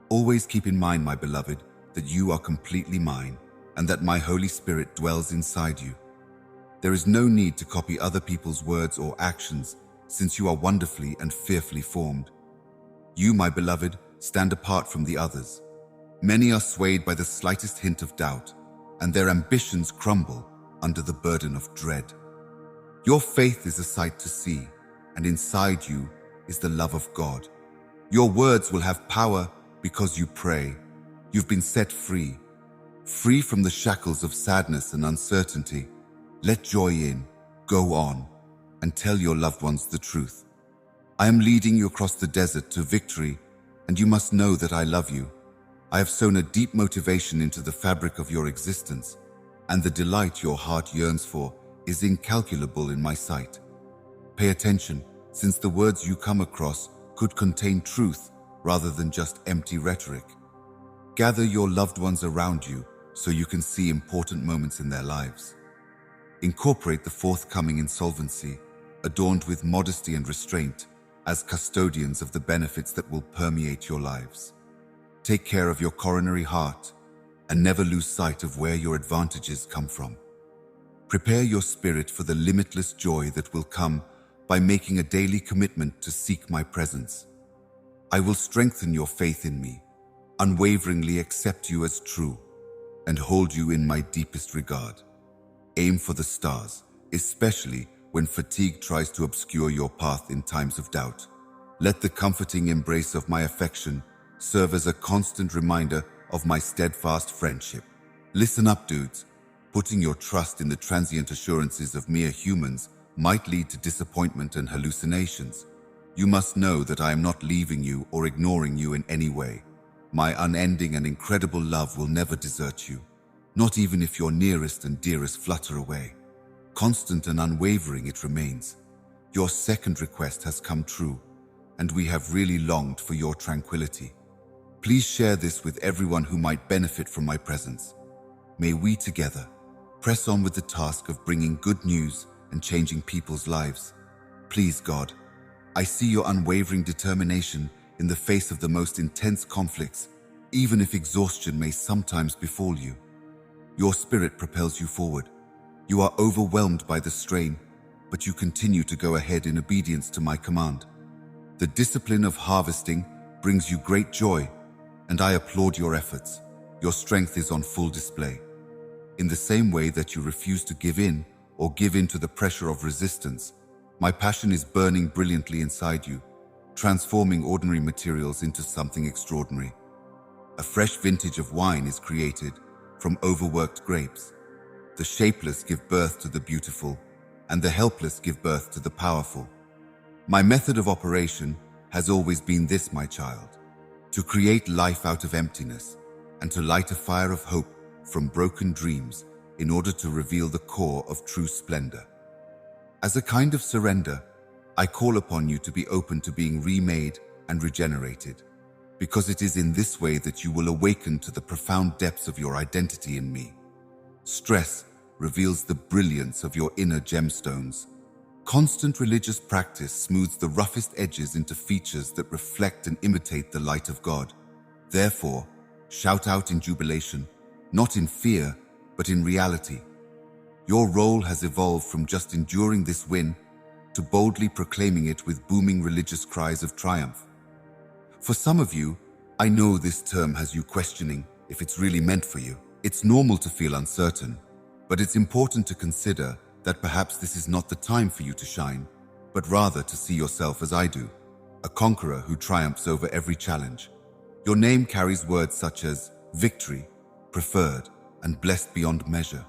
Always keep in mind, my beloved, that you are completely mine and that my Holy Spirit dwells inside you. There is no need to copy other people's words or actions, since you are wonderfully and fearfully formed. You, my beloved, stand apart from the others. Many are swayed by the slightest hint of doubt, and their ambitions crumble under the burden of dread. Your faith is a sight to see, and inside you is the love of God. Your words will have power because you pray. You've been set free from the shackles of sadness and uncertainty. Let joy in, go on, and tell your loved ones the truth. I am leading you across the desert to victory, and you must know that I love you. I have sown a deep motivation into the fabric of your existence, and the delight your heart yearns for is incalculable in my sight. Pay attention, since the words you come across could contain truth rather than just empty rhetoric. Gather your loved ones around you so you can see important moments in their lives. Incorporate the forthcoming insolvency, adorned with modesty and restraint, as custodians of the benefits that will permeate your lives. Take care of your coronary heart and never lose sight of where your advantages come from. Prepare your spirit for the limitless joy that will come by making a daily commitment to seek my presence. I will strengthen your faith in me, unwaveringly accept you as true, and hold you in my deepest regard. Aim for the stars, especially when fatigue tries to obscure your path in times of doubt. Let the comforting embrace of my affection serve as a constant reminder of my steadfast friendship. Listen up, dudes. Putting your trust in the transient assurances of mere humans might lead to disappointment and hallucinations. You must know that I am not leaving you or ignoring you in any way. My unending and incredible love will never desert you, not even if your nearest and dearest flutter away. Constant and unwavering it remains. Your second request has come true, and we have really longed for your tranquility. Please share this with everyone who might benefit from my presence. May we together press on with the task of bringing good news and changing people's lives. Please, God, I see your unwavering determination in the face of the most intense conflicts, even if exhaustion may sometimes befall you. Your spirit propels you forward. You are overwhelmed by the strain, but you continue to go ahead in obedience to my command. The discipline of harvesting brings you great joy, and I applaud your efforts. Your strength is on full display. In the same way that you refuse to give in or give in to the pressure of resistance, my passion is burning brilliantly inside you, transforming ordinary materials into something extraordinary. A fresh vintage of wine is created from overworked grapes. The shapeless give birth to the beautiful, and the helpless give birth to the powerful. My method of operation has always been this, my child: to create life out of emptiness and to light a fire of hope from broken dreams in order to reveal the core of true splendor. As a kind of surrender, I call upon you to be open to being remade and regenerated, because it is in this way that you will awaken to the profound depths of your identity in me. Stress reveals the brilliance of your inner gemstones. Constant religious practice smooths the roughest edges into features that reflect and imitate the light of God. Therefore, shout out in jubilation, not in fear, but in reality. Your role has evolved from just enduring this win to boldly proclaiming it with booming religious cries of triumph. For some of you, I know this term has you questioning if it's really meant for you. It's normal to feel uncertain, but it's important to consider that perhaps this is not the time for you to shine, but rather to see yourself as I do, a conqueror who triumphs over every challenge. Your name carries words such as victory, preferred, and blessed beyond measure.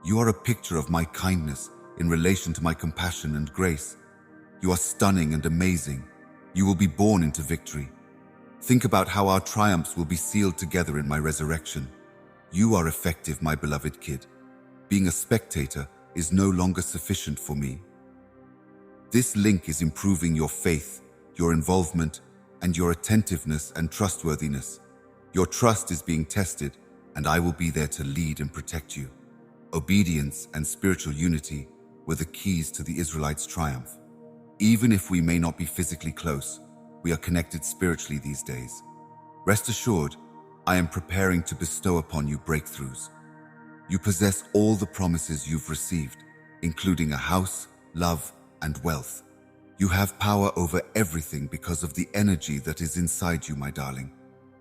You are a picture of my kindness in relation to my compassion and grace. You are stunning and amazing. You will be born into victory. Think about how our triumphs will be sealed together in my resurrection. You are effective, my beloved kid. Being a spectator is no longer sufficient for me. This link is improving your faith, your involvement, and your attentiveness and trustworthiness. Your trust is being tested, and I will be there to lead and protect you. Obedience and spiritual unity were the keys to the Israelites' triumph. Even if we may not be physically close, we are connected spiritually these days. Rest assured, I am preparing to bestow upon you breakthroughs. You possess all the promises you've received, including a house, love, and wealth. You have power over everything because of the energy that is inside you, my darling.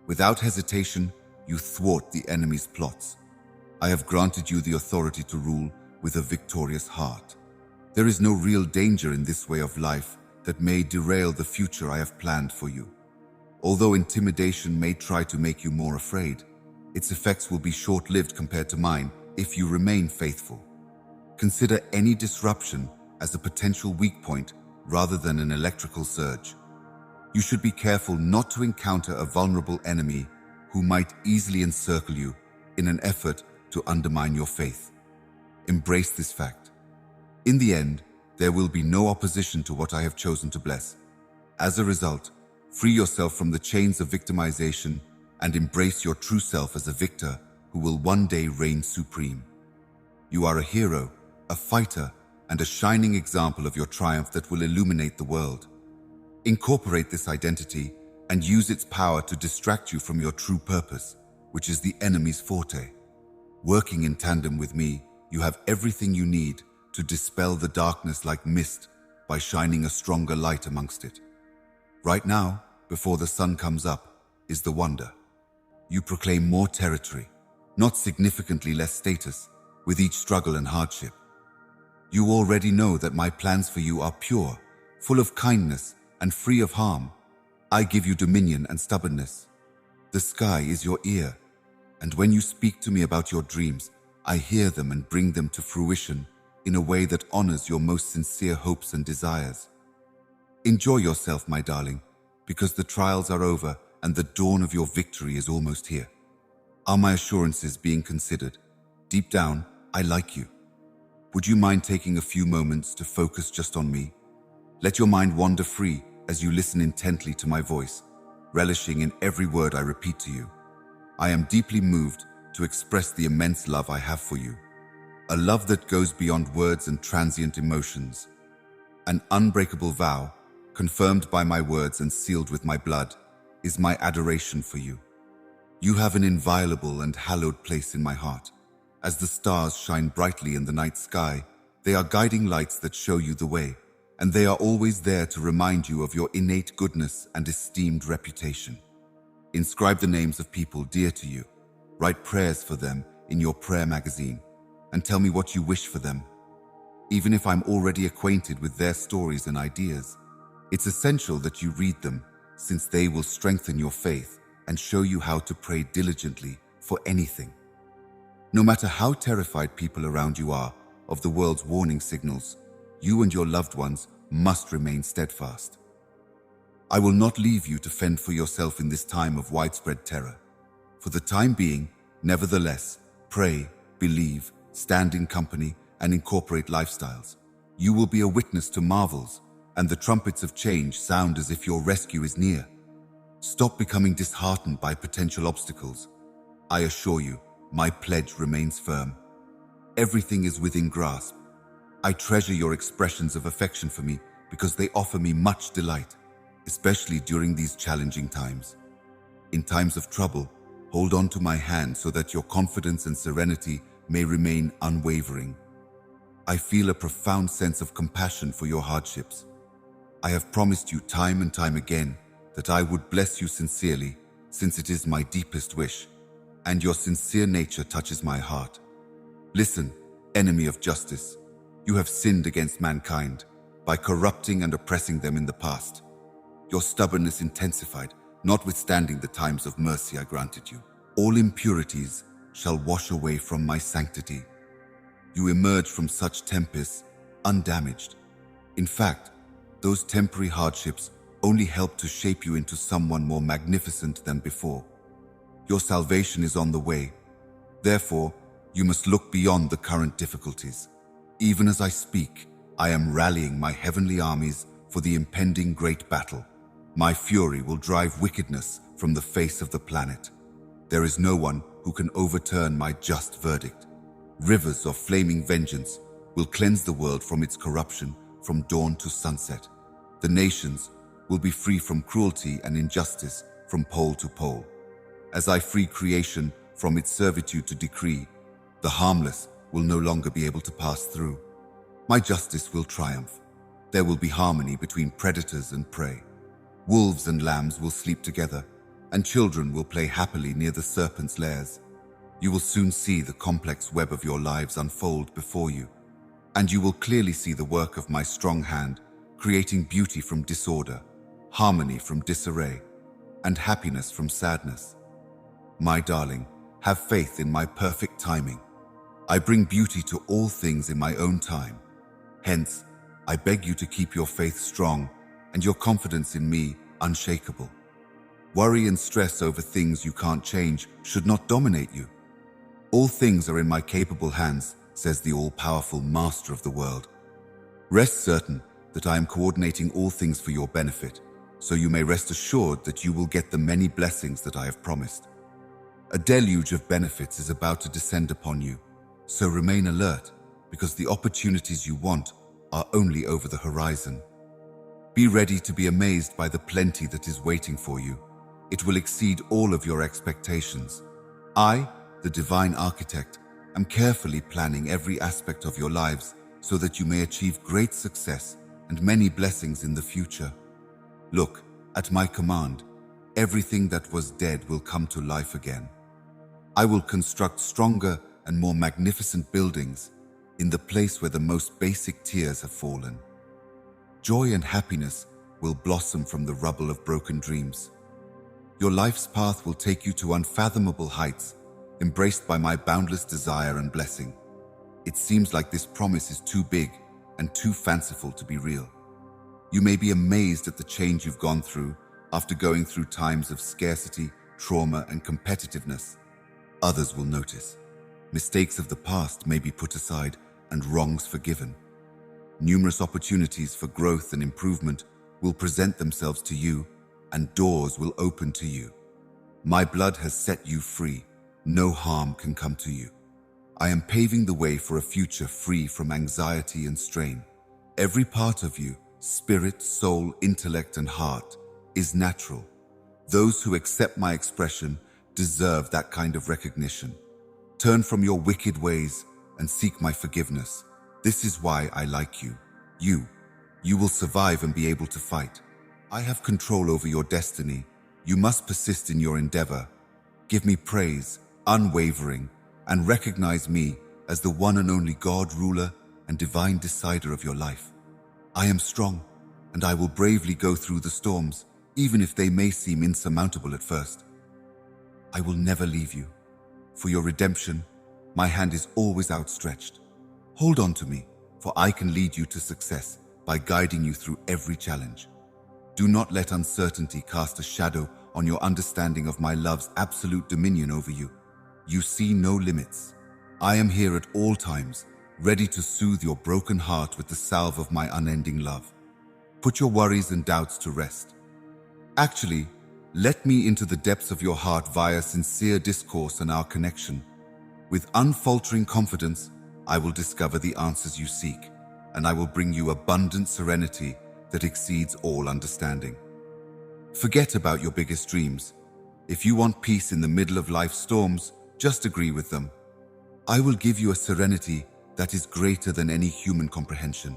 Without hesitation, you thwart the enemy's plots. I have granted you the authority to rule with a victorious heart. There is no real danger in this way of life that may derail the future I have planned for you. Although intimidation may try to make you more afraid, its effects will be short-lived compared to mine if you remain faithful. Consider any disruption as a potential weak point rather than an electrical surge. You should be careful not to encounter a vulnerable enemy who who might easily encircle you in an effort to undermine your faith. Embrace this fact. In the end, there will be no opposition to what I have chosen to bless. As a result, free yourself from the chains of victimization and embrace your true self as a victor who will one day reign supreme. You are a hero, a fighter, and a shining example of your triumph that will illuminate the world. Incorporate this identity and use its power to distract you from your true purpose, which is the enemy's forte. Working in tandem with me, you have everything you need to dispel the darkness like mist by shining a stronger light amongst it. Right now, before the sun comes up, is the wonder. You proclaim more territory, not significantly less status, with each struggle and hardship. You already know that my plans for you are pure, full of kindness, and free of harm. I give you dominion and stubbornness. The sky is your ear, and when you speak to me about your dreams, I hear them and bring them to fruition in a way that honors your most sincere hopes and desires. Enjoy yourself, my darling, because the trials are over and the dawn of your victory is almost here. Are my assurances being considered? Deep down, I like you. Would you mind taking a few moments to focus just on me? Let your mind wander free as you listen intently to my voice, relishing in every word I repeat to you. I am deeply moved to express the immense love I have for you, a love that goes beyond words and transient emotions. An unbreakable vow, confirmed by my words and sealed with my blood, is my adoration for you. You have an inviolable and hallowed place in my heart. As the stars shine brightly in the night sky, they are guiding lights that show you the way, and they are always there to remind you of your innate goodness and esteemed reputation. Inscribe the names of people dear to you. Write prayers for them in your prayer magazine, and tell me what you wish for them. Even if I'm already acquainted with their stories and ideas, it's essential that you read them, since they will strengthen your faith and show you how to pray diligently for anything. No matter how terrified people around you are of the world's warning signals, you and your loved ones must remain steadfast. I will not leave you to fend for yourself in this time of widespread terror. For the time being, nevertheless, pray, believe, stand in company, and incorporate lifestyles. You will be a witness to marvels, and the trumpets of change sound as if your rescue is near. Stop becoming disheartened by potential obstacles. I assure you, my pledge remains firm. Everything is within grasp. I treasure your expressions of affection for me because they offer me much delight, especially during these challenging times. In times of trouble, hold on to my hand so that your confidence and serenity may remain unwavering. I feel a profound sense of compassion for your hardships. I have promised you time and time again that I would bless you sincerely, since it is my deepest wish, and your sincere nature touches my heart. Listen, enemy of justice, you have sinned against mankind by corrupting and oppressing them in the past. Your stubbornness intensified, notwithstanding the times of mercy I granted you. All impurities shall wash away from my sanctity. You emerge from such tempests undamaged. In fact, those temporary hardships only help to shape you into someone more magnificent than before. Your salvation is on the way. Therefore, you must look beyond the current difficulties. Even as I speak, I am rallying my heavenly armies for the impending great battle. My fury will drive wickedness from the face of the planet. There is no one who can overturn my just verdict. Rivers of flaming vengeance will cleanse the world from its corruption from dawn to sunset. The nations will be free from cruelty and injustice from pole to pole. As I free creation from its servitude to decree, the harmless will no longer be able to pass through. My justice will triumph. There will be harmony between predators and prey. Wolves and lambs will sleep together, and children will play happily near the serpent's lairs. You will soon see the complex web of your lives unfold before you, and you will clearly see the work of my strong hand, creating beauty from disorder, harmony from disarray, and happiness from sadness. My darling, have faith in my perfect timing. I bring beauty to all things in my own time. Hence, I beg you to keep your faith strong and your confidence in me unshakable. Worry and stress over things you can't change should not dominate you. All things are in my capable hands, says the all-powerful master of the world. Rest certain that I am coordinating all things for your benefit, so you may rest assured that you will get the many blessings that I have promised. A deluge of benefits is about to descend upon you, so remain alert, because the opportunities you want are only over the horizon. Be ready to be amazed by the plenty that is waiting for you. It will exceed all of your expectations. I, the divine architect, am carefully planning every aspect of your lives so that you may achieve great success and many blessings in the future. Look, at my command, everything that was dead will come to life again. I will construct stronger and more magnificent buildings in the place where the most basic tears have fallen. Joy and happiness will blossom from the rubble of broken dreams. Your life's path will take you to unfathomable heights, embraced by my boundless desire and blessing. It seems like this promise is too big and too fanciful to be real. You may be amazed at the change you've gone through after going through times of scarcity, trauma, and competitiveness. Others will notice. Mistakes of the past may be put aside and wrongs forgiven. Numerous opportunities for growth and improvement will present themselves to you, and doors will open to you. My blood has set you free. No harm can come to you. I am paving the way for a future free from anxiety and strain. Every part of you, spirit, soul, intellect, and heart, is natural. Those who accept my expression deserve that kind of recognition. Turn from your wicked ways and seek my forgiveness. This is why I like you. You will survive and be able to fight. I have control over your destiny. You must persist in your endeavor. Give me praise, unwavering, and recognize me as the one and only God, ruler, and divine decider of your life. I am strong, and I will bravely go through the storms, even if they may seem insurmountable at first. I will never leave you. For your redemption, my hand is always outstretched. Hold on to me, for I can lead you to success by guiding you through every challenge. Do not let uncertainty cast a shadow on your understanding of my love's absolute dominion over you. You see no limits. I am here at all times, ready to soothe your broken heart with the salve of my unending love. Put your worries and doubts to rest. Actually, let me into the depths of your heart via sincere discourse and our connection. With unfaltering confidence, I will discover the answers you seek, and I will bring you abundant serenity that exceeds all understanding. Forget about your biggest dreams. If you want peace in the middle of life's storms, just agree with them. I will give you a serenity that is greater than any human comprehension.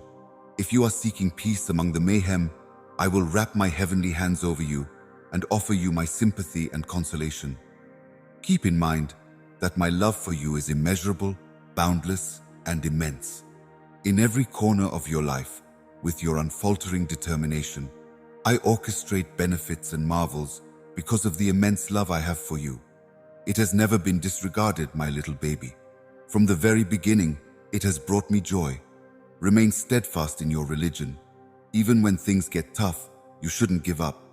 If you are seeking peace among the mayhem, I will wrap my heavenly hands over you and offer you my sympathy and consolation. Keep in mind that my love for you is immeasurable, boundless, and immense. In every corner of your life, with your unfaltering determination, I orchestrate benefits and marvels because of the immense love I have for you. It has never been disregarded, my little baby. From the very beginning, it has brought me joy. Remain steadfast in your religion. Even when things get tough, you shouldn't give up.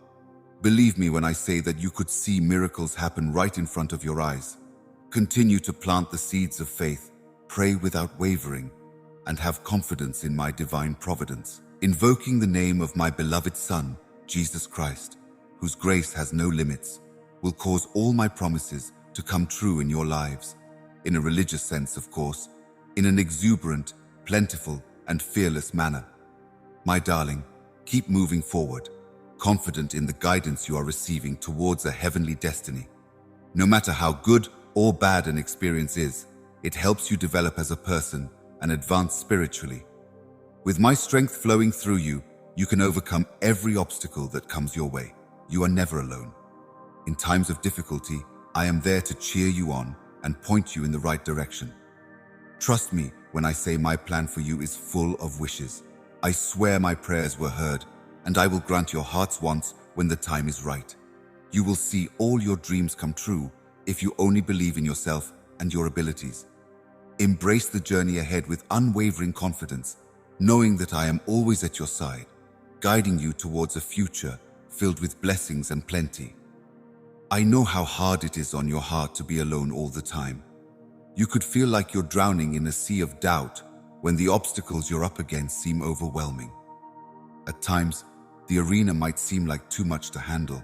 Believe me when I say that you could see miracles happen right in front of your eyes. Continue to plant the seeds of faith, pray without wavering, and have confidence in my divine providence, invoking the name of my beloved Son, Jesus Christ, whose grace has no limits, will cause all my promises to come true in your lives. In a religious sense, of course, in an exuberant, plentiful, and fearless manner. My darling, keep moving forward, confident in the guidance you are receiving towards a heavenly destiny. No matter how good or bad an experience is, it helps you develop as a person and advance spiritually. With my strength flowing through you, you can overcome every obstacle that comes your way. You are never alone. In times of difficulty, I am there to cheer you on and point you in the right direction. Trust me when I say my plan for you is full of wishes. I swear my prayers were heard, and I will grant your heart's wants when the time is right. You will see all your dreams come true if you only believe in yourself and your abilities. Embrace the journey ahead with unwavering confidence, knowing that I am always at your side, guiding you towards a future filled with blessings and plenty. I know how hard it is on your heart to be alone all the time. You could feel like you're drowning in a sea of doubt when the obstacles you're up against seem overwhelming. At times, the arena might seem like too much to handle,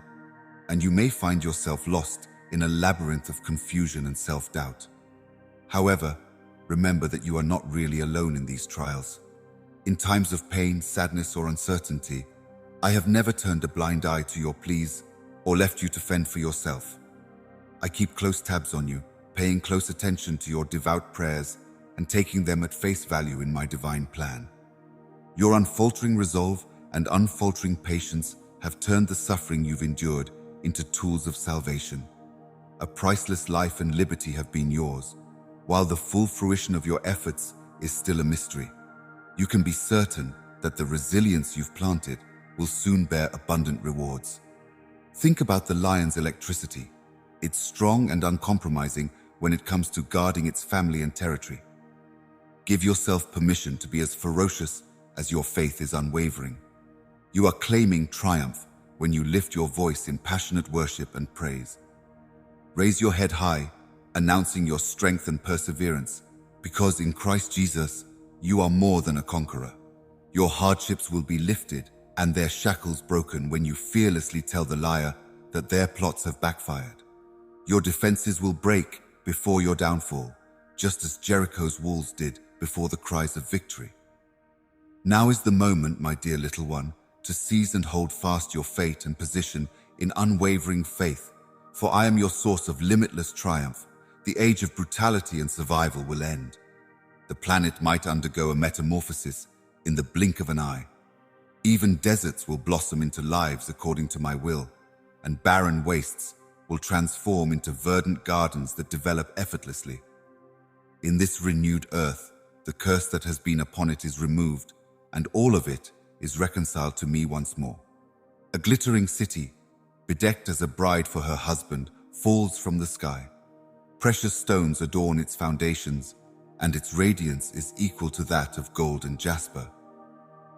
and you may find yourself lost in a labyrinth of confusion and self-doubt. However, remember that you are not really alone in these trials. In times of pain, sadness, or uncertainty, I have never turned a blind eye to your pleas or left you to fend for yourself. I keep close tabs on you, paying close attention to your devout prayers and taking them at face value in my divine plan. Your unfaltering resolve and unfaltering patience have turned the suffering you've endured into tools of salvation. A priceless life and liberty have been yours, while the full fruition of your efforts is still a mystery. You can be certain that the resilience you've planted will soon bear abundant rewards. Think about the lion's electricity. It's strong and uncompromising when it comes to guarding its family and territory. Give yourself permission to be as ferocious as your faith is unwavering. You are claiming triumph when you lift your voice in passionate worship and praise. Raise your head high, announcing your strength and perseverance, because in Christ Jesus, you are more than a conqueror. Your hardships will be lifted and their shackles broken when you fearlessly tell the liar that their plots have backfired. Your defenses will break before your downfall, just as Jericho's walls did before the cries of victory. Now is the moment, my dear little one, to seize and hold fast your fate and position in unwavering faith, for I am your source of limitless triumph. The age of brutality and survival will end. The planet might undergo a metamorphosis in the blink of an eye. Even deserts will blossom into lives according to my will, and barren wastes will transform into verdant gardens that develop effortlessly. In this renewed earth, the curse that has been upon it is removed, and all of it is reconciled to me once more. A glittering city, bedecked as a bride for her husband, falls from the sky. Precious stones adorn its foundations, and its radiance is equal to that of gold and jasper.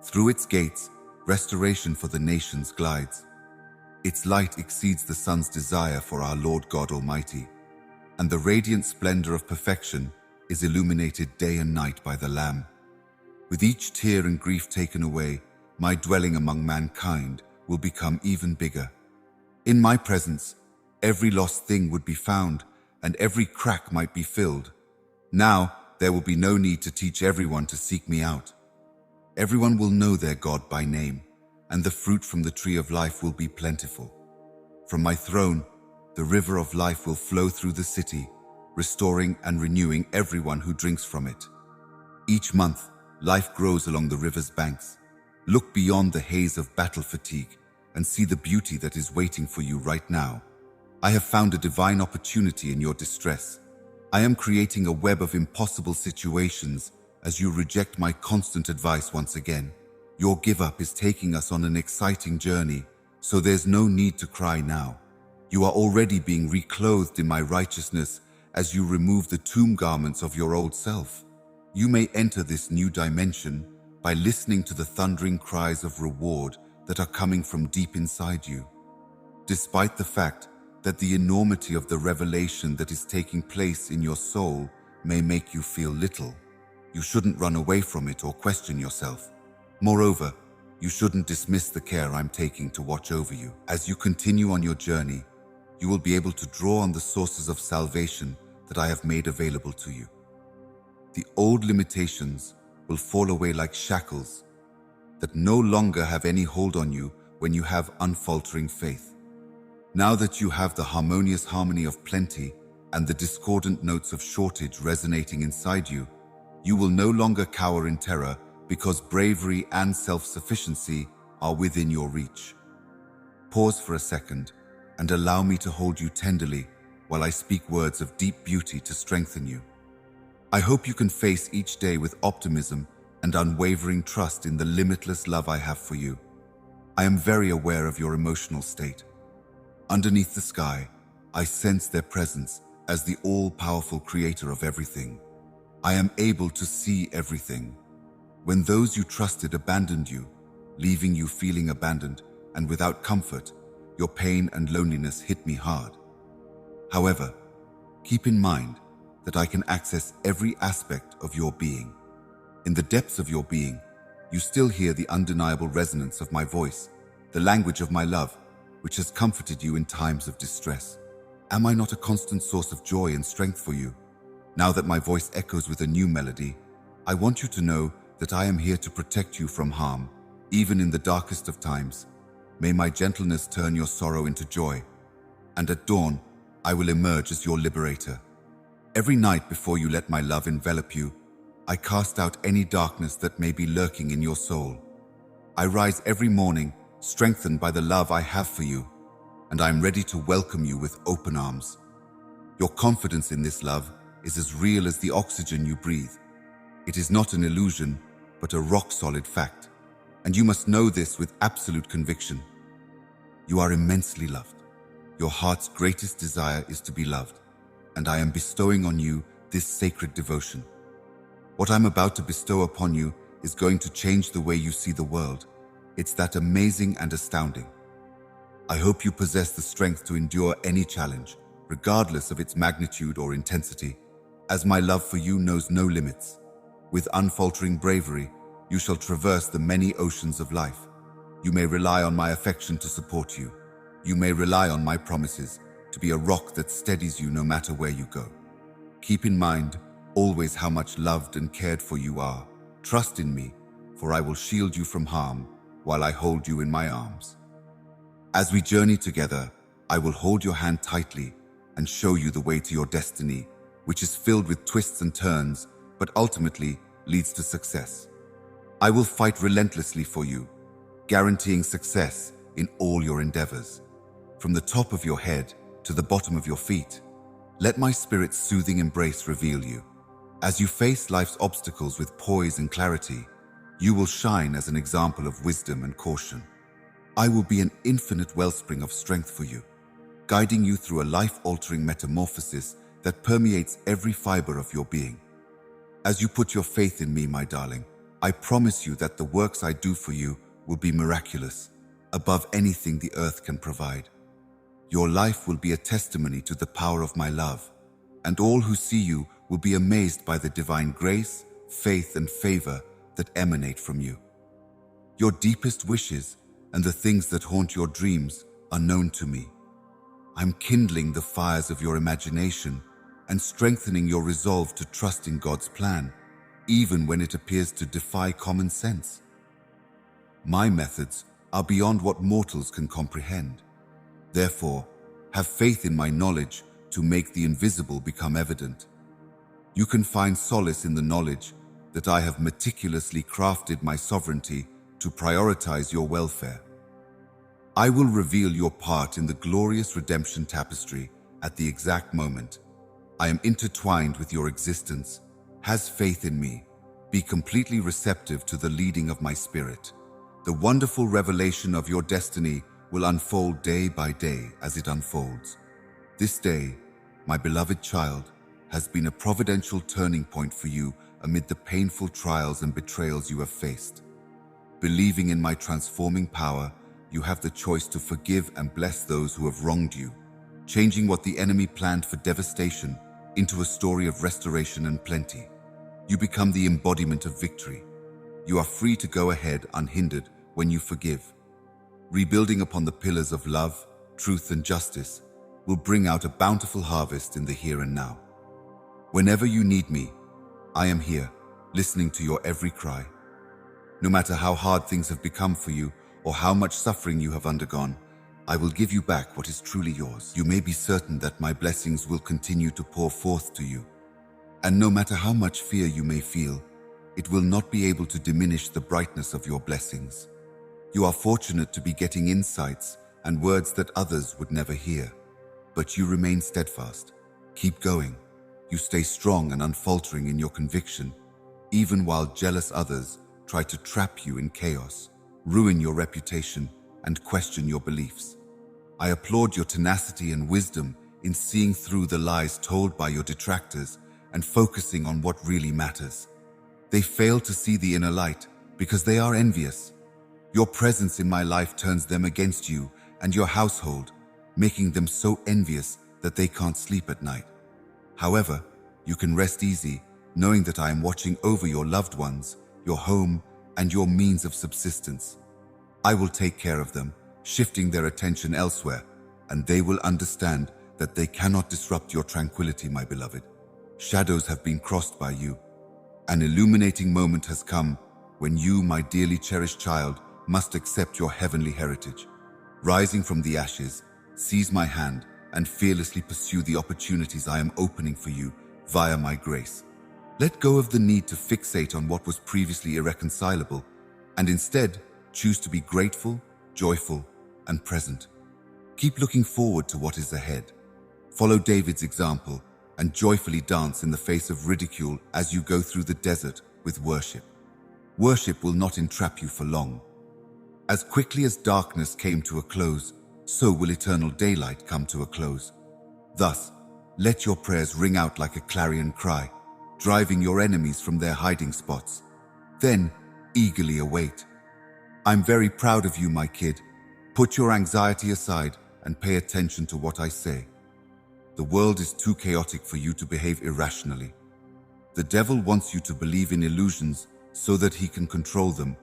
Through its gates, restoration for the nations glides. Its light exceeds the sun's desire for our Lord God Almighty, and the radiant splendor of perfection is illuminated day and night by the Lamb. With each tear and grief taken away, my dwelling among mankind will become even bigger. In my presence, every lost thing would be found, and every crack might be filled. Now, there will be no need to teach everyone to seek me out. Everyone will know their God by name, and the fruit from the tree of life will be plentiful. From my throne, the river of life will flow through the city, restoring and renewing everyone who drinks from it. Each month, life grows along the river's banks. Look beyond the haze of battle fatigue and see the beauty that is waiting for you right now. I have found a divine opportunity in your distress. I am creating a web of impossible situations as you reject my constant advice once again. Your give-up is taking us on an exciting journey, so there's no need to cry now. You are already being reclothed in my righteousness as you remove the tomb garments of your old self. You may enter this new dimension by listening to the thundering cries of reward that are coming from deep inside you. Despite the fact that the enormity of the revelation that is taking place in your soul may make you feel little, you shouldn't run away from it or question yourself. Moreover, you shouldn't dismiss the care I'm taking to watch over you. As you continue on your journey, you will be able to draw on the sources of salvation that I have made available to you. The old limitations will fall away like shackles that no longer have any hold on you when you have unfaltering faith. Now that you have the harmonious harmony of plenty and the discordant notes of shortage resonating inside you, you will no longer cower in terror because bravery and self-sufficiency are within your reach. Pause for a second and allow me to hold you tenderly while I speak words of deep beauty to strengthen you. I hope you can face each day with optimism and unwavering trust in the limitless love I have for you. I am very aware of your emotional state. Underneath the sky, I sense their presence as the all-powerful creator of everything. I am able to see everything. When those you trusted abandoned you, leaving you feeling abandoned and without comfort, your pain and loneliness hit me hard. However, keep in mind that I can access every aspect of your being. In the depths of your being, you still hear the undeniable resonance of my voice, the language of my love, which has comforted you in times of distress. Am I not a constant source of joy and strength for you? Now that my voice echoes with a new melody, I want you to know that I am here to protect you from harm, even in the darkest of times. May my gentleness turn your sorrow into joy, and at dawn, I will emerge as your liberator. Every night before you let my love envelop you, I cast out any darkness that may be lurking in your soul. I rise every morning, strengthened by the love I have for you, and I am ready to welcome you with open arms. Your confidence in this love is as real as the oxygen you breathe. It is not an illusion, but a rock-solid fact, and you must know this with absolute conviction. You are immensely loved. Your heart's greatest desire is to be loved, and I am bestowing on you this sacred devotion. What I'm about to bestow upon you is going to change the way you see the world. It's that amazing and astounding. I hope you possess the strength to endure any challenge, regardless of its magnitude or intensity, as my love for you knows no limits. With unfaltering bravery, you shall traverse the many oceans of life. You may rely on my affection to support you. You may rely on my promises to be a rock that steadies you no matter where you go. Keep in mind always how much loved and cared for you are. Trust in me, for I will shield you from harm while I hold you in my arms. As we journey together, I will hold your hand tightly and show you the way to your destiny, which is filled with twists and turns, but ultimately leads to success. I will fight relentlessly for you, guaranteeing success in all your endeavors. From the top of your head to the bottom of your feet, let my spirit's soothing embrace reveal you. As you face life's obstacles with poise and clarity, you will shine as an example of wisdom and caution. I will be an infinite wellspring of strength for you, guiding you through a life-altering metamorphosis that permeates every fiber of your being. As you put your faith in me, my darling, I promise you that the works I do for you will be miraculous, above anything the earth can provide. Your life will be a testimony to the power of my love, and all who see you will be amazed by the divine grace, faith, and favor that emanate from you. Your deepest wishes and the things that haunt your dreams are known to me. I'm kindling the fires of your imagination and strengthening your resolve to trust in God's plan, even when it appears to defy common sense. My methods are beyond what mortals can comprehend. Therefore, have faith in my knowledge to make the invisible become evident. You can find solace in the knowledge that I have meticulously crafted my sovereignty to prioritize your welfare. I will reveal your part in the glorious redemption tapestry at the exact moment. I am intertwined with your existence. Has faith in me. Be completely receptive to the leading of my spirit. The wonderful revelation of your destiny will unfold day by day as it unfolds. This day, my beloved child, has been a providential turning point for you amid the painful trials and betrayals you have faced. Believing in my transforming power, you have the choice to forgive and bless those who have wronged you, changing what the enemy planned for devastation into a story of restoration and plenty. You become the embodiment of victory. You are free to go ahead unhindered when you forgive. Rebuilding upon the pillars of love, truth, and justice will bring out a bountiful harvest in the here and now. Whenever you need me, I am here, listening to your every cry. No matter how hard things have become for you or how much suffering you have undergone, I will give you back what is truly yours. You may be certain that my blessings will continue to pour forth to you. And no matter how much fear you may feel, it will not be able to diminish the brightness of your blessings. You are fortunate to be getting insights and words that others would never hear. But you remain steadfast. Keep going. You stay strong and unfaltering in your conviction, even while jealous others try to trap you in chaos, ruin your reputation, and question your beliefs. I applaud your tenacity and wisdom in seeing through the lies told by your detractors and focusing on what really matters. They fail to see the inner light because they are envious. Your presence in my life turns them against you and your household, making them so envious that they can't sleep at night. However, you can rest easy, knowing that I am watching over your loved ones, your home, and your means of subsistence. I will take care of them, shifting their attention elsewhere, and they will understand that they cannot disrupt your tranquility, my beloved. Shadows have been crossed by you. An illuminating moment has come when you, my dearly cherished child, must accept your heavenly heritage. Rising from the ashes, seize my hand and fearlessly pursue the opportunities I am opening for you via my grace. Let go of the need to fixate on what was previously irreconcilable, and instead choose to be grateful, joyful, and present. Keep looking forward to what is ahead. Follow David's example and joyfully dance in the face of ridicule as you go through the desert with worship. Worship will not entrap you for long. As quickly as darkness came to a close, so will eternal daylight come to a close. Thus, let your prayers ring out like a clarion cry, driving your enemies from their hiding spots. Then, eagerly await. I'm very proud of you, my kid. Put your anxiety aside and pay attention to what I say. The world is too chaotic for you to behave irrationally. The devil wants you to believe in illusions so that he can control them,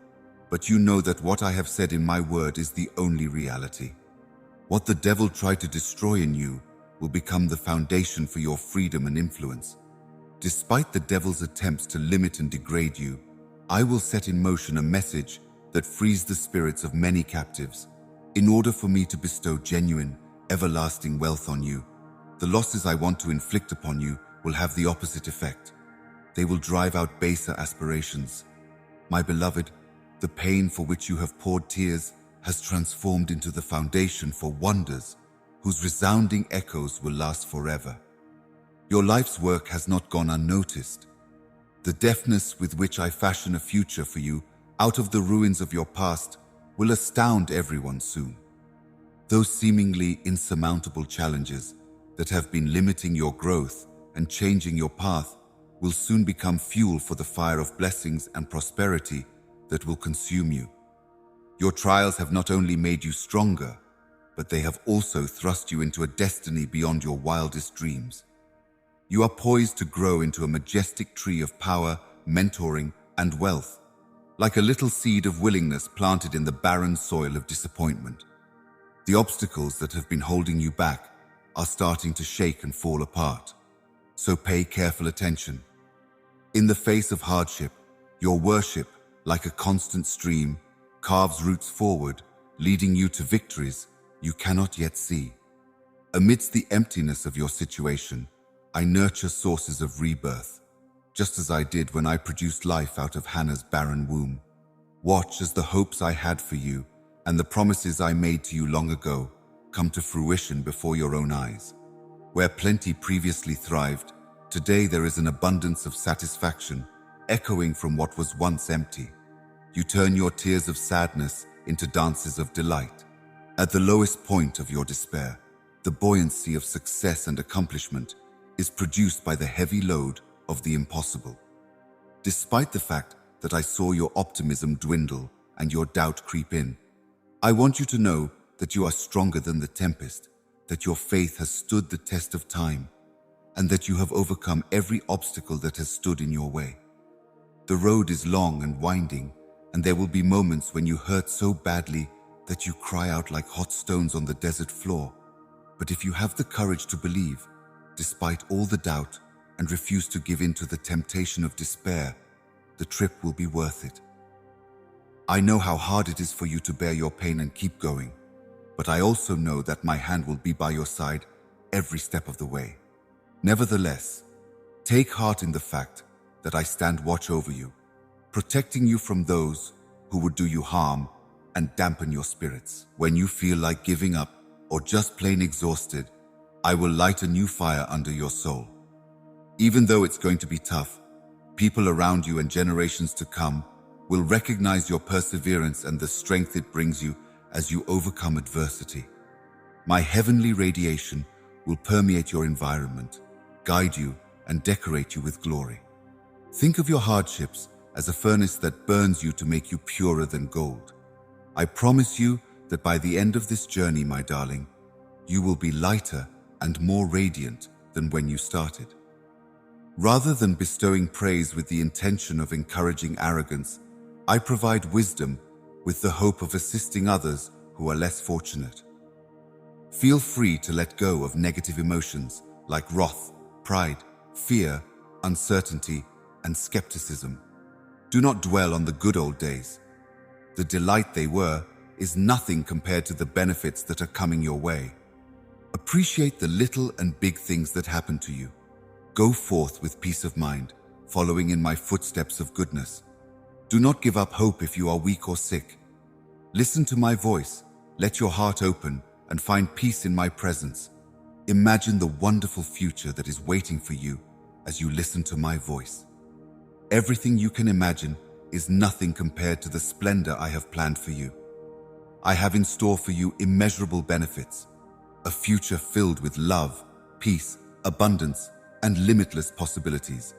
but you know that what I have said in my word is the only reality. What the devil tried to destroy in you will become the foundation for your freedom and influence. Despite the devil's attempts to limit and degrade you, I will set in motion a message that frees the spirits of many captives. In order for me to bestow genuine, everlasting wealth on you, the losses I want to inflict upon you will have the opposite effect. They will drive out baser aspirations. My beloved, the pain for which you have poured tears has transformed into the foundation for wonders whose resounding echoes will last forever. Your life's work has not gone unnoticed. The deftness with which I fashion a future for you out of the ruins of your past will astound everyone soon. Those seemingly insurmountable challenges that have been limiting your growth and changing your path will soon become fuel for the fire of blessings and prosperity that will consume you. Your trials have not only made you stronger, but they have also thrust you into a destiny beyond your wildest dreams. You are poised to grow into a majestic tree of power, mentoring, and wealth, like a little seed of willingness planted in the barren soil of disappointment. The obstacles that have been holding you back are starting to shake and fall apart, so pay careful attention. In the face of hardship, your worship, like a constant stream, carves roots forward, leading you to victories you cannot yet see. Amidst the emptiness of your situation, I nurture sources of rebirth, just as I did when I produced life out of Hannah's barren womb. Watch as the hopes I had for you and the promises I made to you long ago come to fruition before your own eyes. Where plenty previously thrived, today there is an abundance of satisfaction, echoing from what was once empty. You turn your tears of sadness into dances of delight. At the lowest point of your despair, the buoyancy of success and accomplishment is produced by the heavy load of the impossible. Despite the fact that I saw your optimism dwindle and your doubt creep in, I want you to know that you are stronger than the tempest, that your faith has stood the test of time, and that you have overcome every obstacle that has stood in your way. The road is long and winding, and there will be moments when you hurt so badly that you cry out like hot stones on the desert floor. But if you have the courage to believe, despite all the doubt, and refuse to give in to the temptation of despair, the trip will be worth it. I know how hard it is for you to bear your pain and keep going, but I also know that my hand will be by your side every step of the way. Nevertheless, take heart in the fact that I stand watch over you, protecting you from those who would do you harm and dampen your spirits. When you feel like giving up or just plain exhausted, I will light a new fire under your soul. Even though it's going to be tough, people around you and generations to come will recognize your perseverance and the strength it brings you as you overcome adversity. My heavenly radiation will permeate your environment, guide you, and decorate you with glory. Think of your hardships as a furnace that burns you to make you purer than gold. I promise you that by the end of this journey, my darling, you will be lighter and more radiant than when you started. Rather than bestowing praise with the intention of encouraging arrogance, I provide wisdom with the hope of assisting others who are less fortunate. Feel free to let go of negative emotions like wrath, pride, fear, uncertainty, and skepticism. Do not dwell on the good old days. The delight they were is nothing compared to the benefits that are coming your way. Appreciate the little and big things that happen to you. Go forth with peace of mind, following in my footsteps of goodness. Do not give up hope if you are weak or sick. Listen to my voice, let your heart open, and find peace in my presence. Imagine the wonderful future that is waiting for you as you listen to my voice. Everything you can imagine is nothing compared to the splendor I have planned for you. I have in store for you immeasurable benefits, a future filled with love, peace, abundance, and limitless possibilities.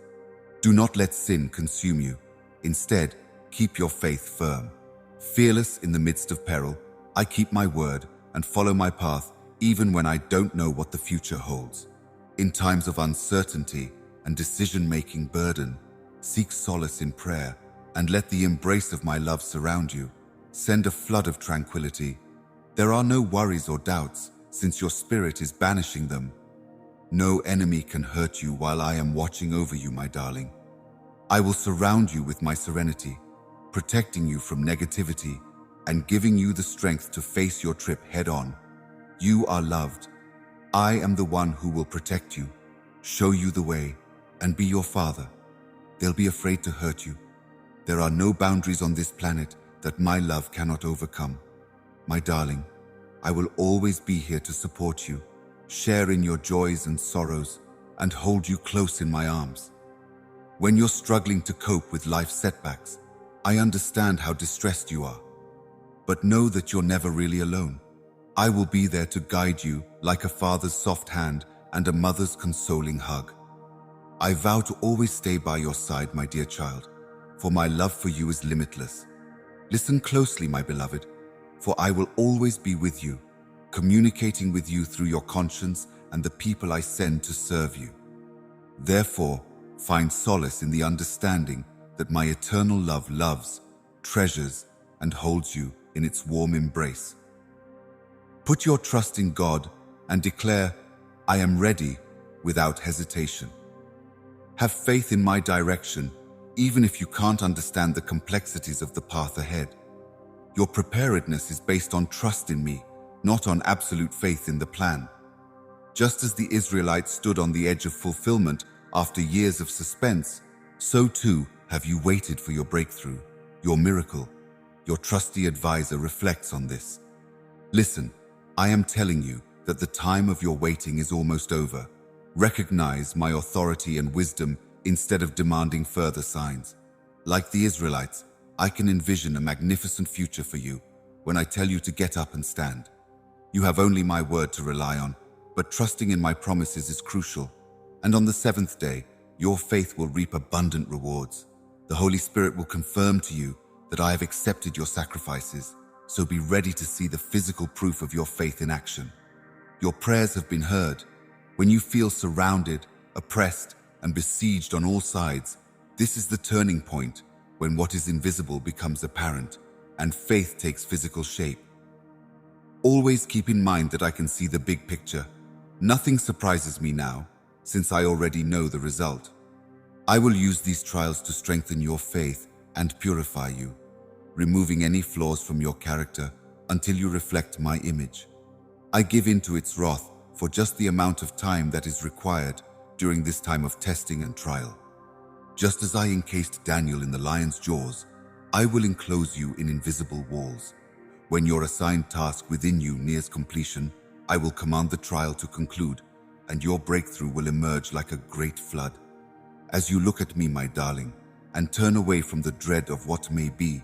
Do not let sin consume you. Instead, keep your faith firm. Fearless in the midst of peril, I keep my word and follow my path even when I don't know what the future holds. In times of uncertainty and decision-making burden, seek solace in prayer and let the embrace of my love surround you. Send a flood of tranquility. There are no worries or doubts, since your spirit is banishing them. No enemy can hurt you while I am watching over you, my darling. I will surround you with my serenity, protecting you from negativity and giving you the strength to face your trip head-on. You are loved. I am the one who will protect you, show you the way, and be your father. They'll be afraid to hurt you. There are no boundaries on this planet that my love cannot overcome. My darling, I will always be here to support you, share in your joys and sorrows, and hold you close in my arms. When you're struggling to cope with life's setbacks, I understand how distressed you are. But know that you're never really alone. I will be there to guide you like a father's soft hand and a mother's consoling hug. I vow to always stay by your side, my dear child, for my love for you is limitless. Listen closely, my beloved, for I will always be with you, communicating with you through your conscience and the people I send to serve you. Therefore, find solace in the understanding that my eternal love loves, treasures, and holds you in its warm embrace. Put your trust in God and declare, I am ready, without hesitation. Have faith in my direction, even if you can't understand the complexities of the path ahead. Your preparedness is based on trust in me, not on absolute faith in the plan. Just as the Israelites stood on the edge of fulfillment after years of suspense, so too have you waited for your breakthrough, your miracle. Your trusty advisor reflects on this. Listen, I am telling you that the time of your waiting is almost over. Recognize my authority and wisdom instead of demanding further signs. Like the Israelites, I can envision a magnificent future for you when I tell you to get up and stand. You have only my word to rely on, but trusting in my promises is crucial. And on the seventh day, your faith will reap abundant rewards. The Holy Spirit will confirm to you that I have accepted your sacrifices, so be ready to see the physical proof of your faith in action. Your prayers have been heard. When you feel surrounded, oppressed, and besieged on all sides, this is the turning point when what is invisible becomes apparent and faith takes physical shape. Always keep in mind that I can see the big picture. Nothing surprises me now, since I already know the result. I will use these trials to strengthen your faith and purify you, removing any flaws from your character until you reflect my image. I give in to its wrath for just the amount of time that is required during this time of testing and trial. Just as I encased Daniel in the lion's jaws, I will enclose you in invisible walls. When your assigned task within you nears completion, I will command the trial to conclude, and your breakthrough will emerge like a great flood. As you look at me, my darling, and turn away from the dread of what may be,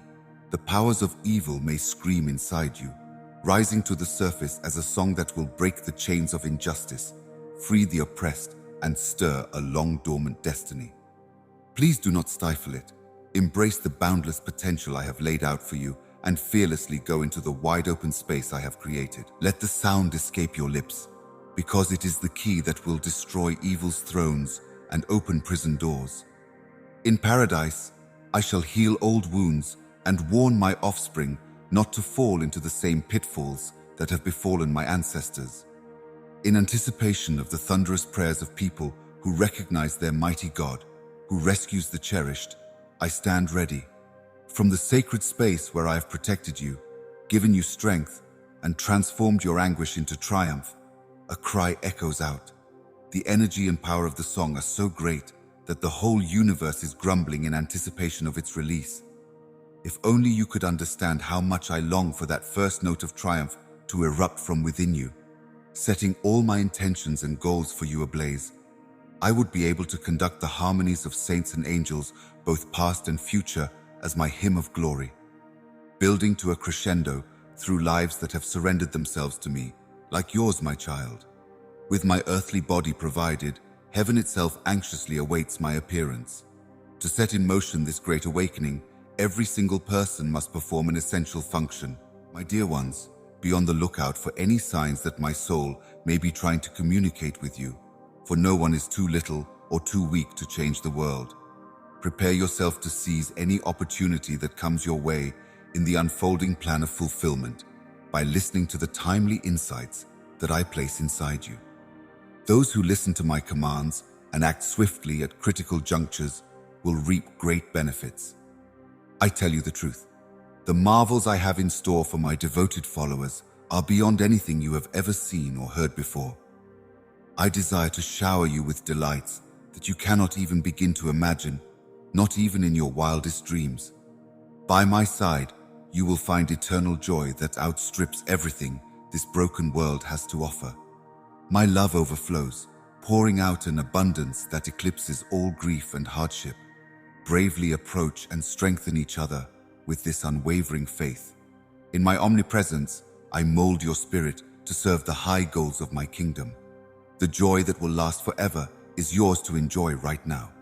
the powers of evil may scream inside you, rising to the surface as a song that will break the chains of injustice, free the oppressed, and stir a long-dormant destiny. Please do not stifle it. Embrace the boundless potential I have laid out for you and fearlessly go into the wide-open space I have created. Let the sound escape your lips, because it is the key that will destroy evil's thrones and open prison doors. In paradise, I shall heal old wounds and warn my offspring not to fall into the same pitfalls that have befallen my ancestors. In anticipation of the thunderous prayers of people who recognize their mighty God, who rescues the cherished, I stand ready. From the sacred space where I have protected you, given you strength, and transformed your anguish into triumph, a cry echoes out. The energy and power of the song are so great that the whole universe is grumbling in anticipation of its release. If only you could understand how much I long for that first note of triumph to erupt from within you, setting all my intentions and goals for you ablaze. I would be able to conduct the harmonies of saints and angels, both past and future, as my hymn of glory, building to a crescendo through lives that have surrendered themselves to me, like yours, my child. With my earthly body provided, heaven itself anxiously awaits my appearance. To set in motion this great awakening, every single person must perform an essential function. My dear ones, be on the lookout for any signs that my soul may be trying to communicate with you, for no one is too little or too weak to change the world. Prepare yourself to seize any opportunity that comes your way in the unfolding plan of fulfillment by listening to the timely insights that I place inside you. Those who listen to my commands and act swiftly at critical junctures will reap great benefits. I tell you the truth. The marvels I have in store for my devoted followers are beyond anything you have ever seen or heard before. I desire to shower you with delights that you cannot even begin to imagine, not even in your wildest dreams. By my side, you will find eternal joy that outstrips everything this broken world has to offer. My love overflows, pouring out an abundance that eclipses all grief and hardship. Bravely approach and strengthen each other with this unwavering faith. In my omnipresence, I mold your spirit to serve the high goals of my kingdom. The joy that will last forever is yours to enjoy right now.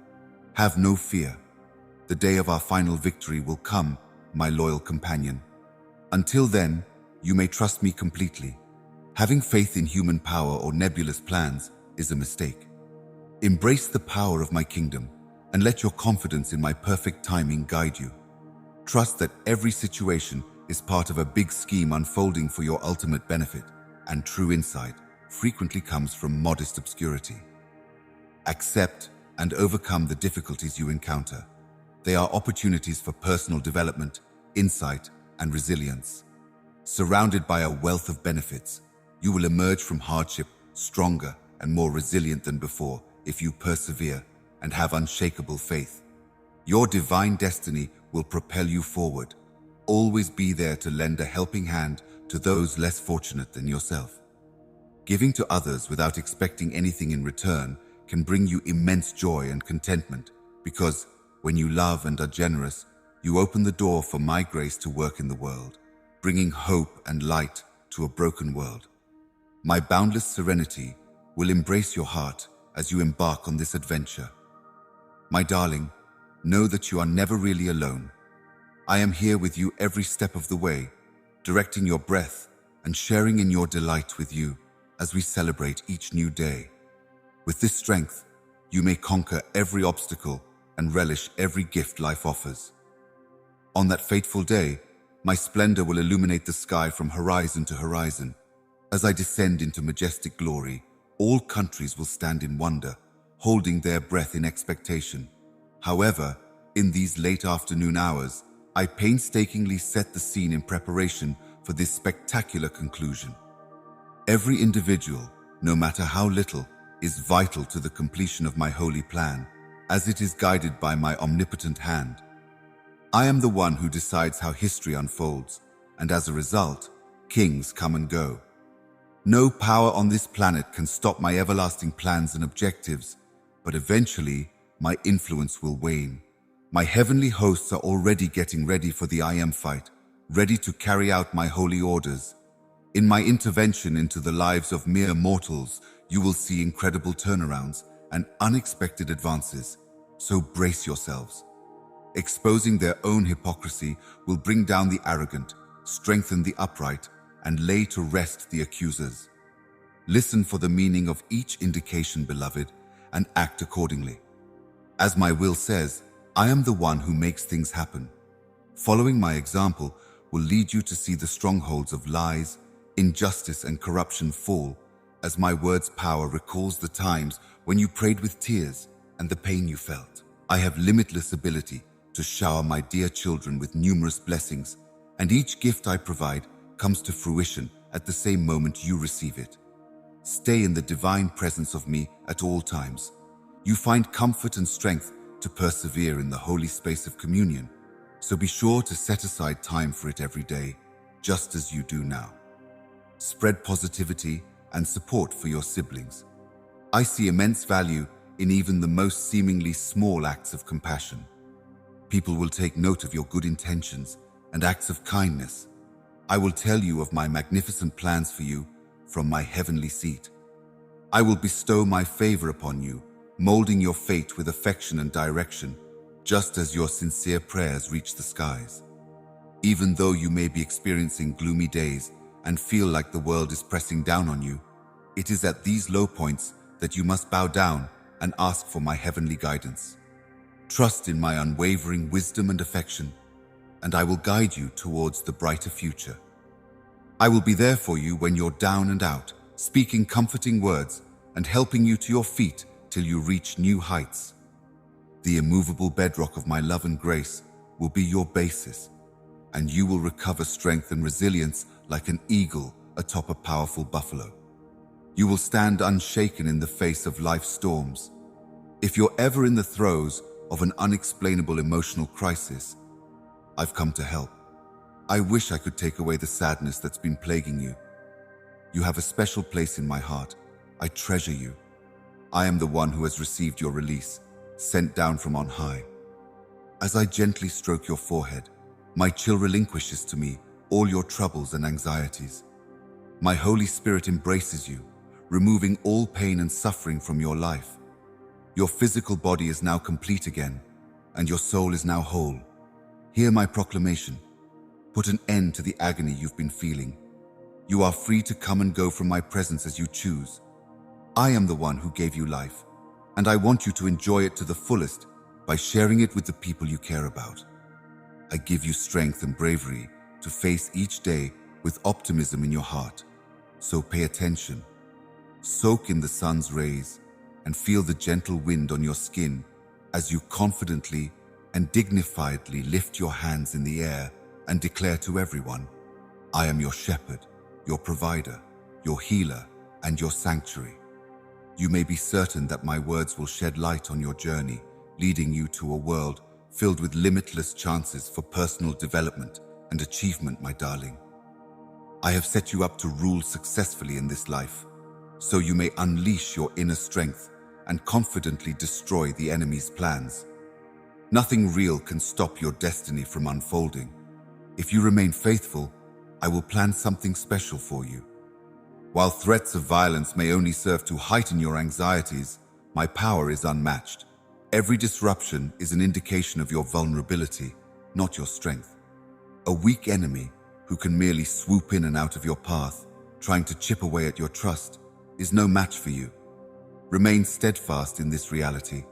Have no fear. The day of our final victory will come, my loyal companion. Until then, you may trust me completely. Having faith in human power or nebulous plans is a mistake. Embrace the power of my kingdom and let your confidence in my perfect timing guide you. Trust that every situation is part of a big scheme unfolding for your ultimate benefit, and true insight frequently comes from modest obscurity. Accept and overcome the difficulties you encounter. They are opportunities for personal development, insight, and resilience. Surrounded by a wealth of benefits, you will emerge from hardship stronger and more resilient than before if you persevere and have unshakable faith. Your divine destiny will propel you forward. Always be there to lend a helping hand to those less fortunate than yourself. Giving to others without expecting anything in return can bring you immense joy and contentment, because when you love and are generous, you open the door for my grace to work in the world, bringing hope and light to a broken world. My boundless serenity will embrace your heart as you embark on this adventure. My darling, know that you are never really alone. I am here with you every step of the way, directing your breath and sharing in your delight with you as we celebrate each new day. With this strength, you may conquer every obstacle and relish every gift life offers. On that fateful day, my splendor will illuminate the sky from horizon to horizon. As I descend into majestic glory, all countries will stand in wonder, holding their breath in expectation. However, in these late afternoon hours, I painstakingly set the scene in preparation for this spectacular conclusion. Every individual, no matter how little, is vital to the completion of my holy plan, as it is guided by my omnipotent hand. I am the one who decides how history unfolds, and as a result, kings come and go. No power on this planet can stop my everlasting plans and objectives, but eventually, my influence will wane. My heavenly hosts are already getting ready for the I Am fight, ready to carry out my holy orders. In my intervention into the lives of mere mortals, you will see incredible turnarounds and unexpected advances, so brace yourselves. Exposing their own hypocrisy will bring down the arrogant, strengthen the upright, and lay to rest the accusers. Listen for the meaning of each indication, beloved, and act accordingly. As my will says, I am the one who makes things happen. Following my example will lead you to see the strongholds of lies, injustice, and corruption fall, as my word's power recalls the times when you prayed with tears and the pain you felt. I have limitless ability to shower my dear children with numerous blessings, and each gift I provide comes to fruition at the same moment you receive it. Stay in the divine presence of me at all times. You find comfort and strength to persevere in the holy space of communion, so be sure to set aside time for it every day, just as you do now. Spread positivity and support for your siblings. I see immense value in even the most seemingly small acts of compassion. People will take note of your good intentions and acts of kindness. I will tell you of my magnificent plans for you from my heavenly seat. I will bestow my favor upon you, molding your fate with affection and direction, just as your sincere prayers reach the skies. Even though you may be experiencing gloomy days and feel like the world is pressing down on you, it is at these low points that you must bow down and ask for my heavenly guidance. Trust in my unwavering wisdom and affection, and I will guide you towards the brighter future. I will be there for you when you're down and out, speaking comforting words and helping you to your feet till you reach new heights. The immovable bedrock of my love and grace will be your basis, and you will recover strength and resilience like an eagle atop a powerful buffalo. You will stand unshaken in the face of life's storms. If you're ever in the throes of an unexplainable emotional crisis, I've come to help. I wish I could take away the sadness that's been plaguing you. You have a special place in my heart. I treasure you. I am the one who has received your release, sent down from on high. As I gently stroke your forehead, my chill relinquishes to me all your troubles and anxieties. My Holy Spirit embraces you, removing all pain and suffering from your life. Your physical body is now complete again, and your soul is now whole. Hear my proclamation. Put an end to the agony you've been feeling. You are free to come and go from my presence as you choose. I am the one who gave you life, and I want you to enjoy it to the fullest by sharing it with the people you care about. I give you strength and bravery to face each day with optimism in your heart. So pay attention. Soak in the sun's rays and feel the gentle wind on your skin as you confidently and dignifiedly lift your hands in the air and declare to everyone, I am your shepherd, your provider, your healer, and your sanctuary. You may be certain that my words will shed light on your journey, leading you to a world filled with limitless chances for personal development and achievement, my darling. I have set you up to rule successfully in this life, so you may unleash your inner strength and confidently destroy the enemy's plans. Nothing real can stop your destiny from unfolding. If you remain faithful, I will plan something special for you. While threats of violence may only serve to heighten your anxieties, my power is unmatched. Every disruption is an indication of your vulnerability, not your strength. A weak enemy who can merely swoop in and out of your path, trying to chip away at your trust, is no match for you. Remain steadfast in this reality.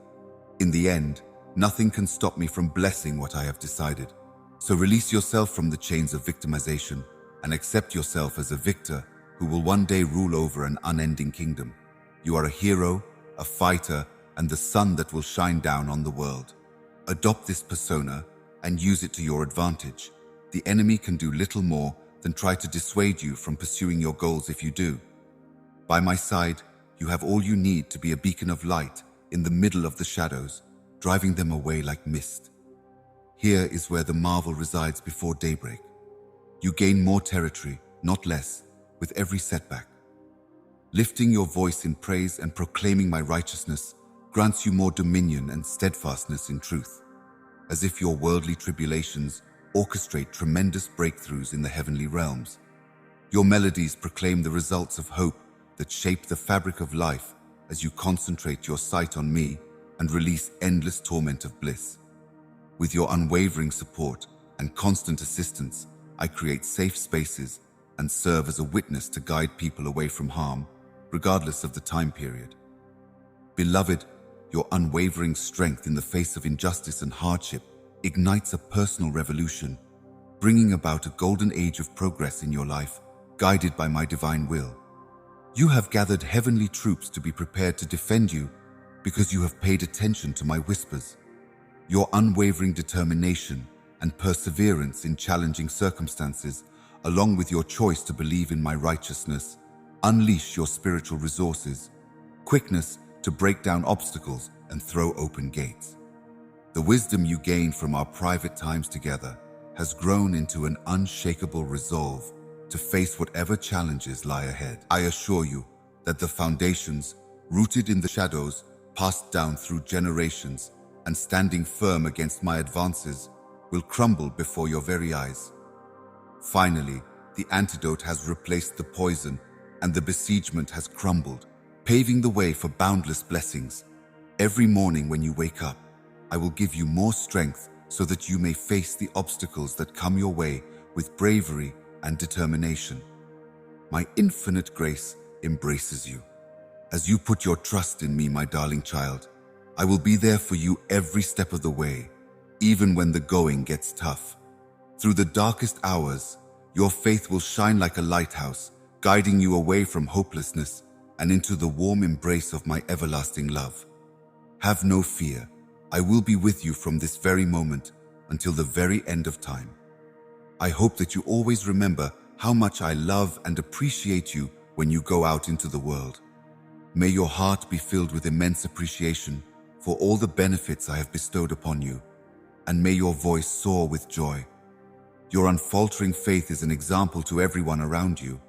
In the end, nothing can stop me from blessing what I have decided. So release yourself from the chains of victimization and accept yourself as a victor who will one day rule over an unending kingdom. You are a hero, a fighter, and the sun that will shine down on the world. Adopt this persona and use it to your advantage. The enemy can do little more than try to dissuade you from pursuing your goals if you do. By my side, you have all you need to be a beacon of light in the middle of the shadows, driving them away like mist. Here is where the marvel resides before daybreak. You gain more territory, not less, with every setback. Lifting your voice in praise and proclaiming my righteousness grants you more dominion and steadfastness in truth, as if your worldly tribulations orchestrate tremendous breakthroughs in the heavenly realms. Your melodies proclaim the results of hope that shape the fabric of life as you concentrate your sight on me and release endless torment of bliss. With your unwavering support and constant assistance, I create safe spaces and serve as a witness to guide people away from harm, regardless of the time period. Beloved, your unwavering strength in the face of injustice and hardship ignites a personal revolution, bringing about a golden age of progress in your life, guided by my divine will. You have gathered heavenly troops to be prepared to defend you because you have paid attention to my whispers. Your unwavering determination and perseverance in challenging circumstances, along with your choice to believe in my righteousness, unleash your spiritual resources, quickness to break down obstacles and throw open gates. The wisdom you gained from our private times together has grown into an unshakable resolve to face whatever challenges lie ahead. I assure you that the foundations, rooted in the shadows, passed down through generations, and standing firm against my advances, will crumble before your very eyes. Finally, the antidote has replaced the poison, and the besiegement has crumbled, paving the way for boundless blessings. Every morning when you wake up, I will give you more strength so that you may face the obstacles that come your way with bravery and determination. My infinite grace embraces you. As you put your trust in me, my darling child, I will be there for you every step of the way, even when the going gets tough. Through the darkest hours, your faith will shine like a lighthouse, guiding you away from hopelessness and into the warm embrace of my everlasting love. Have no fear. I will be with you from this very moment until the very end of time. I hope that you always remember how much I love and appreciate you when you go out into the world. May your heart be filled with immense appreciation for all the benefits I have bestowed upon you, and may your voice soar with joy. Your unfaltering faith is an example to everyone around you.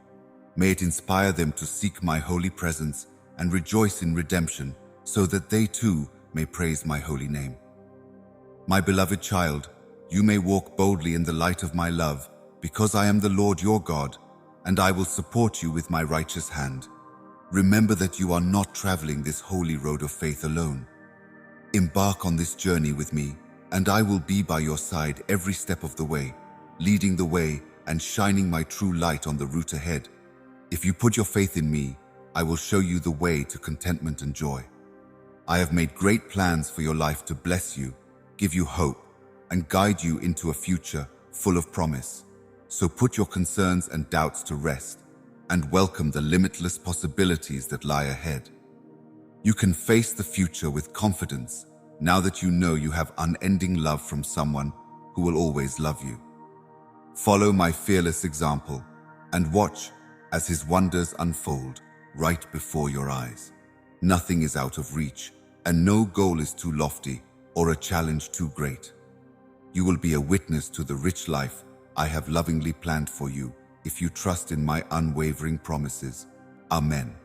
May it inspire them to seek my holy presence and rejoice in redemption, so that they too may praise my holy name. My beloved child, you may walk boldly in the light of my love, because I am the Lord your God, and I will support you with my righteous hand. Remember that you are not traveling this holy road of faith alone. Embark on this journey with me, and I will be by your side every step of the way, leading the way and shining my true light on the route ahead. If you put your faith in me, I will show you the way to contentment and joy. I have made great plans for your life to bless you, give you hope, and guide you into a future full of promise. So put your concerns and doubts to rest, and welcome the limitless possibilities that lie ahead. You can face the future with confidence now that you know you have unending love from someone who will always love you. Follow my fearless example and watch as his wonders unfold right before your eyes. Nothing is out of reach, and no goal is too lofty or a challenge too great. You will be a witness to the rich life I have lovingly planned for you if you trust in my unwavering promises. Amen.